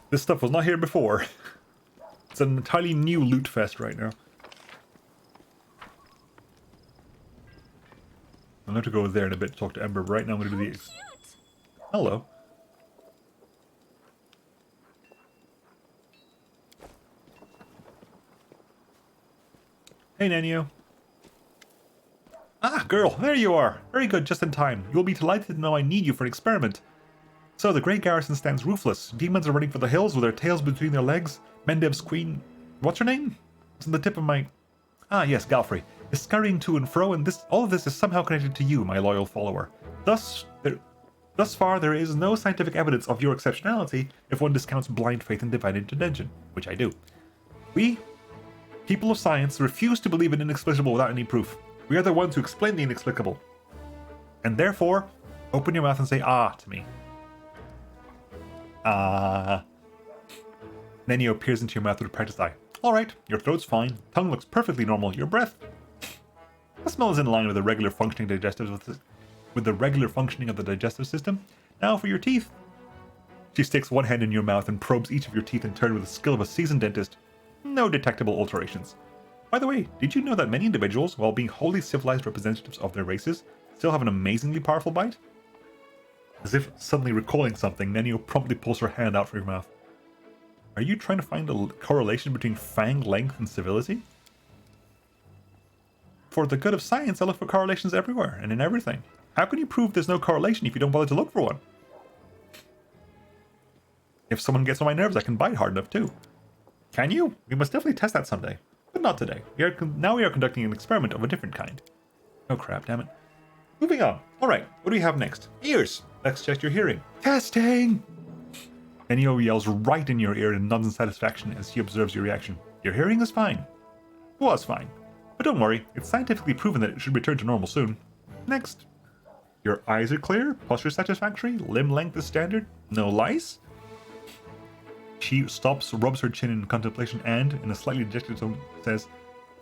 This stuff was not here before. It's an entirely new loot fest right now. I'm going to go there in a bit to talk to Ember, but right now I'm going to do the... Hello. Hey, Nanio. Ah, girl, there you are. Very good, just in time. You'll be delighted to know I need you for an experiment. So, the great garrison stands roofless. Demons are running for the hills with their tails between their legs. Mendev's queen... What's her name? It's on the tip of my... Ah, yes, Galfrey. Is scurrying to and fro, and all of this is somehow connected to you, my loyal follower. Thus far, there is no scientific evidence of your exceptionality if one discounts blind faith and divine intervention, which I do. We, people of science, refuse to believe in inexplicable without any proof. We are the ones who explain the inexplicable. And therefore, open your mouth and say ah to me. Ah. Nenio peers into your mouth with a practiced eye. Alright, your throat's fine, tongue looks perfectly normal, your breath... The smell is in line with the regular functioning of the digestive system. Now for your teeth. She sticks one hand in your mouth and probes each of your teeth in turn with the skill of a seasoned dentist. No detectable alterations. By the way, did you know that many individuals, while being wholly civilized representatives of their races, still have an amazingly powerful bite? As if suddenly recalling something, Nenio promptly pulls her hand out from your mouth. Are you trying to find a correlation between fang length and civility? For the good of science, I look for correlations everywhere and in everything. How can you prove there's no correlation if you don't bother to look for one? If someone gets on my nerves, I can bite hard enough too. Can you? We must definitely test that someday. But not today. Now we are conducting an experiment of a different kind. Oh crap, damn it. Moving on. Alright, what do we have next? Ears. Let's check your hearing. Testing! Nenio yells right in your ear in nonsense satisfaction as she observes your reaction. Your hearing is fine. It was fine. But don't worry, it's scientifically proven that it should return to normal soon. Next. Your eyes are clear, posture satisfactory, limb length is standard, no lice? She stops, rubs her chin in contemplation and, in a slightly dejected tone, says,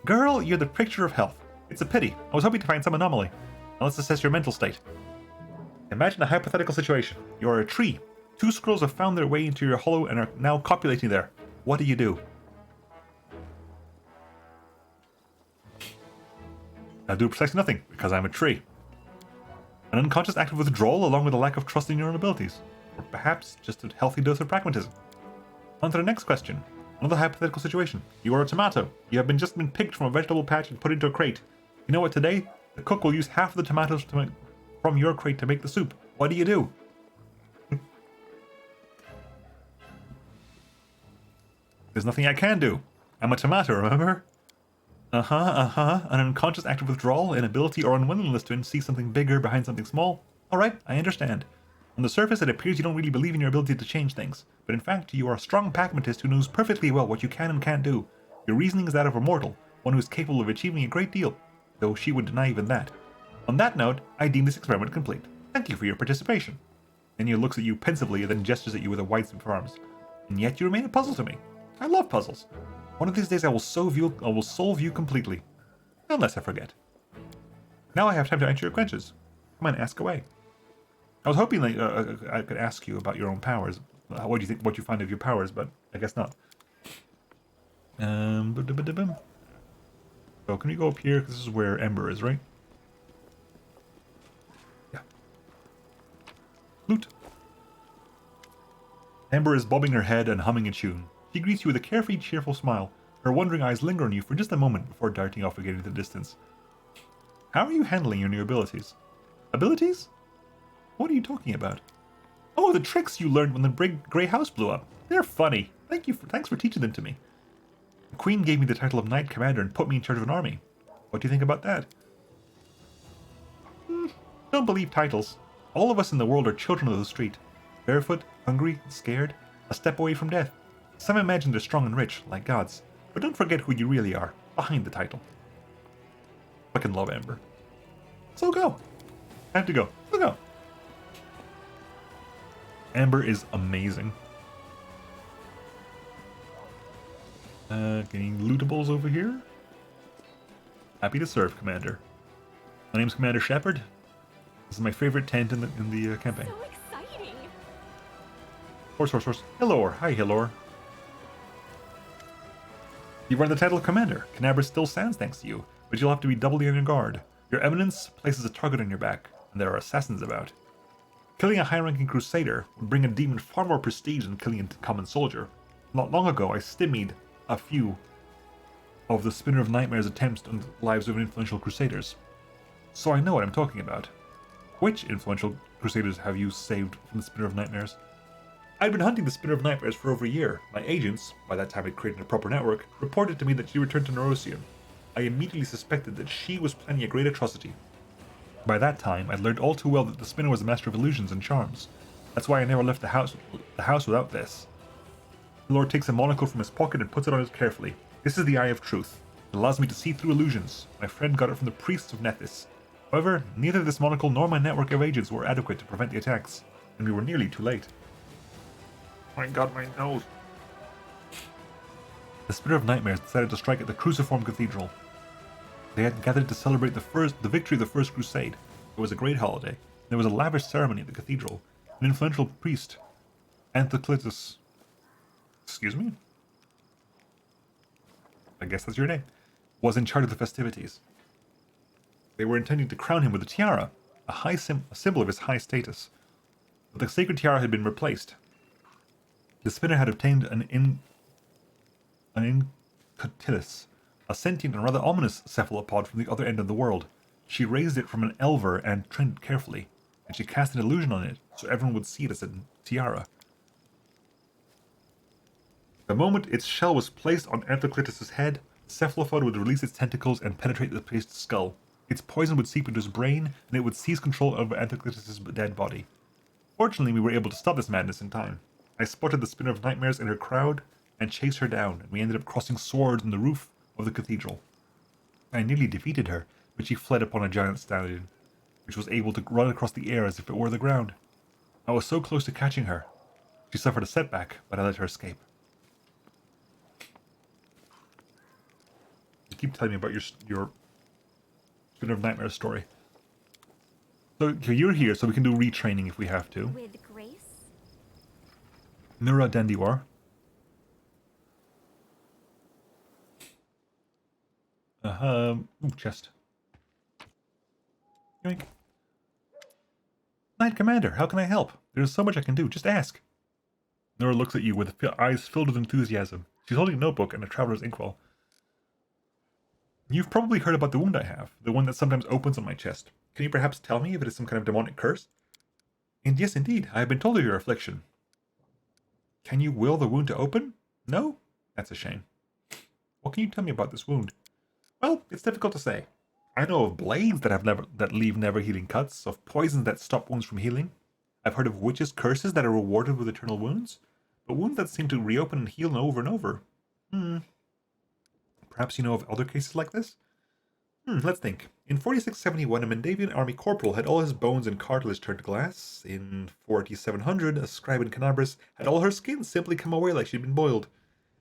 Girl, you're the picture of health. It's a pity. I was hoping to find some anomaly. Now let's assess your mental state. Imagine a hypothetical situation. You are a tree. 2 squirrels have found their way into your hollow and are now copulating there. What do? I do precisely nothing, because I'm a tree. An unconscious act of withdrawal along with a lack of trust in your own abilities. Or perhaps just a healthy dose of pragmatism. On to the next question. Another hypothetical situation. You are a tomato. You have just been picked from a vegetable patch and put into a crate. You know what, today? The cook will use half of the tomatoes from your crate to make the soup. What do? There's nothing I can do. I'm a tomato, remember? An unconscious act of withdrawal, inability, or unwillingness to see something bigger behind something small. Alright, I understand. On the surface, it appears you don't really believe in your ability to change things, but in fact, you are a strong pragmatist who knows perfectly well what you can and can't do. Your reasoning is that of a mortal, one who is capable of achieving a great deal, though she would deny even that. On that note, I deem this experiment complete. Thank you for your participation. Nenio looks at you pensively and then gestures at you with a wide sweep of arms. And yet you remain a puzzle to me. I love puzzles. One of these days I will solve you completely. Unless I forget. Now I have time to answer your questions. Come on, ask away. I was hoping that I could ask you about your own powers. What do you think? What you find of your powers? But I guess not. So can we go up here? This is where Ember is, right? Yeah. Loot. Ember is bobbing her head and humming a tune. She greets you with a carefree, cheerful smile. Her wondering eyes linger on you for just a moment before darting off again into the distance. How are you handling your new abilities? Abilities? What are you talking about? Oh, the tricks you learned when the big grey house blew up. They're funny. Thanks for teaching them to me. The Queen gave me the title of Knight Commander and put me in charge of an army. What do you think about that? Don't believe titles. All of us in the world are children of the street. Barefoot, hungry, scared, a step away from death. Some imagine they're strong and rich, like gods. But don't forget who you really are, behind the title. Fucking love Ember. So go. Time to go. So go. Ember is amazing. Getting lootables over here. Happy to serve, Commander. My name's Commander Shepard. This is my favorite tent in the campaign. So exciting! Horse. Hilor. Hi, Hilor. You've earned the title of Commander. Canabra still stands thanks to you, but you'll have to be doubly on your guard. Your Eminence places a target on your back, and there are assassins about. Killing a high-ranking Crusader would bring a demon far more prestige than killing a common soldier. Not long ago, I stymied a few of the Spinner of Nightmares' attempts on the lives of influential Crusaders. So I know what I'm talking about. Which influential Crusaders have you saved from the Spinner of Nightmares? I'd been hunting the Spinner of Nightmares for over a year. My agents, by that time I'd created a proper network, reported to me that she returned to Nerosium. I immediately suspected that she was planning a great atrocity. By that time, I'd learned all too well that the Spinner was a master of illusions and charms. That's why I never left the house without this. The Lord takes a monocle from his pocket and puts it on it carefully. This is the Eye of Truth. It allows me to see through illusions. My friend got it from the priests of Nethys. However, neither this monocle nor my network of agents were adequate to prevent the attacks, and we were nearly too late. My god, my nose. The Spinner of Nightmares decided to strike at the Cruciform Cathedral. They had gathered to celebrate the victory of the First Crusade. It was a great holiday. There was a lavish ceremony at the cathedral. An influential priest Anthoclitus, excuse me? I guess that's your name, was in charge of the festivities. They were intending to crown him with a tiara, a symbol of his high status. But the sacred tiara had been replaced. The spinner had obtained an Incotilus, a sentient and rather ominous cephalopod from the other end of the world. She raised it from an elver and trained it carefully, and she cast an illusion on it so everyone would see it as a tiara. The moment its shell was placed on Anthoclitus' head, the cephalopod would release its tentacles and penetrate the priest's skull. Its poison would seep into his brain, and it would seize control over Anthoclitus' dead body. Fortunately, we were able to stop this madness in time. I spotted the Spinner of Nightmares in her crowd and chased her down, and we ended up crossing swords on the roof of the cathedral. I nearly defeated her, but she fled upon a giant stallion, which was able to run across the air as if it were the ground. I was so close to catching her. She suffered a setback, but I let her escape. You keep telling me about your Spinner of Nightmares story. So you're here, so we can do retraining if we have to. With grace? Nura Dandiwar. Ooh, chest. Yoink. Knight Commander, how can I help? There's so much I can do, just ask. Nura looks at you with eyes filled with enthusiasm. She's holding a notebook and a traveler's inkwell. You've probably heard about the wound I have, the one that sometimes opens on my chest. Can you perhaps tell me if it is some kind of demonic curse? And yes, indeed, I have been told of your affliction. Can you will the wound to open? No? That's a shame. What can you tell me about this wound? Well, it's difficult to say. I know of blades that leave never healing cuts, of poisons that stop wounds from healing. I've heard of witches' curses that are rewarded with eternal wounds, but wounds that seem to reopen and heal over and over. Perhaps you know of other cases like this? Let's think. In 4671, a Mendavian army corporal had all his bones and cartilage turned to glass. In 4700, a scribe in Canabris had all her skin simply come away like she'd been boiled.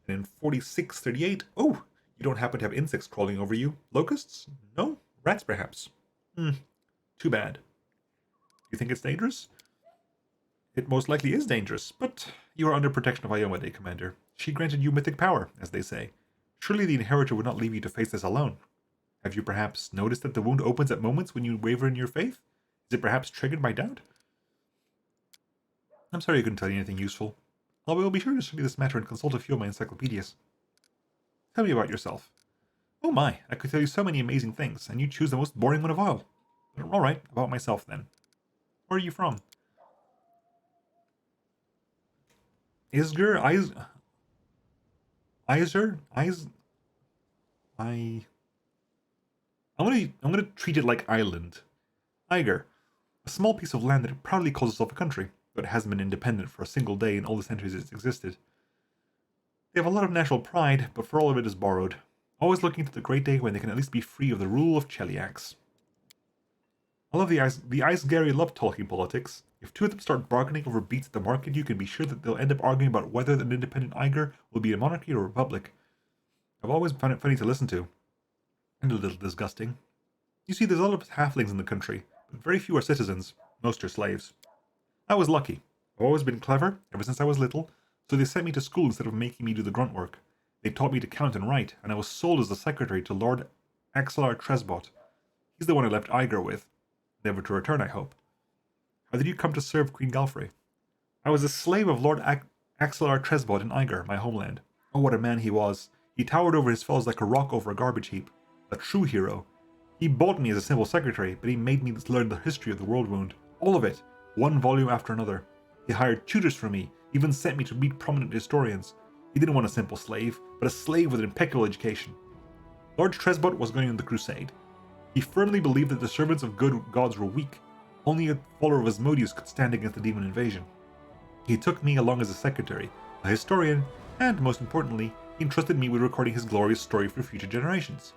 And in 4638, oh, you don't happen to have insects crawling over you? Locusts? No? Rats, perhaps? Too bad. You think it's dangerous? It most likely is dangerous, but you are under protection of Iomade, Commander. She granted you mythic power, as they say. Surely the Inheritor would not leave you to face this alone. Have you perhaps noticed that the wound opens at moments when you waver in your faith? Is it perhaps triggered by doubt? I'm sorry I couldn't tell you anything useful. I will be sure to study this matter and consult a few of my encyclopedias. Tell me about yourself. Oh my, I could tell you so many amazing things, and you choose the most boring one of all. But alright, about myself then. Where are you from? Isger? I'm gonna treat it like island. Iger. A small piece of land that proudly calls itself a country, but hasn't been independent for a single day in all the centuries it's existed. They have a lot of national pride, but for all of it is borrowed. Always looking to the great day when they can at least be free of the rule of Cheliax. I love the Icegary love talking politics. If two of them start bargaining over beats at the market, you can be sure that they'll end up arguing about whether an independent Iger will be a monarchy or a republic. I've always found it funny to listen to. And a little disgusting. You see, there's a lot of halflings in the country, but very few are citizens. Most are slaves. I was lucky. I've always been clever, ever since I was little, so they sent me to school instead of making me do the grunt work. They taught me to count and write, and I was sold as the secretary to Lord Axelar Tresbot. He's the one I left Iger with. Never to return, I hope. How did you come to serve Queen Galfrey? I was a slave of Lord Axelar Tresbot in Iger, my homeland. Oh, what a man he was. He towered over his fellows like a rock over a garbage heap. A true hero. He bought me as a simple secretary, but he made me learn the history of the world wound. All of it. One volume after another. He hired tutors for me, even sent me to meet prominent historians. He didn't want a simple slave, but a slave with an impeccable education. Lord Tresbot was going on the crusade. He firmly believed that the servants of good gods were weak. Only a follower of Asmodeus could stand against the demon invasion. He took me along as a secretary, a historian, and, most importantly, he entrusted me with recording his glorious story for future generations.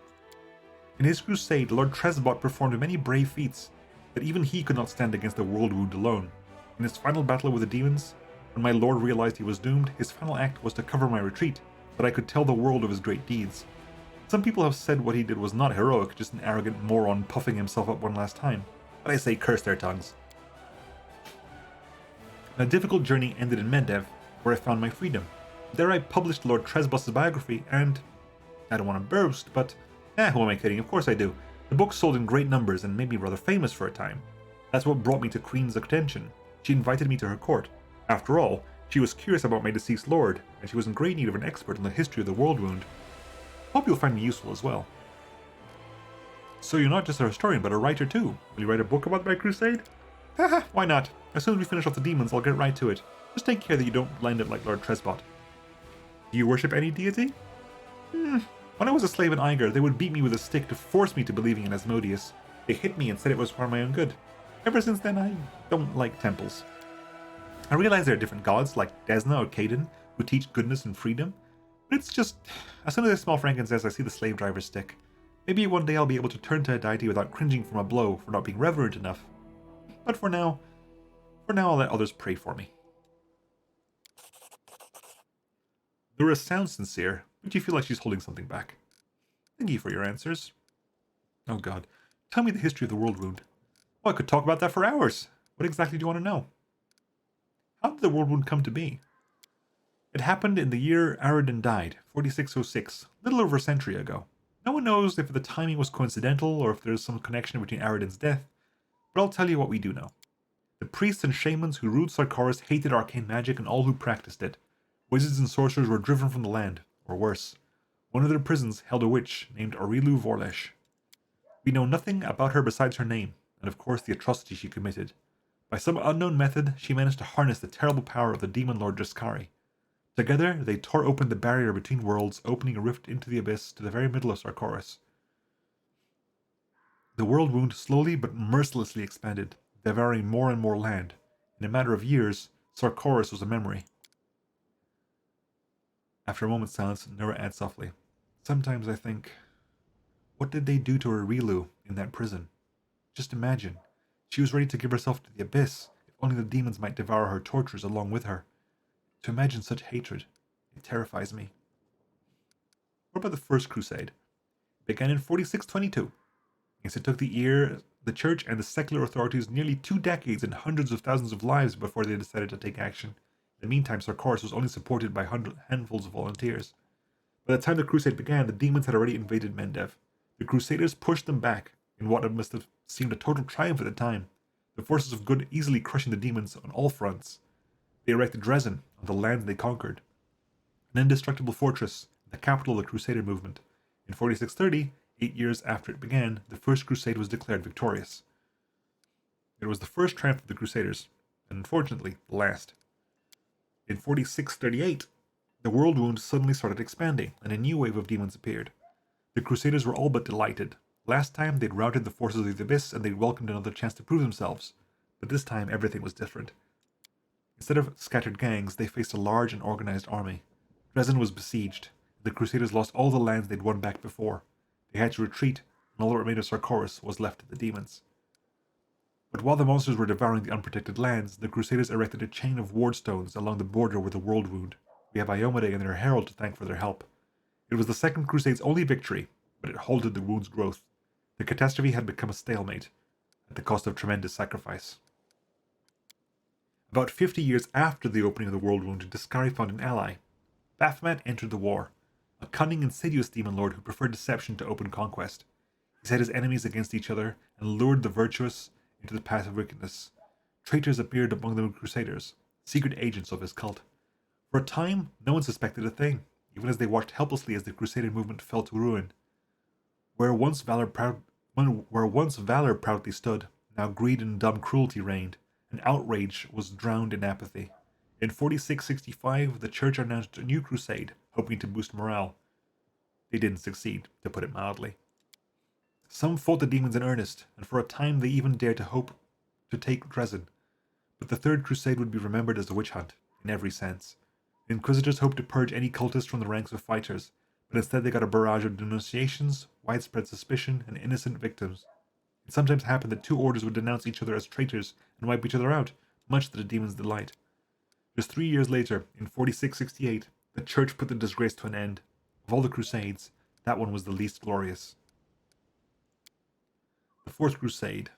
In his crusade, Lord Tresbot performed many brave feats, but even he could not stand against the world wound alone. In his final battle with the demons, when my lord realized he was doomed, his final act was to cover my retreat, that I could tell the world of his great deeds. Some people have said what he did was not heroic, just an arrogant moron puffing himself up one last time. But I say curse their tongues. A difficult journey ended in Mendev, where I found my freedom. There I published Lord Tresboss's biography, and I don't want to boast, but who am I kidding? Of course I do. The book sold in great numbers and made me rather famous for a time. That's what brought me to Queen's attention. She invited me to her court. After all, she was curious about my deceased lord, and she was in great need of an expert on the history of the world wound. Hope you'll find me useful as well. So you're not just a historian, but a writer too. Will you write a book about my crusade? Haha, why not? As soon as we finish off the demons, I'll get right to it. Just take care that you don't blend it like Lord Tresbot. Do you worship any deity? When I was a slave in Iger, they would beat me with a stick to force me to believing in Asmodeus. They hit me and said it was for my own good. Ever since then, I don't like temples. I realize there are different gods, like Desna or Caden, who teach goodness and freedom, but it's just, as soon as I smell frankincense, I see the slave driver's stick. Maybe one day I'll be able to turn to a deity without cringing from a blow for not being reverent enough. But for now I'll let others pray for me. Nura sounds sincere, but you feel like she's holding something back. Thank you for your answers. Oh god, tell me the history of the world wound. Oh, I could talk about that for hours. What exactly do you want to know? How did the world wound come to be? It happened in the year Aradin died, 4606, little over a century ago. No one knows if the timing was coincidental or if there's some connection between Aradin's death, but I'll tell you what we do know. The priests and shamans who ruled Sarkoris hated arcane magic and all who practiced it. Wizards and sorcerers were driven from the land, or worse. One of their prisons held a witch named Aurilu Vorlesh. We know nothing about her besides her name, and of course the atrocity she committed. By some unknown method, she managed to harness the terrible power of the demon lord Jaskari. Together, they tore open the barrier between worlds, opening a rift into the abyss to the very middle of Sarkoris. The world wound slowly but mercilessly expanded, devouring more and more land. In a matter of years, Sarkoris was a memory. After a moment's silence, Nura adds softly, "Sometimes I think, what did they do to Aurilu in that prison? Just imagine. She was ready to give herself to the abyss, if only the demons might devour her tortures along with her. To imagine such hatred, it terrifies me." What about the First Crusade? It began in 4622. Yes, it took the church and the secular authorities nearly 2 decades and hundreds of thousands of lives before they decided to take action. In the meantime, Sarkoris was only supported by handfuls of volunteers. By the time the crusade began, the demons had already invaded Mendev. The crusaders pushed them back, in what must have seemed a total triumph at the time, the forces of good easily crushing the demons on all fronts. They erected Dresden, on the land they conquered, an indestructible fortress, the capital of the Crusader movement. In 4630, 8 years after it began, the First Crusade was declared victorious. It was the first triumph of the Crusaders, and unfortunately, the last. In 4638, the world wound suddenly started expanding, and a new wave of demons appeared. The Crusaders were all but delighted. Last time, they'd routed the forces of the Abyss, and they'd welcomed another chance to prove themselves. But this time, everything was different. Instead of scattered gangs, they faced a large and organized army. Dresden was besieged. The Crusaders lost all the lands they'd won back before. They had to retreat, and all that remained of Sarkoris was left to the demons. But while the monsters were devouring the unprotected lands, the Crusaders erected a chain of ward stones along the border with the world wound. We have Iomade and their herald to thank for their help. It was the Second Crusade's only victory, but it halted the wound's growth. The catastrophe had become a stalemate, at the cost of tremendous sacrifice. About 50 years after the opening of the world wound, Jaskari found an ally. Baphomet entered the war, a cunning, insidious demon lord who preferred deception to open conquest. He set his enemies against each other and lured the virtuous into the path of wickedness. Traitors appeared among the Crusaders, secret agents of his cult. For a time, no one suspected a thing, even as they watched helplessly as the Crusader movement fell to ruin. Where once valor proudly stood, now greed and dumb cruelty reigned, and outrage was drowned in apathy. In 4665, the church announced a new crusade, hoping to boost morale. They didn't succeed, to put it mildly. Some fought the demons in earnest, and for a time they even dared to hope to take Dresden. But the Third Crusade would be remembered as a witch hunt, in every sense. The Inquisitors hoped to purge any cultists from the ranks of fighters, but instead they got a barrage of denunciations, widespread suspicion, and innocent victims. It sometimes happened that two orders would denounce each other as traitors and wipe each other out, much to the demons' delight. Just 3 years later, in 4668, the church put the disgrace to an end. Of all the crusades, that one was the least glorious. The Fourth Crusade.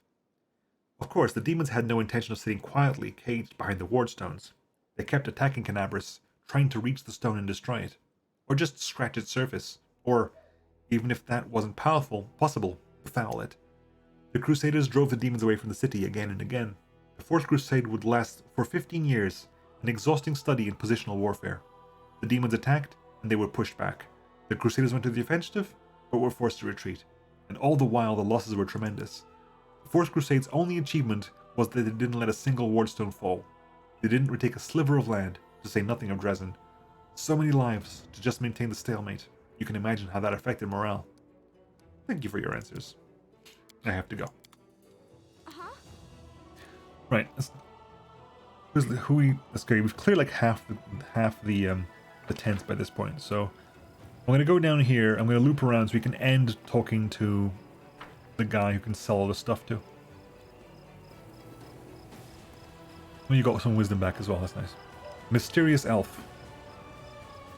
Of course, the demons had no intention of sitting quietly caged behind the ward stones. They kept attacking Canabras, trying to reach the stone and destroy it, or just scratch its surface, or, even if that wasn't possible, befoul it. The Crusaders drove the demons away from the city again and again. The Fourth Crusade would last for 15 years, an exhausting study in positional warfare. The demons attacked, and they were pushed back. The Crusaders went to the offensive, but were forced to retreat, and all the while the losses were tremendous. The Fourth Crusade's only achievement was that they didn't let a single wardstone fall. They didn't retake a sliver of land, to say nothing of Dresden. So many lives to just maintain the stalemate. You can imagine how that affected morale. Thank you for your answers. I have to go. Right. That's great. We've cleared like half the tents by this point. So I'm gonna go down here. I'm gonna loop around so we can end talking to the guy who can sell all the stuff to. Oh, you got some wisdom back as well. That's nice. Mysterious elf.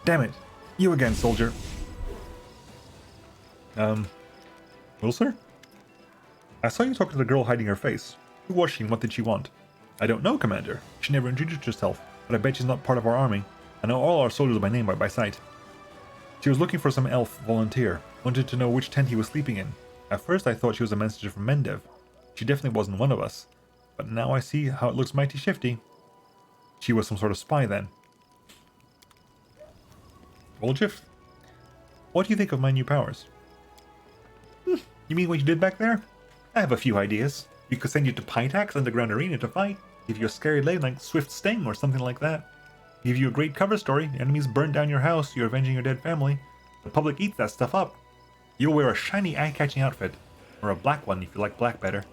Damn it! You again, soldier. Well, sir? I saw you talking to the girl hiding her face. Who was she and what did she want? I don't know, Commander. She never introduced herself, but I bet she's not part of our army. I know all our soldiers by name or by sight. She was looking for some elf volunteer, wanted to know which tent he was sleeping in. At first I thought she was a messenger from Mendev. She definitely wasn't one of us, but now I see how it looks mighty shifty. She was some sort of spy then. Volgif? What do you think of my new powers? You mean what you did back there? I have a few ideas. We could send you to Pytax Underground Arena to fight, give you a scary lane like Swift Sting or something like that. Give you a great cover story, enemies burn down your house, you're avenging your dead family. The public eats that stuff up. You'll wear a shiny eye-catching outfit, or a black one if you like black better.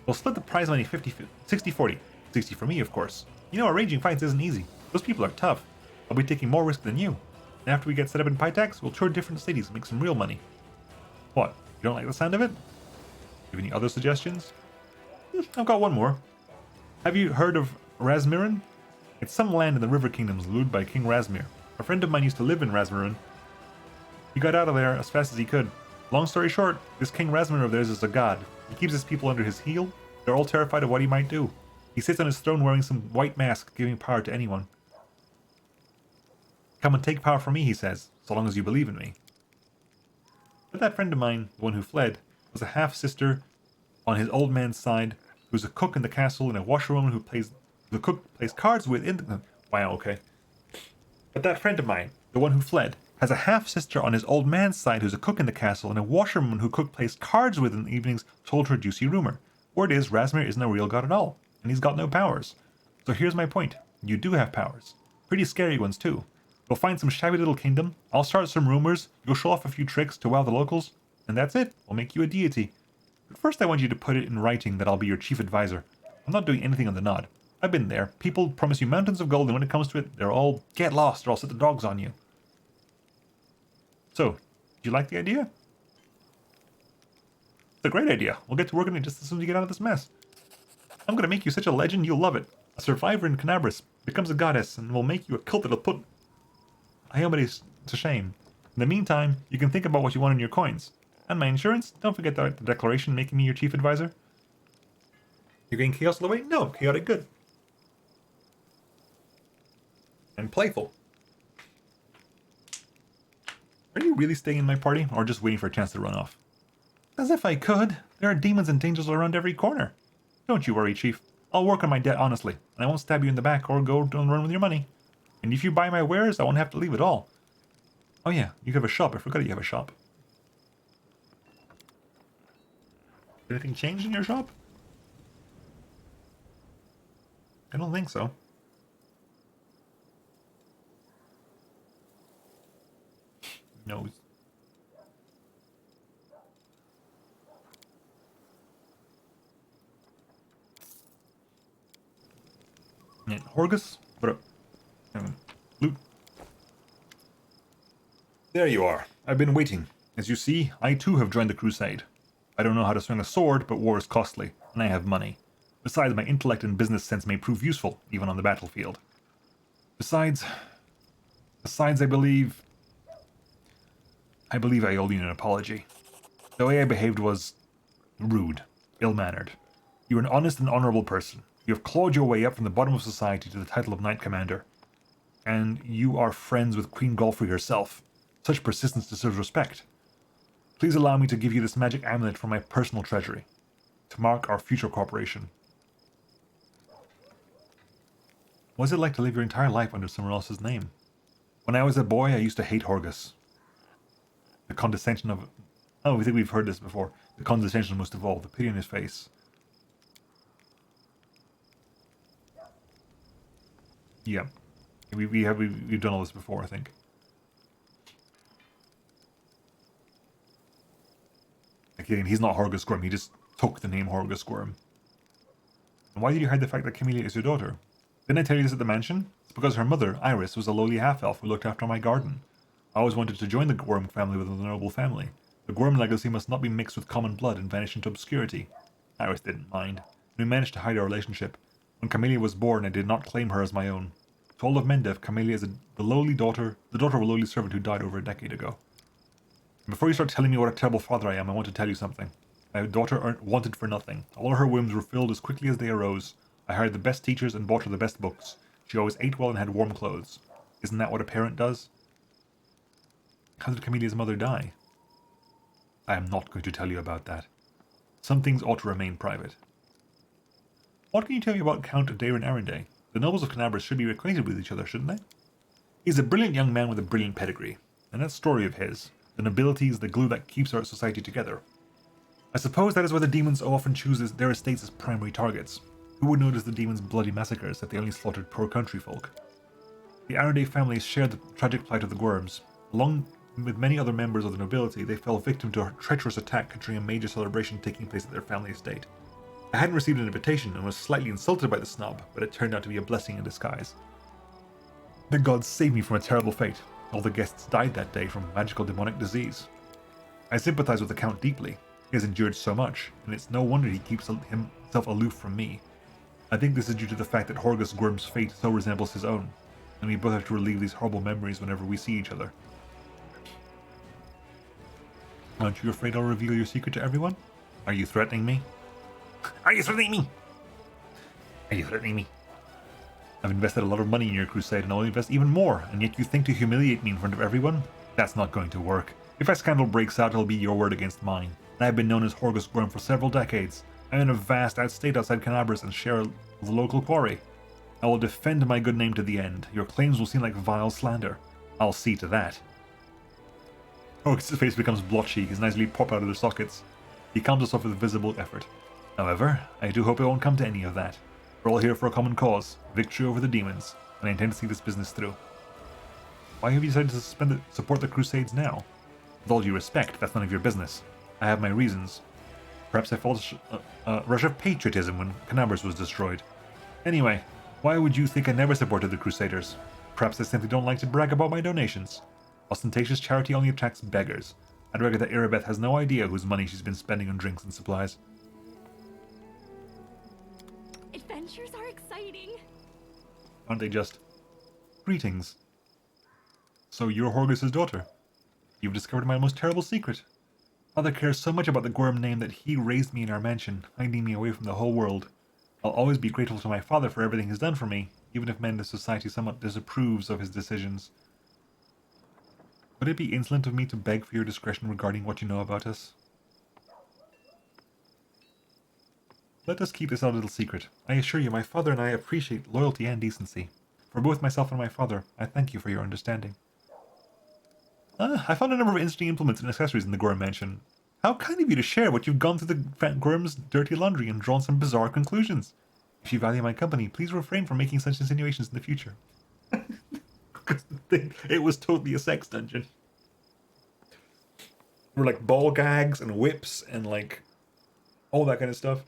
We'll split the prize money 60-40. 60 for me, of course. You know, arranging fights isn't easy. Those people are tough. I'll be taking more risk than you. And after we get set up in Pytax, we'll tour different cities and make some real money. What? You don't like the sound of it? Have any other suggestions? I've got one more. Have you heard of Razmiran? It's some land in the River Kingdoms ruled by King Razmir. A friend of mine used to live in Razmiran. He got out of there as fast as he could. Long story short, this King Razmir of theirs is a god. He keeps his people under his heel. They're all terrified of what he might do. He sits on his throne wearing some white mask, giving power to anyone. Come and take power from me, he says, so long as you believe in me. But that friend of mine, the one who fled, was a half-sister on his old man's side, who's a cook in the castle and a washerwoman who the cook plays cards with in the... Wow, okay. But that friend of mine, the one who fled, has a half-sister on his old man's side who's a cook in the castle and a washerwoman who cook plays cards with in the evenings told her juicy rumor. Word is, Razmir isn't a real god at all, and he's got no powers. So here's my point. You do have powers. Pretty scary ones, too. We'll find some shabby little kingdom, I'll start some rumors, you'll show off a few tricks to wow the locals, and that's it. We'll make you a deity. But first I want you to put it in writing that I'll be your chief advisor. I'm not doing anything on the nod. I've been there. People promise you mountains of gold, and when it comes to it, they're all, get lost or I'll set the dogs on you. So, do you like the idea? It's a great idea. We'll get to work on it just as soon as you get out of this mess. I'm gonna make you such a legend you'll love it. A survivor in Canabras becomes a goddess, and we'll make you a cult that'll put Iomedes to shame. In the meantime, you can think about what you want in your coins. And my insurance, don't forget the declaration making me your chief advisor. You're getting chaos all the way? No, chaotic good. And playful. Are you really staying in my party, or just waiting for a chance to run off? As if I could. There are demons and dangers around every corner. Don't you worry, Chief. I'll work on my debt honestly, and I won't stab you in the back or go on run with your money. And if you buy my wares, I won't have to leave at all. Oh yeah, you have a shop. I forgot you have a shop. Anything changed in your shop? I don't think so. No. And Horgus? What up? Loot. There you are. I've been waiting. As you see, I too have joined the crusade. I don't know how to swing a sword, but war is costly, and I have money. Besides, my intellect and business sense may prove useful, even on the battlefield. Besides, I believe I owe you an apology. The way I behaved was rude, ill-mannered. You're an honest and honorable person. You have clawed your way up from the bottom of society to the title of Knight Commander. And you are friends with Queen Golfrey herself. Such persistence deserves respect. Please allow me to give you this magic amulet from my personal treasury, to mark our future cooperation. What is it like to live your entire life under someone else's name? When I was a boy, I used to hate Horgus. The condescension of... Oh, we think we've heard this before. The condescension most of all, the pity on his face. Yeah. We've done all this before, I think. Again, he's not Horgus Squirm, he just took the name Horgus Squirm. And why did you hide the fact that Camellia is your daughter? Didn't I tell you this at the mansion? It's because her mother, Iris, was a lowly half-elf who looked after my garden. I always wanted to join the Gwyrm family with a noble family. The Gwyrm legacy must not be mixed with common blood and vanish into obscurity. Iris didn't mind. We managed to hide our relationship. When Camellia was born, I did not claim her as my own. To all of Mendev, Camellia is the daughter of a lowly servant who died over a decade ago. And before you start telling me what a terrible father I am, I want to tell you something. My daughter wanted for nothing. All her whims were filled as quickly as they arose. I hired the best teachers and bought her the best books. She always ate well and had warm clothes. Isn't that what a parent does? How did Camelia's mother die? I am not going to tell you about that. Some things ought to remain private. What can you tell me about Count Daron Arendelle? The nobles of Canabras should be acquainted with each other, shouldn't they? He's a brilliant young man with a brilliant pedigree. And that story of his, the nobility is the glue that keeps our society together. I suppose that is why the demons so often choose their estates as primary targets. Who would notice the demons' bloody massacres if they only slaughtered poor country folk? The Arendelle families shared the tragic plight of the Gwyrms. Along with many other members of the nobility, they fell victim to a treacherous attack during a major celebration taking place at their family estate. I hadn't received an invitation and was slightly insulted by the snob, but it turned out to be a blessing in disguise. The gods saved me from a terrible fate. All the guests died that day from magical demonic disease. I sympathize with the Count deeply. He has endured so much, and it's no wonder he keeps himself aloof from me. I think this is due to the fact that Horgus Gwyrm's fate so resembles his own, and we both have to relive these horrible memories whenever we see each other. Aren't you afraid I'll reveal your secret to everyone? Are you threatening me? Are you threatening me? Are you threatening me? I've invested a lot of money in your crusade and I'll invest even more, and yet you think to humiliate me in front of everyone? That's not going to work. If a scandal breaks out, it'll be your word against mine. And I've been known as Horgus Gwyrm for several decades. I'm in a vast estate outside Canabras and share the local quarry. I will defend my good name to the end. Your claims will seem like vile slander. I'll see to that. Horgus' face becomes blotchy, his eyes pop out of their sockets. He calms us off with visible effort. However, I do hope it won't come to any of that. We're all here for a common cause, victory over the demons, and I intend to see this business through. Why have you decided to support the Crusades now? With all due respect, that's none of your business. I have my reasons. Perhaps I felt a rush of patriotism when Canabras was destroyed. Anyway, why would you think I never supported the Crusaders? Perhaps I simply don't like to brag about my donations. Ostentatious charity only attracts beggars. I'd reckon that Irabeth has no idea whose money she's been spending on drinks and supplies. Adventures are exciting. Aren't they just? Greetings. So you're Horgus' daughter. You've discovered my most terrible secret. Father cares so much about the Gwyrm name that he raised me in our mansion, hiding me away from the whole world. I'll always be grateful to my father for everything he's done for me, even if men in society somewhat disapproves of his decisions. Would it be insolent of me to beg for your discretion regarding what you know about us? Let us keep this our little secret. I assure you, my father and I appreciate loyalty and decency. For both myself and my father, I thank you for your understanding. I found a number of interesting implements and accessories in the Gwyrm mansion. How kind of you to share what you've gone through the Gwyrm's dirty laundry and drawn some bizarre conclusions. If you value my company, please refrain from making such insinuations in the future. It was totally a sex dungeon. There were like ball gags and whips and like all that kind of stuff.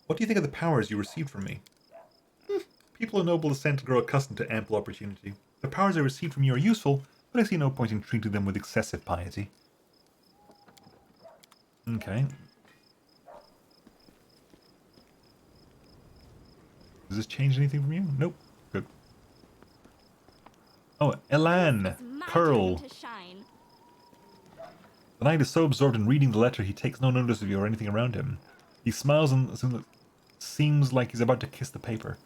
What do you think of the powers you received from me? People of noble descent grow accustomed to ample opportunity. The powers I received from you are useful, but I see no point in treating them with excessive piety. Okay. Does this change anything from you? Nope. Good. Oh, Elan! Curl! The knight is so absorbed in reading the letter he takes no notice of you or anything around him. He smiles and seems like he's about to kiss the paper.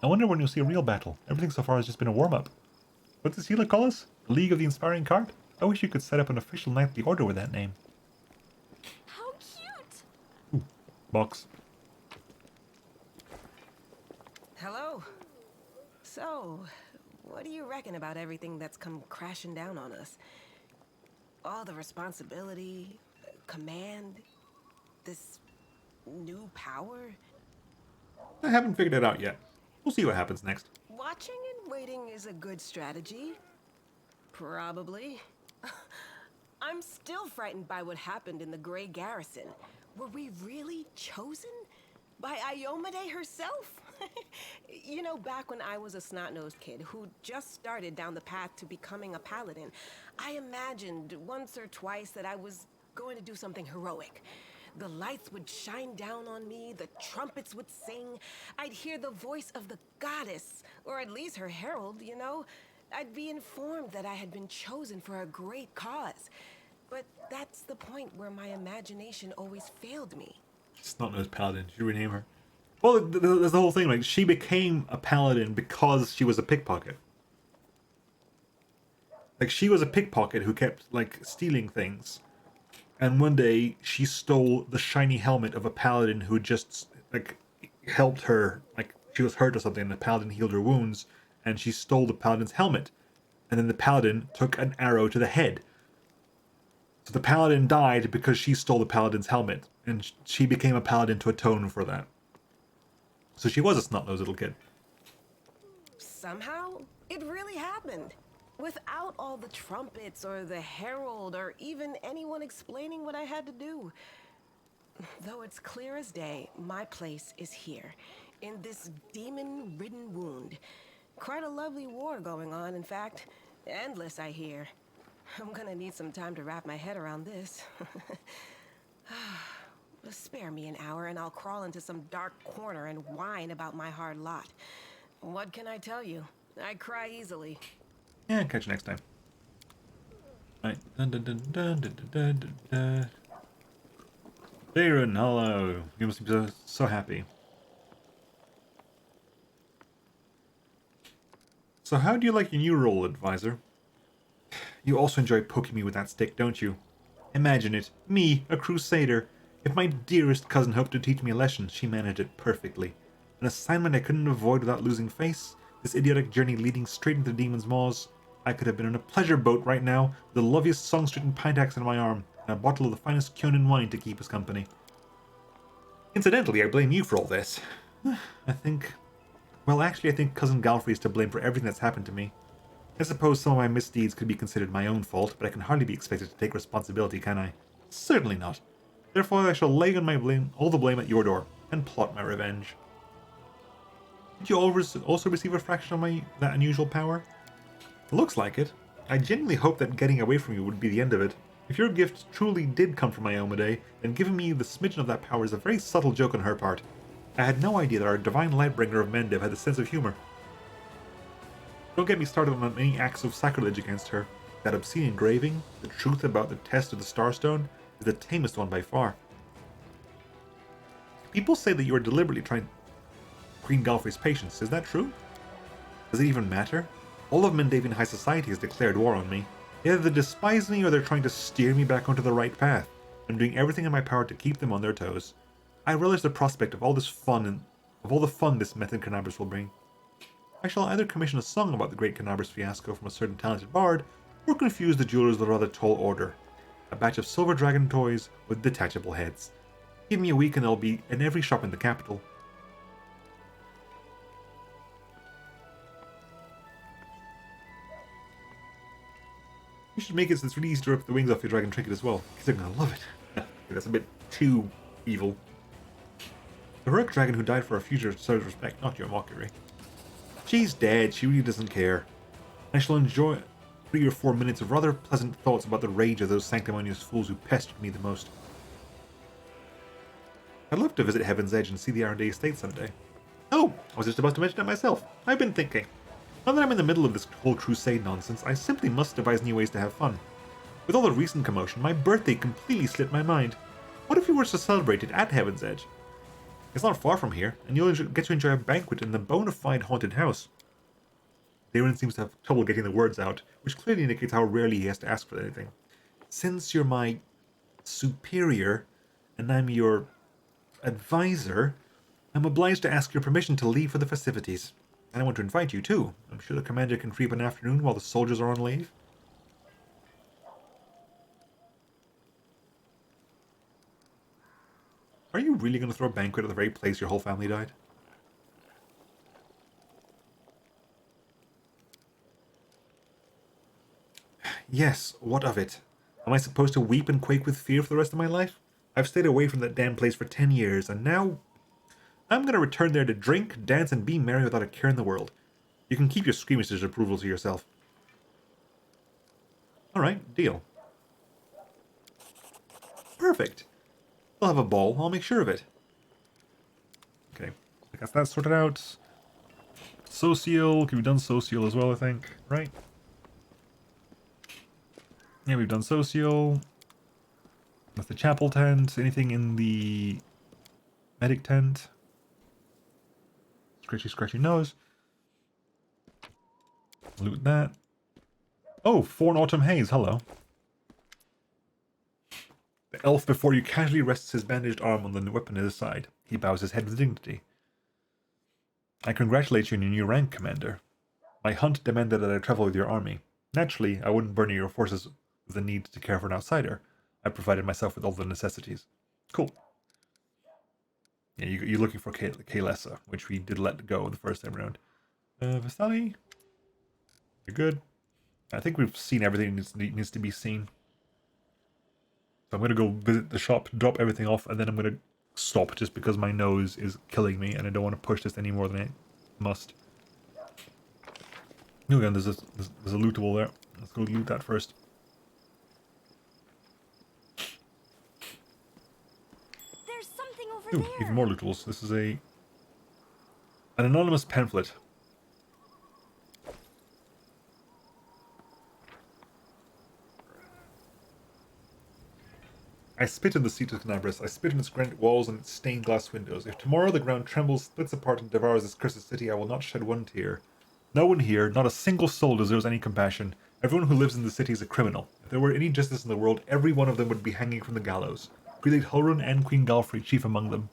I wonder when you'll see a real battle. Everything so far has just been a warm-up. What does Sheila call us? The League of the Inspiring Card? I wish you could set up an official knightly order with that name. How cute! Ooh, box. Hello. So, what do you reckon about everything that's come crashing down on us? All the responsibility, command, this new power? I haven't figured it out yet. We'll see what happens next. Watching and waiting is a good strategy. Probably. I'm still frightened by what happened in the Grey Garrison. Were we really chosen? By Iomade herself? You know, back when I was a snot-nosed kid who just started down the path to becoming a paladin, I imagined once or twice that I was going to do something heroic. The lights would shine down on me, the trumpets would sing, I'd hear the voice of the goddess, or at least her herald, you know? I'd be informed that I had been chosen for a great cause. But that's the point where my imagination always failed me. Snot-nosed paladin. Should you rename her? Well, there's the whole thing. Like, she became a paladin because she was a pickpocket. Like, she was a pickpocket who kept, like, stealing things. And one day, she stole the shiny helmet of a paladin who just, like, helped her. Like, she was hurt or something, and the paladin healed her wounds. And she stole the paladin's helmet. And then the paladin took an arrow to the head. So the paladin died because she stole the paladin's helmet. And she became a paladin to atone for that. So she was a snot-nosed little kid. Somehow, it really happened. Without all the trumpets or the herald or even anyone explaining what I had to do. Though it's clear as day, my place is here, in this demon-ridden wound. Quite a lovely war going on, in fact. Endless, I hear. I'm gonna need some time to wrap my head around this. Spare me an hour and I'll crawl into some dark corner and whine about my hard lot. What can I tell you? I cry easily. Yeah, catch you next time. Alright. Dun dun dun dun dun dun dun dun. Darren, hello. You must be so happy. So how do you like your new role, advisor? You also enjoy poking me with that stick, don't you? Imagine it. Me, a crusader. If my dearest cousin hoped to teach me a lesson, she managed it perfectly. An assignment I couldn't avoid without losing face. This idiotic journey leading straight into the demon's maws. I could have been on a pleasure boat right now, with the loveliest songstritten pint axe in my arm, and a bottle of the finest Kyonin wine to keep us company. Incidentally, I blame you for all this. I think Cousin Galfrey is to blame for everything that's happened to me. I suppose some of my misdeeds could be considered my own fault, but I can hardly be expected to take responsibility, can I? Certainly not. Therefore, I shall lay on all the blame at your door, and plot my revenge. Did you also receive a fraction of that unusual power? It looks like it. I genuinely hope that getting away from you would be the end of it. If your gift truly did come from Iomade, then giving me the smidgen of that power is a very subtle joke on her part. I had no idea that our divine lightbringer of Mendev had a sense of humor. Don't get me started on any acts of sacrilege against her. That obscene engraving, the truth about the test of the Starstone, is the tamest one by far. People say that you are deliberately trying Queen Galfrey's patience. Is that true? Does it even matter? All of Mendavian high society has declared war on me. Either they despise me or they're trying to steer me back onto the right path. I'm doing everything in my power to keep them on their toes. I relish the prospect of all this fun and of all the fun this method Canabras will bring. I shall either commission a song about the great Canabras fiasco from a certain talented bard, or confuse the jewelers with a rather tall order. A batch of silver dragon toys with detachable heads. Give me a week and I'll be in every shop in the capital. You should make it so it's really easy to rip the wings off your dragon trinket as well. Because they're gonna love it. That's a bit too evil. The heroic dragon who died for our future deserves respect, not your mockery. She's dead, she really doesn't care. I shall enjoy 3 or 4 minutes of rather pleasant thoughts about the rage of those sanctimonious fools who pestered me the most. I'd love to visit Heaven's Edge and see the Arendelle estate someday. Oh, I was just about to mention it myself. I've been thinking. Now that I'm in the middle of this whole crusade nonsense, I simply must devise new ways to have fun. With all the recent commotion, my birthday completely slipped my mind. What if we were to celebrate it at Heaven's Edge? It's not far from here, and you'll get to enjoy a banquet in the bona fide haunted house. Darren seems to have trouble getting the words out, which clearly indicates how rarely he has to ask for anything. Since you're my superior, and I'm your advisor, I'm obliged to ask your permission to leave for the festivities. And I want to invite you too. I'm sure the commander can free up an afternoon while the soldiers are on leave. Are you really going to throw a banquet at the very place your whole family died? Yes, what of it? Am I supposed to weep and quake with fear for the rest of my life? I've stayed away from that damn place for 10 years, and now I'm going to return there to drink, dance, and be merry without a care in the world. You can keep your squeamish approval to yourself. Alright, deal. Perfect. We'll have a ball, I'll make sure of it. Okay, I guess that's sorted out. Social, we've done social as well, I think, right? Yeah, we've done social. That's the chapel tent. Anything in the medic tent? Scratchy, scratchy nose. Loot that. Oh, Forn Autumn Haze, hello. The elf before you casually rests his bandaged arm on the weapon at his side. He bows his head with dignity. I congratulate you on your new rank, Commander. My hunt demanded that I travel with your army. Naturally, I wouldn't burden your forces with the need to care for an outsider. I provided myself with all the necessities. Cool. Yeah, you're looking for Kaylessa, which we did let go the first time around. Vistali? You're good. I think we've seen everything that needs to be seen. So I'm going to go visit the shop, drop everything off, and then I'm going to stop just because my nose is killing me and I don't want to push this any more than I must. Oh, again, there's a lootable there. Let's go loot that first. There's something over Ooh, there. even more lootables. This is an anonymous pamphlet. I spit in the seat of Tenebris. I spit in its granite walls and its stained glass windows. If tomorrow the ground trembles, splits apart, and devours this cursed city, I will not shed one tear. No one here, not a single soul deserves any compassion. Everyone who lives in the city is a criminal. If there were any justice in the world, every one of them would be hanging from the gallows. Prelate Hulrun and Queen Galfrey, chief among them.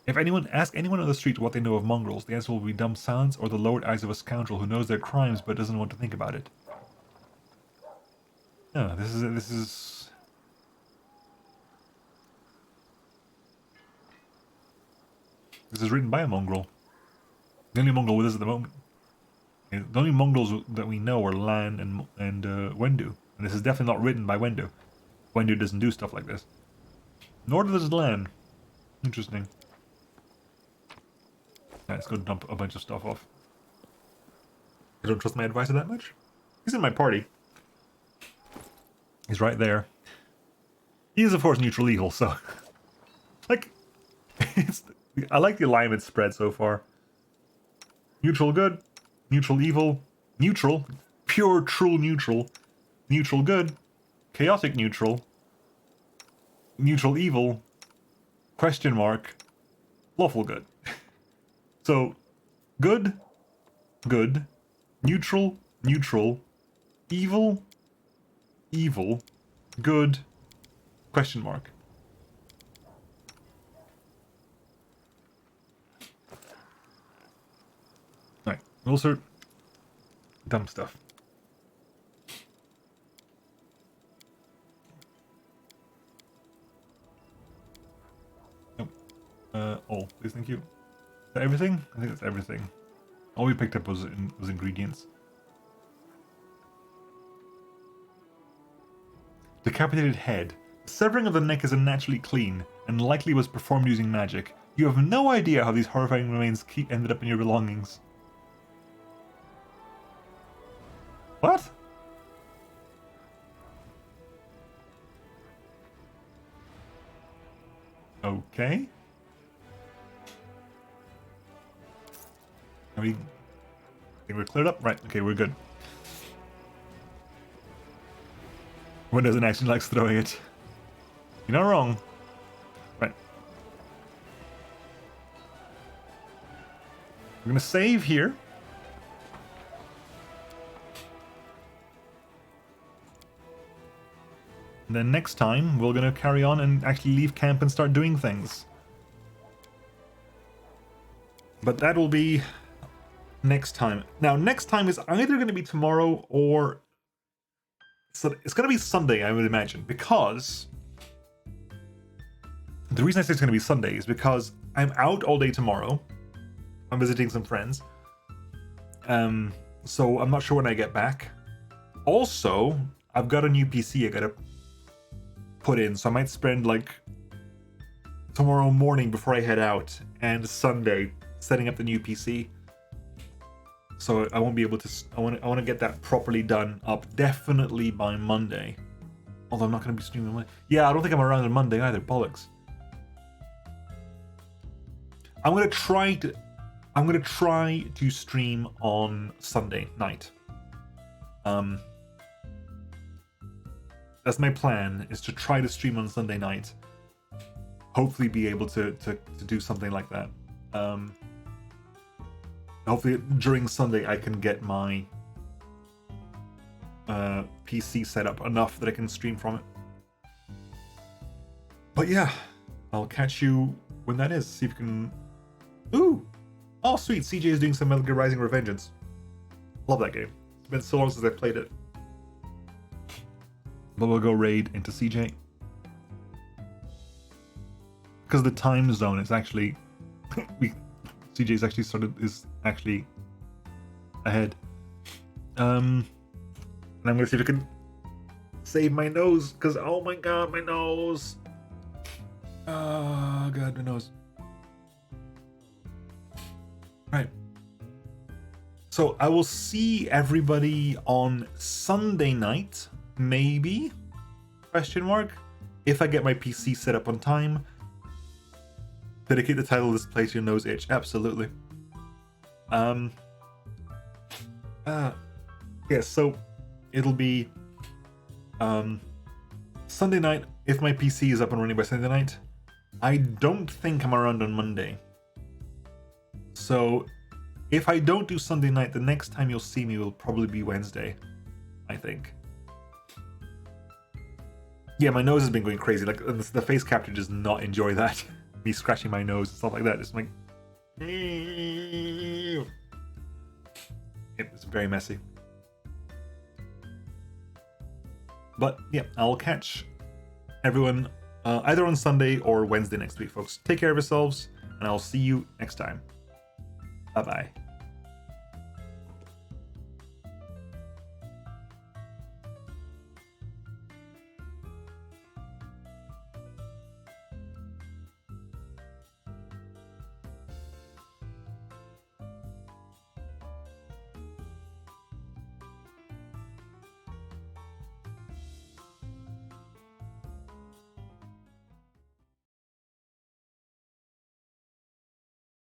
If ask anyone on the street what they know of mongrels, the answer will be dumb silence or the lowered eyes of a scoundrel who knows their crimes but doesn't want to think about it. No, this is written by a mongrel. The only mongrel with us at the moment. The only mongrels that we know are Lan and Wendu. And this is definitely not written by Wendu. Wendu doesn't do stuff like this. Nor does Lan. Interesting. Right, let's go dump a bunch of stuff off. I don't trust my advisor that much. He's in my party. He's right there. He is, of course, neutral evil, so... like... I like the alignment spread so far. Neutral good, neutral evil, neutral, pure true neutral, neutral good, chaotic neutral, neutral evil, question mark, lawful good. So, good, good, neutral, neutral, evil, evil, good, question mark. Right, also dumb stuff. Nope. All, please, thank you. Is that everything? I think that's everything. All we picked up was ingredients. Decapitated head. Severing of the neck is unnaturally clean, and likely was performed using magic. You have no idea how these horrifying remains ended up in your belongings. What? Okay. I think we're cleared up? Right, okay, we're good. Windows actually likes throwing it. You're not wrong. Right. We're gonna save here. And then next time, we're gonna carry on and actually leave camp and start doing things. But that will be next time. Now, next time is either gonna be tomorrow or... So it's gonna be Sunday, I would imagine, because... The reason I say it's gonna be Sunday is because I'm out all day tomorrow. I'm visiting some friends. So I'm not sure when I get back. Also, I've got a new PC I gotta put in, so I might spend like tomorrow morning before I head out and Sunday setting up the new PC. So I won't be able to. I want to get that properly done up definitely by Monday. Although I'm not going to be streaming Monday. Yeah, I don't think I'm around on Monday either. Bollocks. I'm gonna try to stream on Sunday night. That's my plan, is to try to stream on Sunday night. Hopefully be able to do something like that. Hopefully during Sunday I can get my PC set up enough that I can stream from it. But yeah, I'll catch you when that is. See if you can... Ooh! Oh sweet, CJ is doing some Metal Gear Rising Revengeance. Love that game. It's been so long since I played it. But we'll go raid into CJ. Because the time zone is actually... CJ's actually is actually ahead. And I'm gonna see if I can save my nose, because oh my god, my nose! Oh god, my nose. Right. So I will see everybody on Sunday night, maybe? Question mark? If I get my PC set up on time. Dedicate the title of this place to your nose itch. Absolutely. Yeah, so it'll be Sunday night if my PC is up and running by Sunday night. I don't think I'm around on Monday. So if I don't do Sunday night, the next time you'll see me will probably be Wednesday, I think. Yeah, my nose has been going crazy. Like the face capture does not enjoy that. Me scratching my nose and stuff like that. It's like... It's very messy. But yeah, I'll catch everyone either on Sunday or Wednesday next week, folks. Take care of yourselves, and I'll see you next time. Bye-bye.